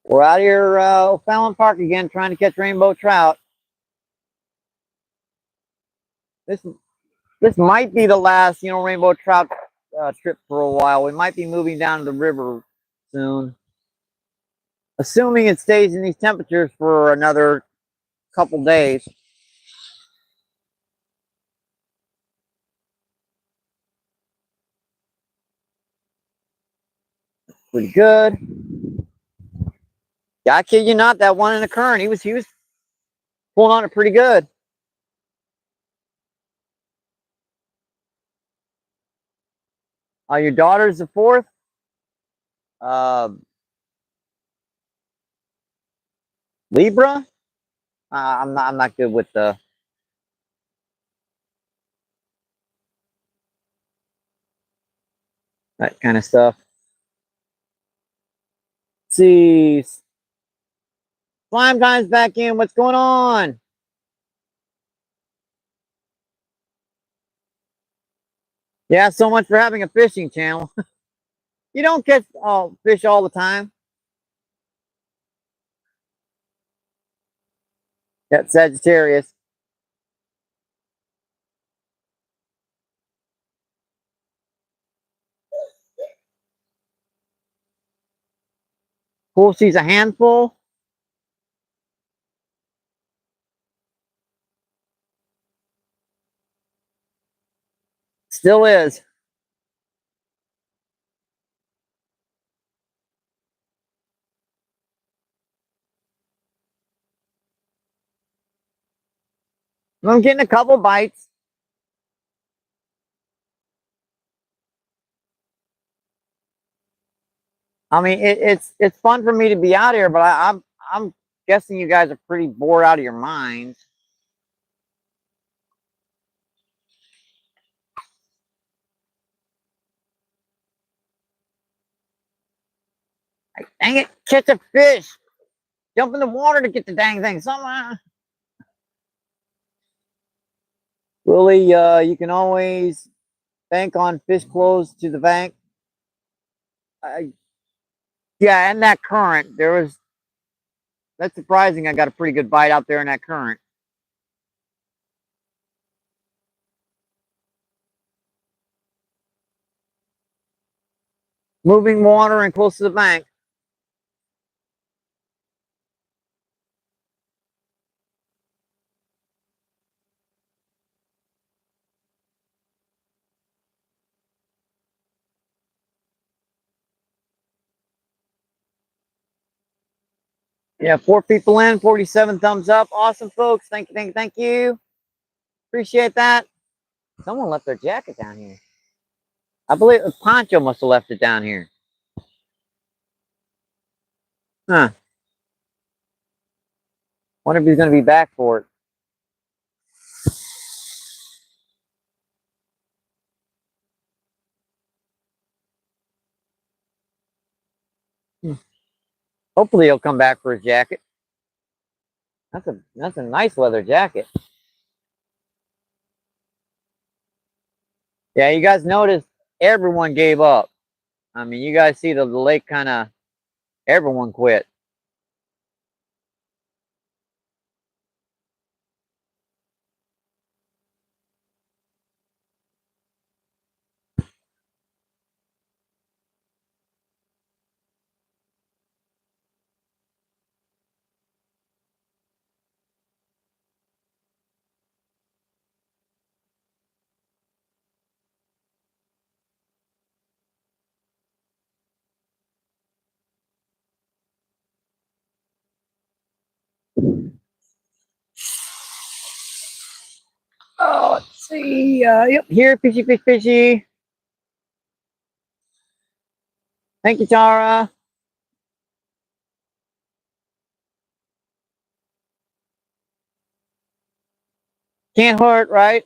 Speaker 1: We're out here O'Fallon Park again trying to catch rainbow trout. This might be the last, rainbow trout trip for a while. We might be moving down to the river soon. Assuming it stays in these temperatures for another couple days. Pretty good. Yeah, I kid you not, that one in the current, he was pulling on it pretty good. Your daughter's the fourth. Libra. I'm not good with that kind of stuff. Let's see. Slime Time's back in. What's going on? Yeah, so much for having a fishing channel. You don't catch fish all the time. That's Sagittarius. Cool sees a handful. Still is. I'm getting a couple bites. I mean, it's fun for me to be out here, but I'm guessing you guys are pretty bored out of your minds. Like, dang it, catch a fish. Jump in the water to get the dang thing. Somehow. Willie, you can always bank on fish close to the bank. Yeah, and that current, that's surprising. I got a pretty good bite out there in that current. Moving water and close to the bank. Yeah, 4 people in, 47 thumbs up. Awesome, folks. Thank you, thank you. Appreciate that. Someone left their jacket down here. I believe Poncho must have left it down here. Huh. Wonder if he's going to be back for it. Hopefully he'll come back for his jacket. That's a nice leather jacket. Yeah, you guys noticed everyone gave up. I mean, you guys see the lake kind of, everyone quit. Oh, let's see. Yep, here, fishy, fish, fishy. Thank you, Tara. Can't hurt, right?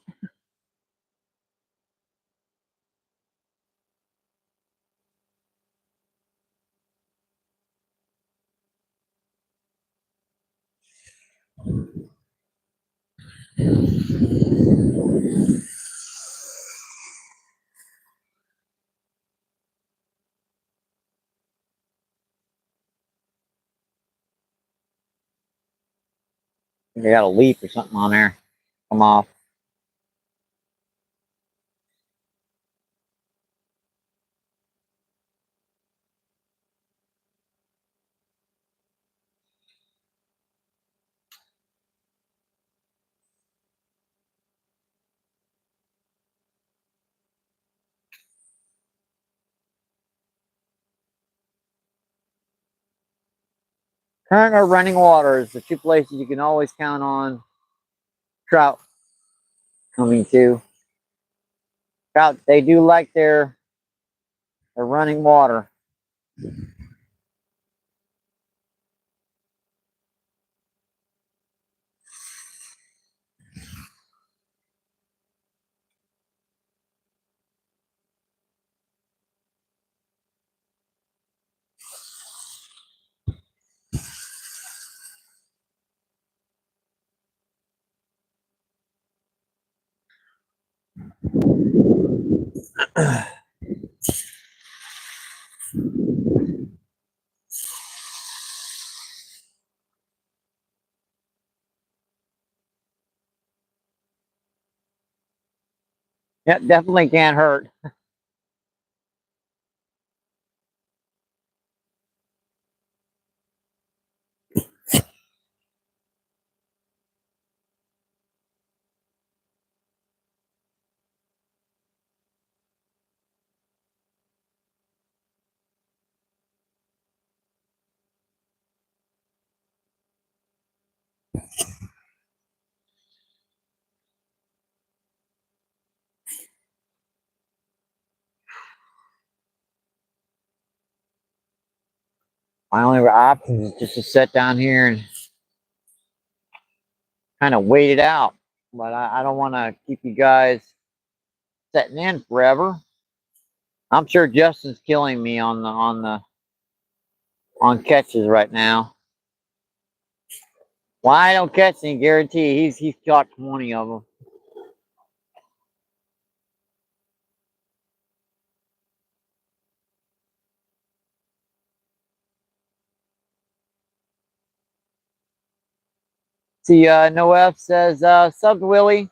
Speaker 1: They got a leaf or something on there. Come off. Current or running water is the two places you can always count on trout coming to. Trout, they do like their running water. Yep, definitely can't hurt. My only option is just to sit down here and kind of wait it out. But I don't want to keep you guys sitting in forever. I'm sure Justin's killing me on catches right now. Well, I don't catch any, guarantee. He's caught 20 of them. See, Noef says, sub Willie.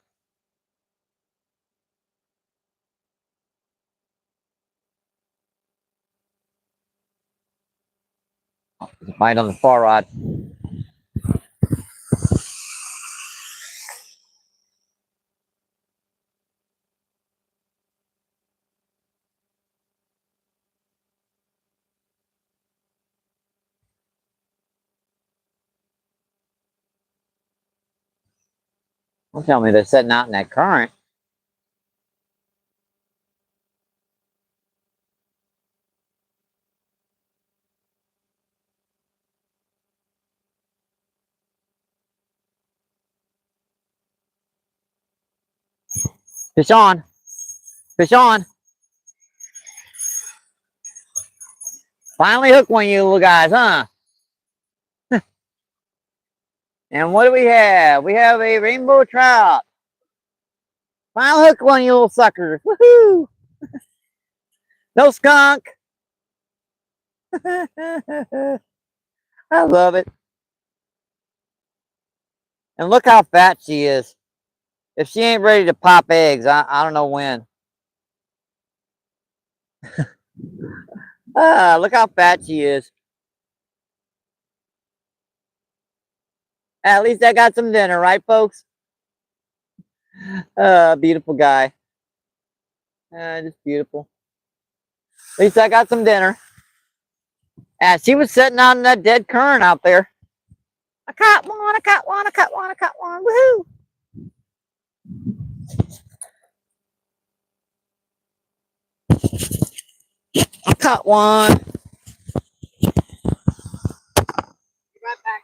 Speaker 1: Bite on the far rod. Don't tell me they're sitting out in that current. Fish on. Fish on. Finally hooked one of you little guys, huh? And what do we have? We have a rainbow trout. Finally hooked one of you little suckers. Woohoo! No skunk. I love it. And look how fat she is. If she ain't ready to pop eggs, I don't know when. Look how fat she is. At least I got some dinner, right, folks? Beautiful guy. Just beautiful. At least I got some dinner. She was sitting out in that dead current out there. I caught one, I caught one, I caught one, I caught one. Woohoo! I caught one. Be right back.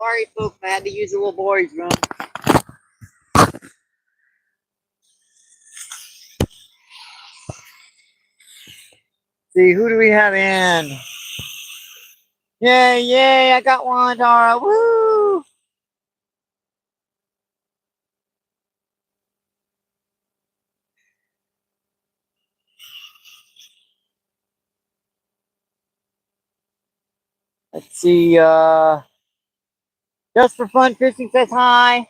Speaker 1: Sorry, folks, I had to use the little boys' room. See, who do we have in? Yay, yay, I got one, Tara. Woo! Let's see, just for fun fishing says hi.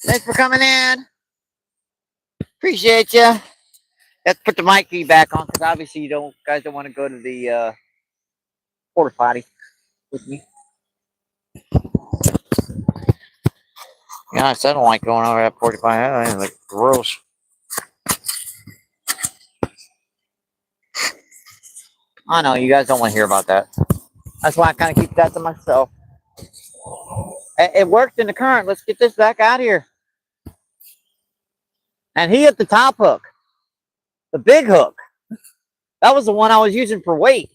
Speaker 1: Thanks for coming in. Appreciate you. Let's put the mic feed back on because obviously you guys don't want to go to the porta potty with me. Yeah, I don't like going over that porta potty. That like gross. I know you guys don't want to hear about that. That's why I kind of keep that to myself. It worked in the current. Let's get this back out of here. And he hit the top hook, the big hook. That was the one I was using for weight.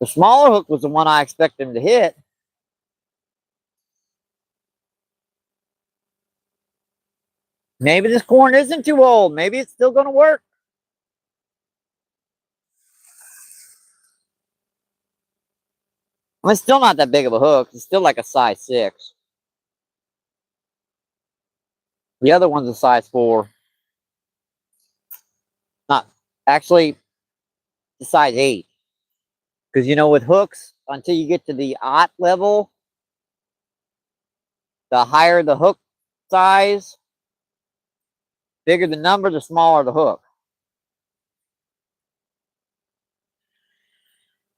Speaker 1: The smaller hook was the one I expected him to hit. Maybe this corn isn't too old. Maybe it's still going to work. I mean, it's still not that big of a hook. It's still like a size 6. The other one's a size 4. Not actually the size 8. Because you know, with hooks, until you get to the aught level, the higher the hook size, bigger the number, the smaller the hook.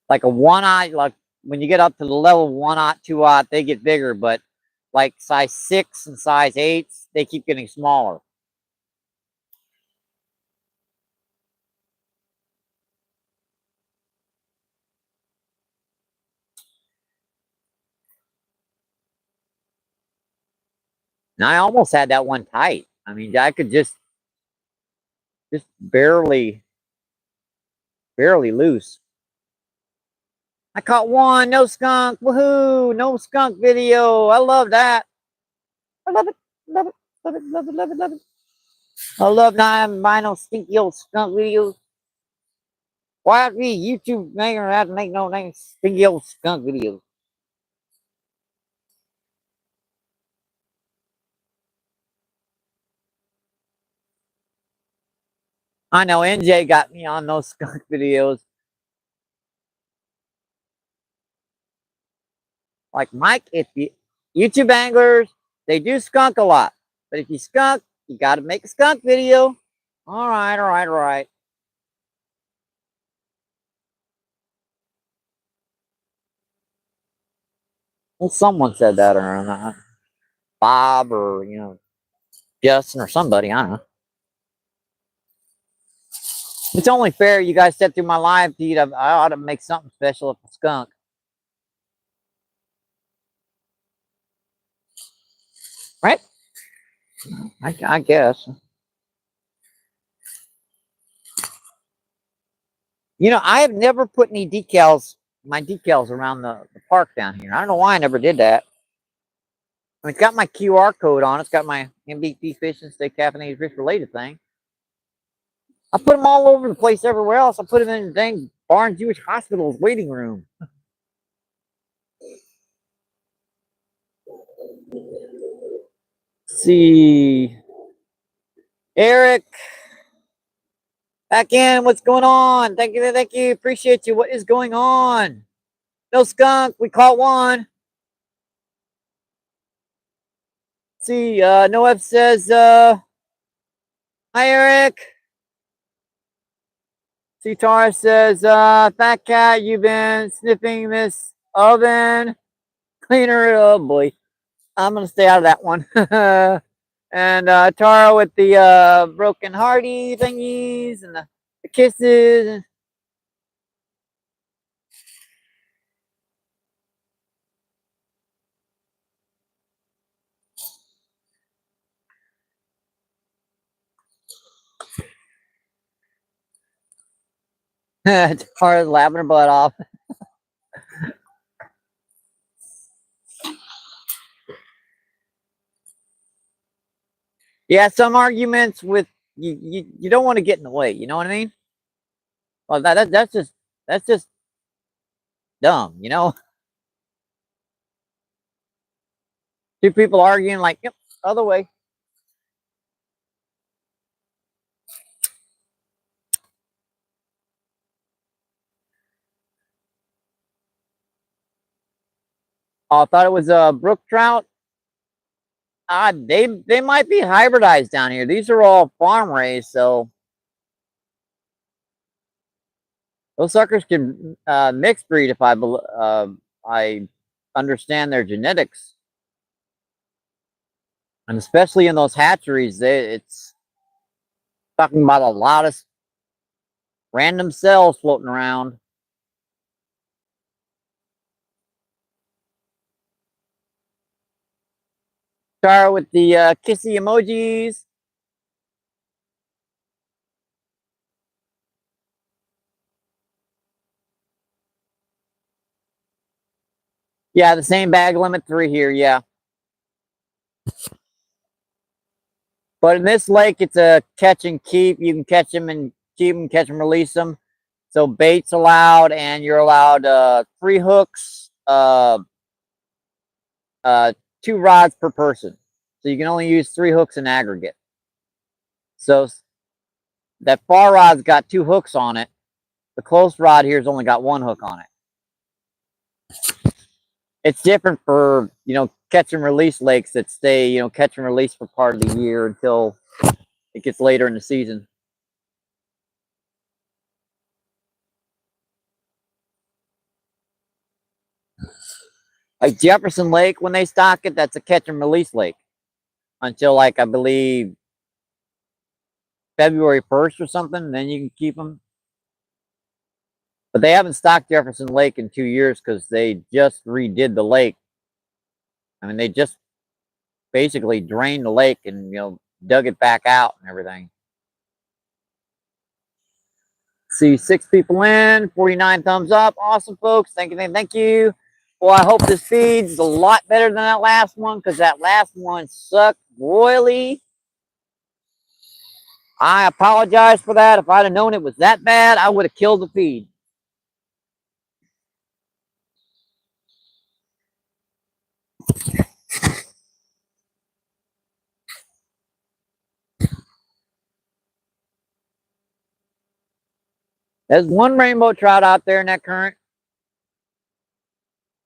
Speaker 1: Like a 1-aught, like when you get up to the level 1-aught, 2-aught, they get bigger, but like size 6 and size 8s, they keep getting smaller. And I almost had that one tight. I mean, I could just barely loose. I caught one, no skunk, woohoo, no skunk video. I love that. I love it, love it, love it, love it, love it, love it. I love not buying no stinky old skunk videos. Why have me YouTube maker have to make no dang stinky old skunk videos? I know NJ got me on those skunk videos. Like Mike, if you YouTube anglers, they do skunk a lot. But if you skunk, you gotta make a skunk video. All right, all right, all right. Well, someone said that or Bob or Justin or somebody. I don't know. It's only fair you guys step through my live feed. I ought to make something special for skunk. Right? I guess. I have never put any my decals around the park down here. I don't know why I never did that. I mean, it's got my QR code on. It's got my MBPFishing, stay caffeinated fish related thing. I put them all over the place everywhere else. I put them in the dang Barnes Jewish Hospital's waiting room. Let's see. Eric, back in. What's going on? Thank you, thank you. Appreciate you. What is going on? No skunk. We caught one. Let's see. Noef says, hi, Eric. See, Tara says, fat cat, you've been sniffing this oven cleaner. Oh, boy. I'm going to stay out of that one. And Tara with the broken hearty thingies and the kisses. Tara's laughing her butt off. Yeah, some arguments with you don't want to get in the way. You know what I mean? Well, that's just dumb. Two people arguing like, yep, other way. Oh, I thought it was a brook trout. They might be hybridized down here. These are all farm raised, so those suckers can mix breed if I understand their genetics, and especially in those hatcheries, it's talking about a lot of random cells floating around. Tara with the kissy emojis. Yeah, the same bag limit 3 here. Yeah. But in this lake, it's a catch and keep. You can catch them and keep them, catch them, release them. So bait's allowed, and you're allowed 3 hooks, 2 rods per person. So you can only use 3 hooks in aggregate. So that far rod's got 2 hooks on it. The close rod here's only got 1 hook on it. It's different for catch and release lakes that stay catch and release for part of the year until it gets later in the season. Like Jefferson Lake, when they stock it, that's a catch and release lake until like I believe February 1st or something. Then you can keep them. But they haven't stocked Jefferson Lake in 2 years because they just redid the lake. I mean, they just basically drained the lake and dug it back out and everything. See 6 people in, 49 thumbs up. Awesome, folks. Thank you, thank you. Well, I hope this feed's a lot better than that last one because that last one sucked royally. I apologize for that. If I'd have known it was that bad, I would have killed the feed. There's one rainbow trout out there in that current.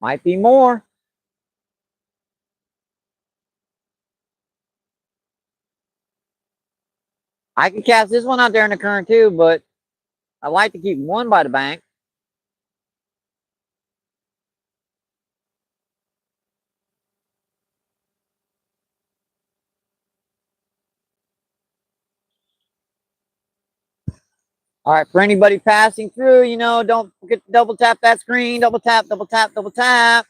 Speaker 1: Might be more. I can cast this one out there in the current too, but I like to keep one by the bank. All right, for anybody passing through, you know, don't forget to double tap that screen. Double tap, double tap, double tap.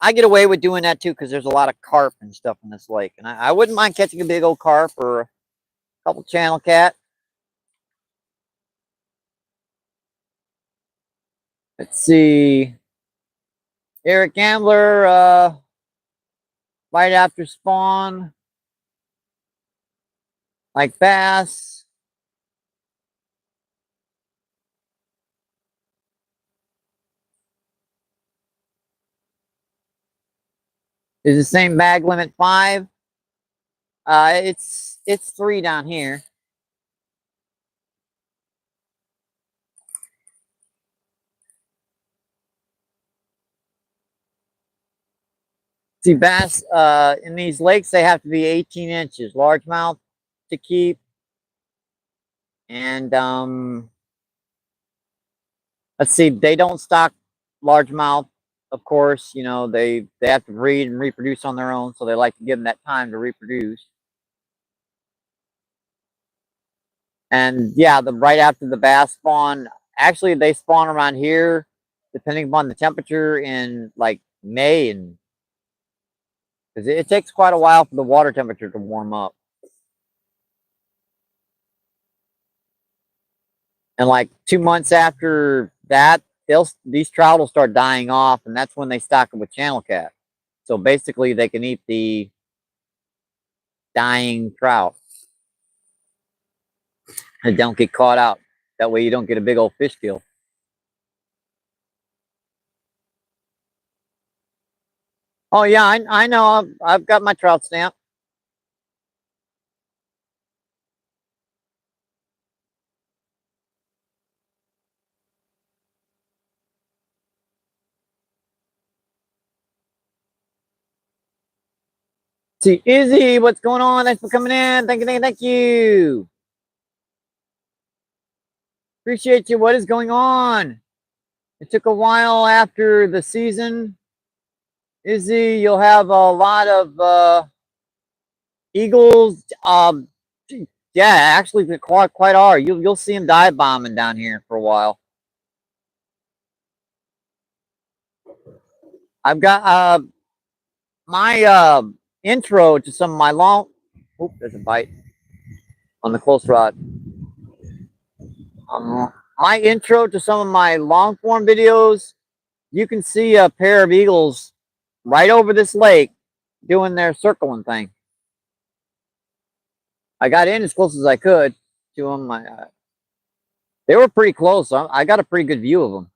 Speaker 1: I get away with doing that too because there's a lot of carp and stuff in this lake. And I wouldn't mind catching a big old carp or a couple channel cat. Let's see. Eric Gambler, right after spawn. Like bass. Is the same bag limit 5? It's 3 down here. See, bass in these lakes, they have to be 18 inches. Largemouth to keep. And let's see, they don't stock largemouth, of course. You know, they have to breed and reproduce on their own, so they like to give them that time to reproduce. And yeah, right after the bass spawn, actually they spawn around here, depending upon the temperature in like May, and because it takes quite a while for the water temperature to warm up. And like 2 months after that, these trout will start dying off, and that's when they stock them with channel cat. So basically, they can eat the dying trout and don't get caught out. That way, you don't get a big old fish kill. Oh yeah, I know. I've got my trout stamp. See, Izzy, what's going on? Thanks for coming in. Thank you, thank you, thank you. Appreciate you. What is going on? It took a while after the season. Izzy, you'll have a lot of eagles. Yeah, actually, quite are. You'll see them dive bombing down here for a while. I've got my intro to some of my long. Oop, there's a bite on the close rod. My intro to some of my long form videos. You can see a pair of eagles right over this lake doing their circling thing. I got in as close as I could to them. They were pretty close. So I got a pretty good view of them.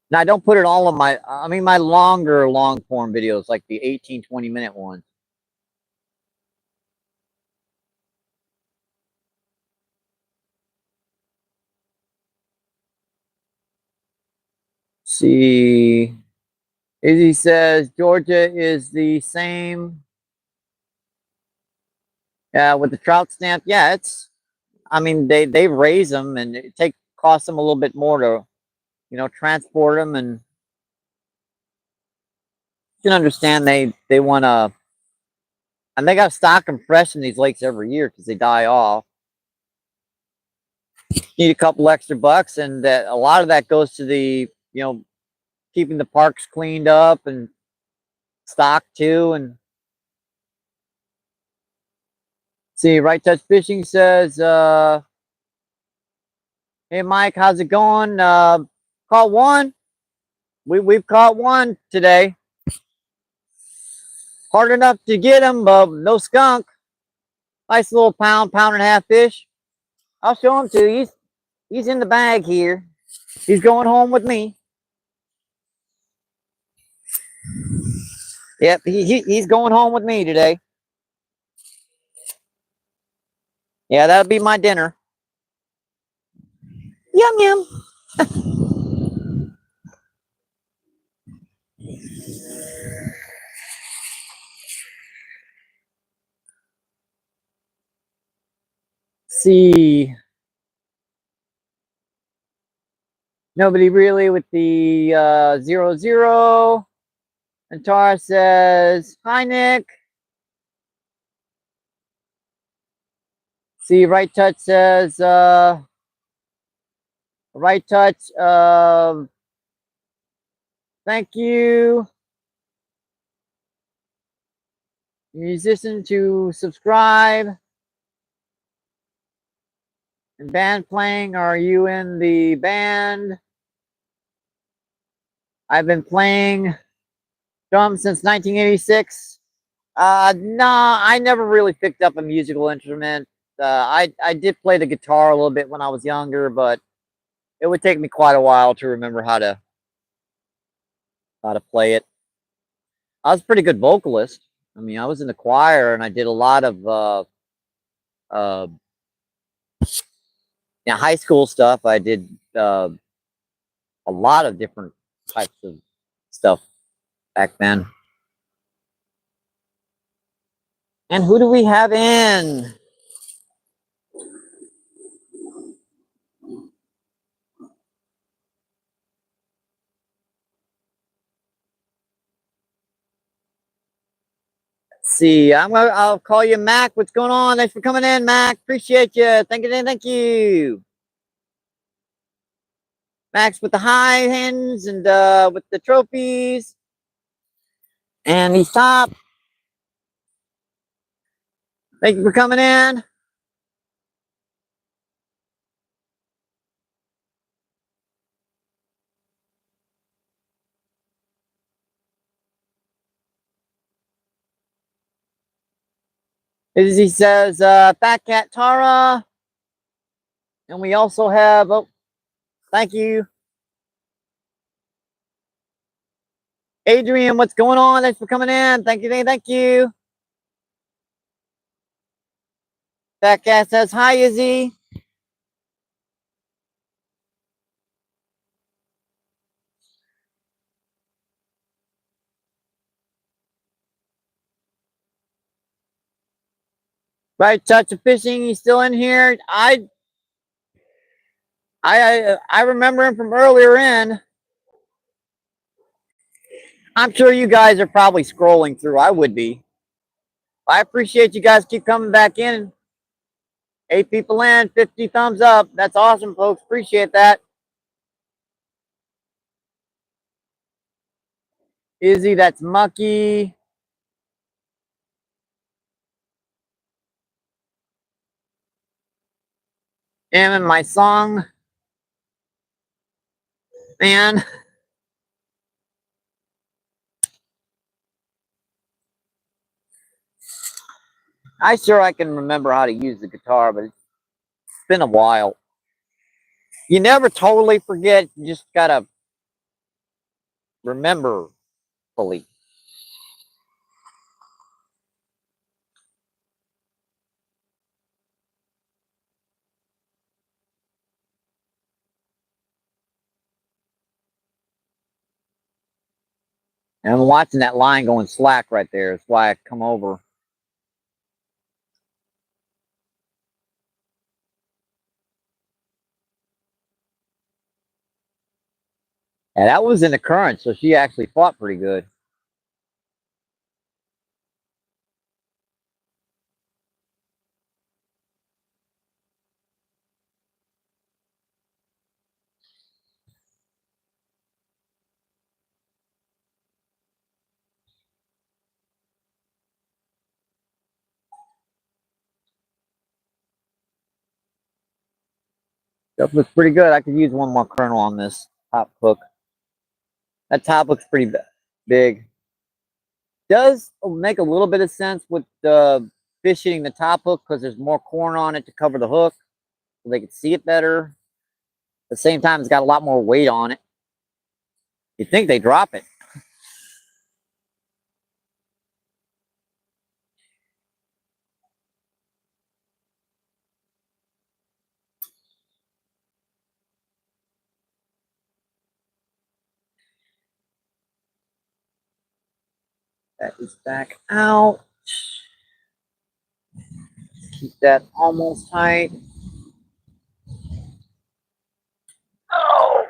Speaker 1: Now, I don't put it all on my longer long form videos, like the 18, 20-minute ones. See, Izzy says Georgia is the same. Yeah, with the trout stamp. Yeah, I mean, they raise them, and it costs them a little bit more to, transport them, and you can understand they want to, and they got to stock them fresh in these lakes every year because they die off. Need a couple extra bucks, and a lot of that goes to the keeping the parks cleaned up and stocked too. And see, Right Touch Fishing says, "Hey Mike, how's it going? Caught one. We've caught one today. Hard enough to get him, but no skunk. Nice little pound and a half fish. I'll show him to you. He's in the bag here. He's going home with me. Yep, he's going home with me today. Yeah, that'll be my dinner. Yum yum. See, nobody really with the 00. And Tara says, hi, Nick. See, Right Touch says, Right Touch, thank you. Musician to subscribe. And band playing, are you in the band? I've been playing drums since 1986. No, I never really picked up a musical instrument. I did play the guitar a little bit when I was younger, but it would take me quite a while to remember how to play it. I was a pretty good vocalist. I mean, I was in the choir and I did a lot of uh, high school stuff. I did a lot of different types of stuff back then. And who do we have in? Let's see, I'll call you Mac. What's going on? Thanks for coming in, Mac. Appreciate you. Thank you, thank you. Max with the high hands and with the trophies. And he's top. Thank you for coming in. As he says, Fat Cat Tara. And we also have, oh, thank you. Adrian, what's going on? Thanks for coming in. Thank you, thank you. Fat Cat says, hi, Izzy. Right Touch of Fishing, he's still in here. I remember him from earlier in. I'm sure you guys are probably scrolling through. I would be. I appreciate you guys keep coming back in. 8 people in, 50 thumbs up. That's awesome, folks. Appreciate that. Izzy, that's Mucky. And my song, man. I sure I can remember how to use the guitar, but it's been a while. You never totally forget. You just gotta remember fully. And I'm watching that line going slack right there. That's why I come over. And that was in the current, so she actually fought pretty good. That looks pretty good. I could use one more kernel on this top hook. That top looks pretty big. Does make a little bit of sense with the fish hitting the top hook because there's more corn on it to cover the hook, so they can see it better. At the same time, it's got a lot more weight on it. You think they drop it. That is back out. Keep that almost tight. Oh.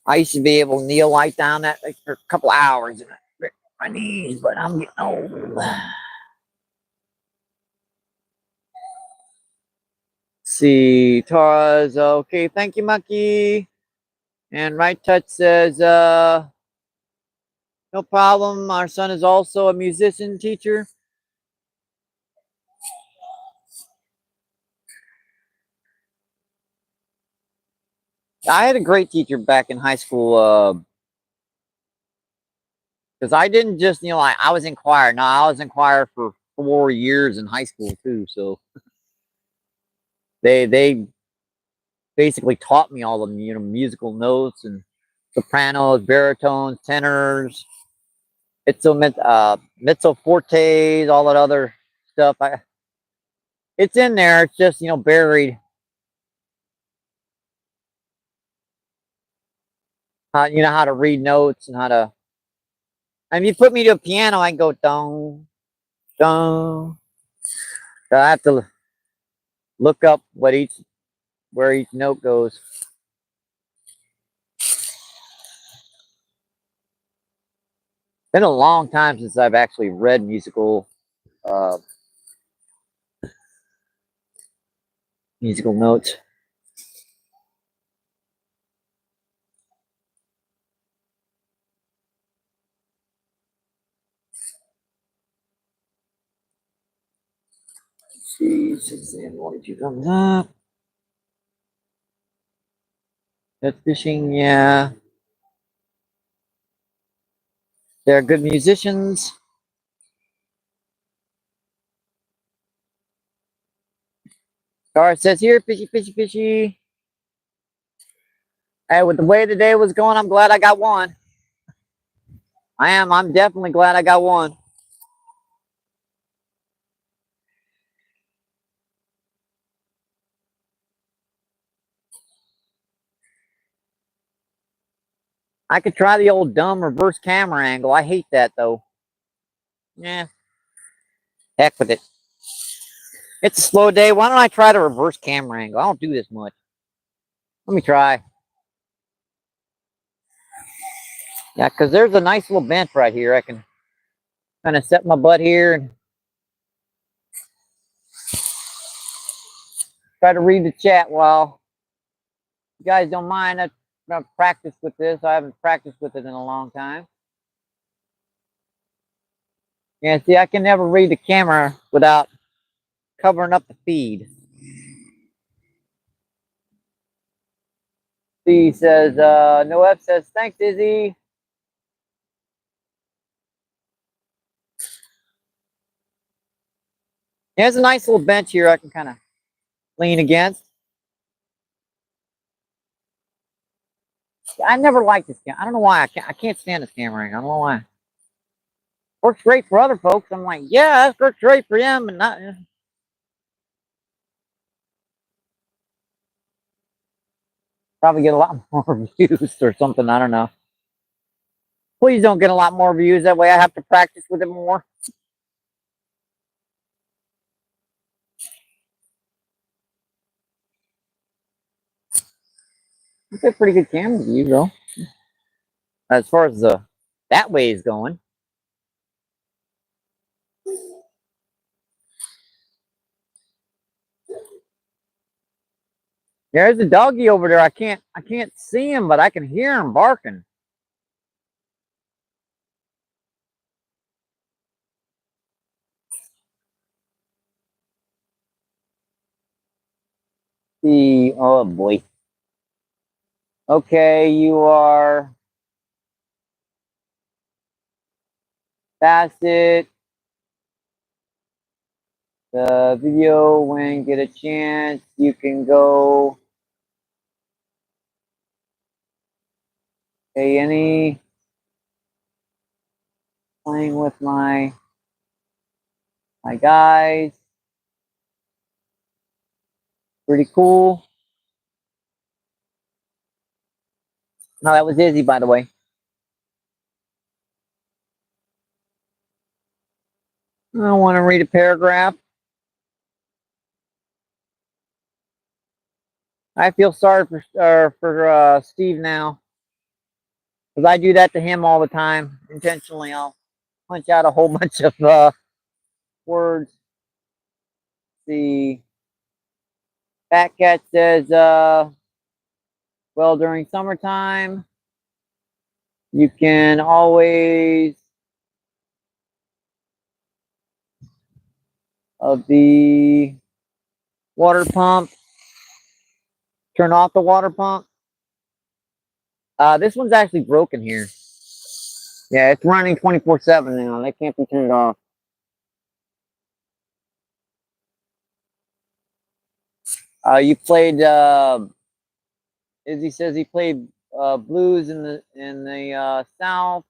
Speaker 1: I used to be able to kneel right down that like, for a couple hours and I my knees, but I'm getting old. See, Tara's okay. Thank you, Mucky. And Right Touch says, no problem. Our son is also a musician teacher. I had a great teacher back in high school. Because I didn't just, I was in choir. No, I was in choir for 4 years in high school too. So they basically taught me all the musical notes and sopranos, baritones, tenors, mezzo fortes, all that other stuff. It's in there. It's just buried. You know how to read notes and how to. And if you put me to a piano, I can go dong dong. So I have to look up where each note goes. Been a long time since I've actually read uh, musical notes. Let's see, 642 comes up. That's fishing, yeah. They're good musicians. Star says here, fishy, fishy, fishy. Hey, with the way the day was going, I'm glad I got one. I am. I'm definitely glad I got one. I could try the old dumb reverse camera angle. I hate that though. Yeah. Heck with it. It's a slow day. Why don't I try the reverse camera angle? I don't do this much. Let me try. Yeah, because there's a nice little bench right here. I can kind of set my butt here and try to read the chat while you guys don't mind. I've practiced with this. I haven't practiced with it in a long time. Yeah, see, I can never read the camera without covering up the feed. C says, no F says, thanks, Izzy. There's a nice little bench here I can kind of lean against. I never liked this camera. I don't know why. I can't stand this camera angle. I don't know why. Works great for other folks. I'm like, yeah, that works great for them, and not. Probably get a lot more views or something. I don't know. Please don't get a lot more views. That way I have to practice with it more. It's a pretty good camera view, though. As far as that way is going. There's a doggy over there. I can't see him, but I can hear him barking. See, oh boy. Okay, you are Bassett. The video, when you get a chance, you can go. Hey, any playing with my guys. Pretty cool. No, that was Izzy, by the way. I want to read a paragraph. I feel sorry for Steve now, because I do that to him all the time. Intentionally, I'll punch out a whole bunch of words. The Fat Cat says, well, during summertime, you can always the water pump, turn off the water pump. This one's actually broken here. Yeah, it's running 24/7 now. They can't be turned off. You played. Izzy says he played blues in the South.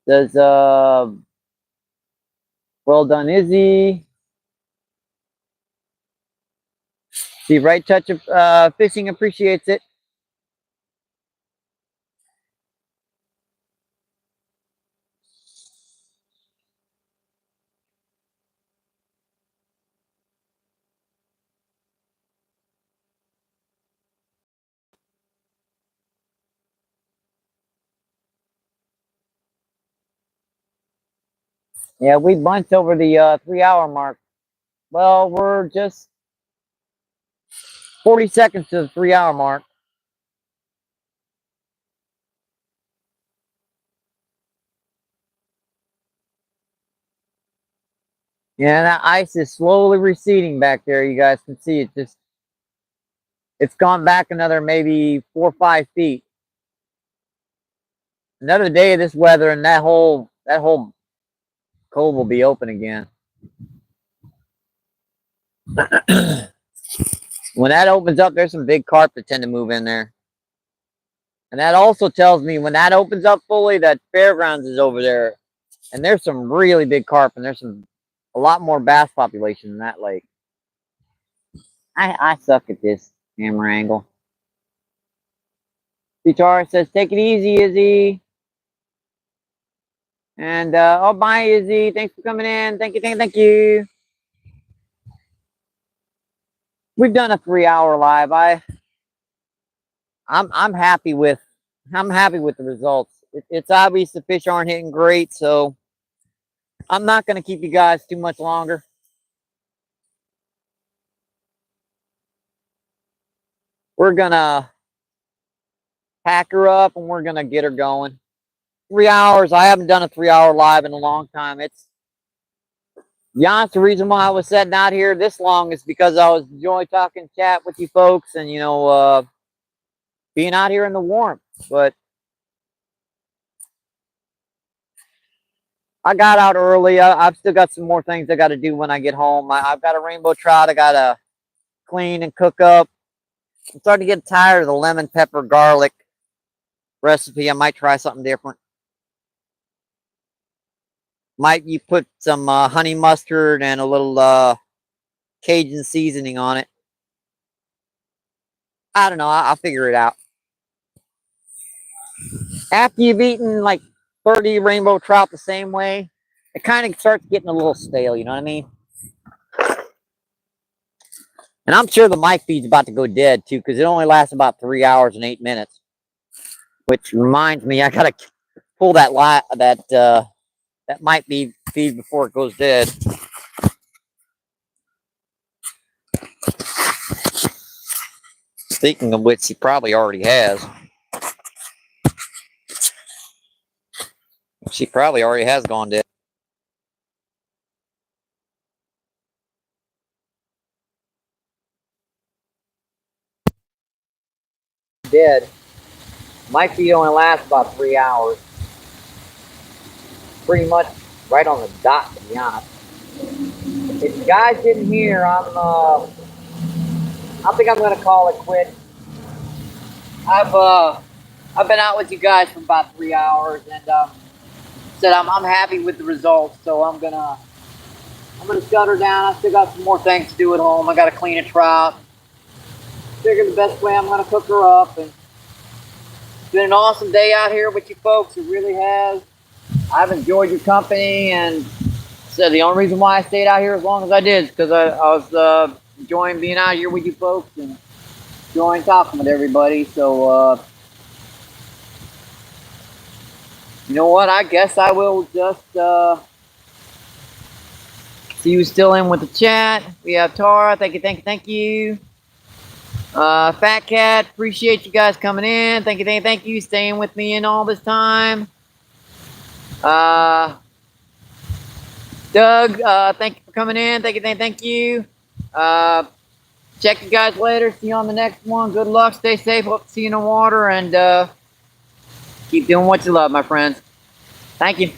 Speaker 1: Says well done, Izzy. The right touch of fishing appreciates it. Yeah, we bunched over the 3-hour mark. Well, we're just 40 seconds to the 3-hour mark. Yeah, that ice is slowly receding back there. You guys can see it just, it's gone back another maybe 4 or 5 feet. Another day of this weather and that whole cove will be open again. When that opens up, there's some big carp that tend to move in there. And that also tells me when that opens up fully that Fairgrounds is over there. And there's some really big carp and there's a lot more bass population in that lake. I suck at this camera angle. Guitar says, take it easy, Izzy. And oh, bye, Izzy. Thanks for coming in. Thank you. We've done a 3-hour live. I'm happy with the results. It's obvious the fish aren't hitting great, so I'm not going to keep you guys too much longer. We're gonna pack her up and we're gonna get her going. 3 hours. I haven't done a 3-hour live in a long time. It's, to be honest, the reason why I was sitting out here this long is because I was enjoying talking chat with you folks and being out here in the warmth. But I got out early. I've still got some more things I got to do when I get home. I've got a rainbow trout I got to clean and cook up. I'm starting to get tired of the lemon pepper garlic recipe. I might try something different. Might you put some honey mustard and a little Cajun seasoning on it. I don't know. I'll figure it out. After you've eaten like 30 rainbow trout the same way, it kind of starts getting a little stale, you know what I mean? And I'm sure the mic feed's about to go dead too, because it only lasts about 3 hours and 8 minutes. Which reminds me, I gotta pull that mic feed before it goes dead. Speaking of which, he probably already has. She probably already has gone dead. Dead. My feed only lasts about 3 hours. Pretty much right on the dot, to be honest. If you guys didn't hear, I think I'm gonna call it quits. I've been out with you guys for about 3 hours, and said I'm happy with the results. So I'm gonna shut her down. I still got some more things to do at home. I gotta clean a trout. Figure the best way I'm gonna cook her up, and It's been an awesome day out here with you folks. It really has. I've enjoyed your company, and so the only reason why I stayed out here as long as I did is because I was enjoying being out here with you folks and enjoying talking with everybody. So, you know what? I guess I will just see who's still in with the chat. We have Tara. Thank you. Fat Cat, appreciate you guys coming in. Thank you, staying with me in all this time. Doug, thank you for coming in. Thank you. Check you guys later. See you on the next one. Good luck. Stay safe. Hope to see you in the water, and keep doing what you love, my friends. Thank you.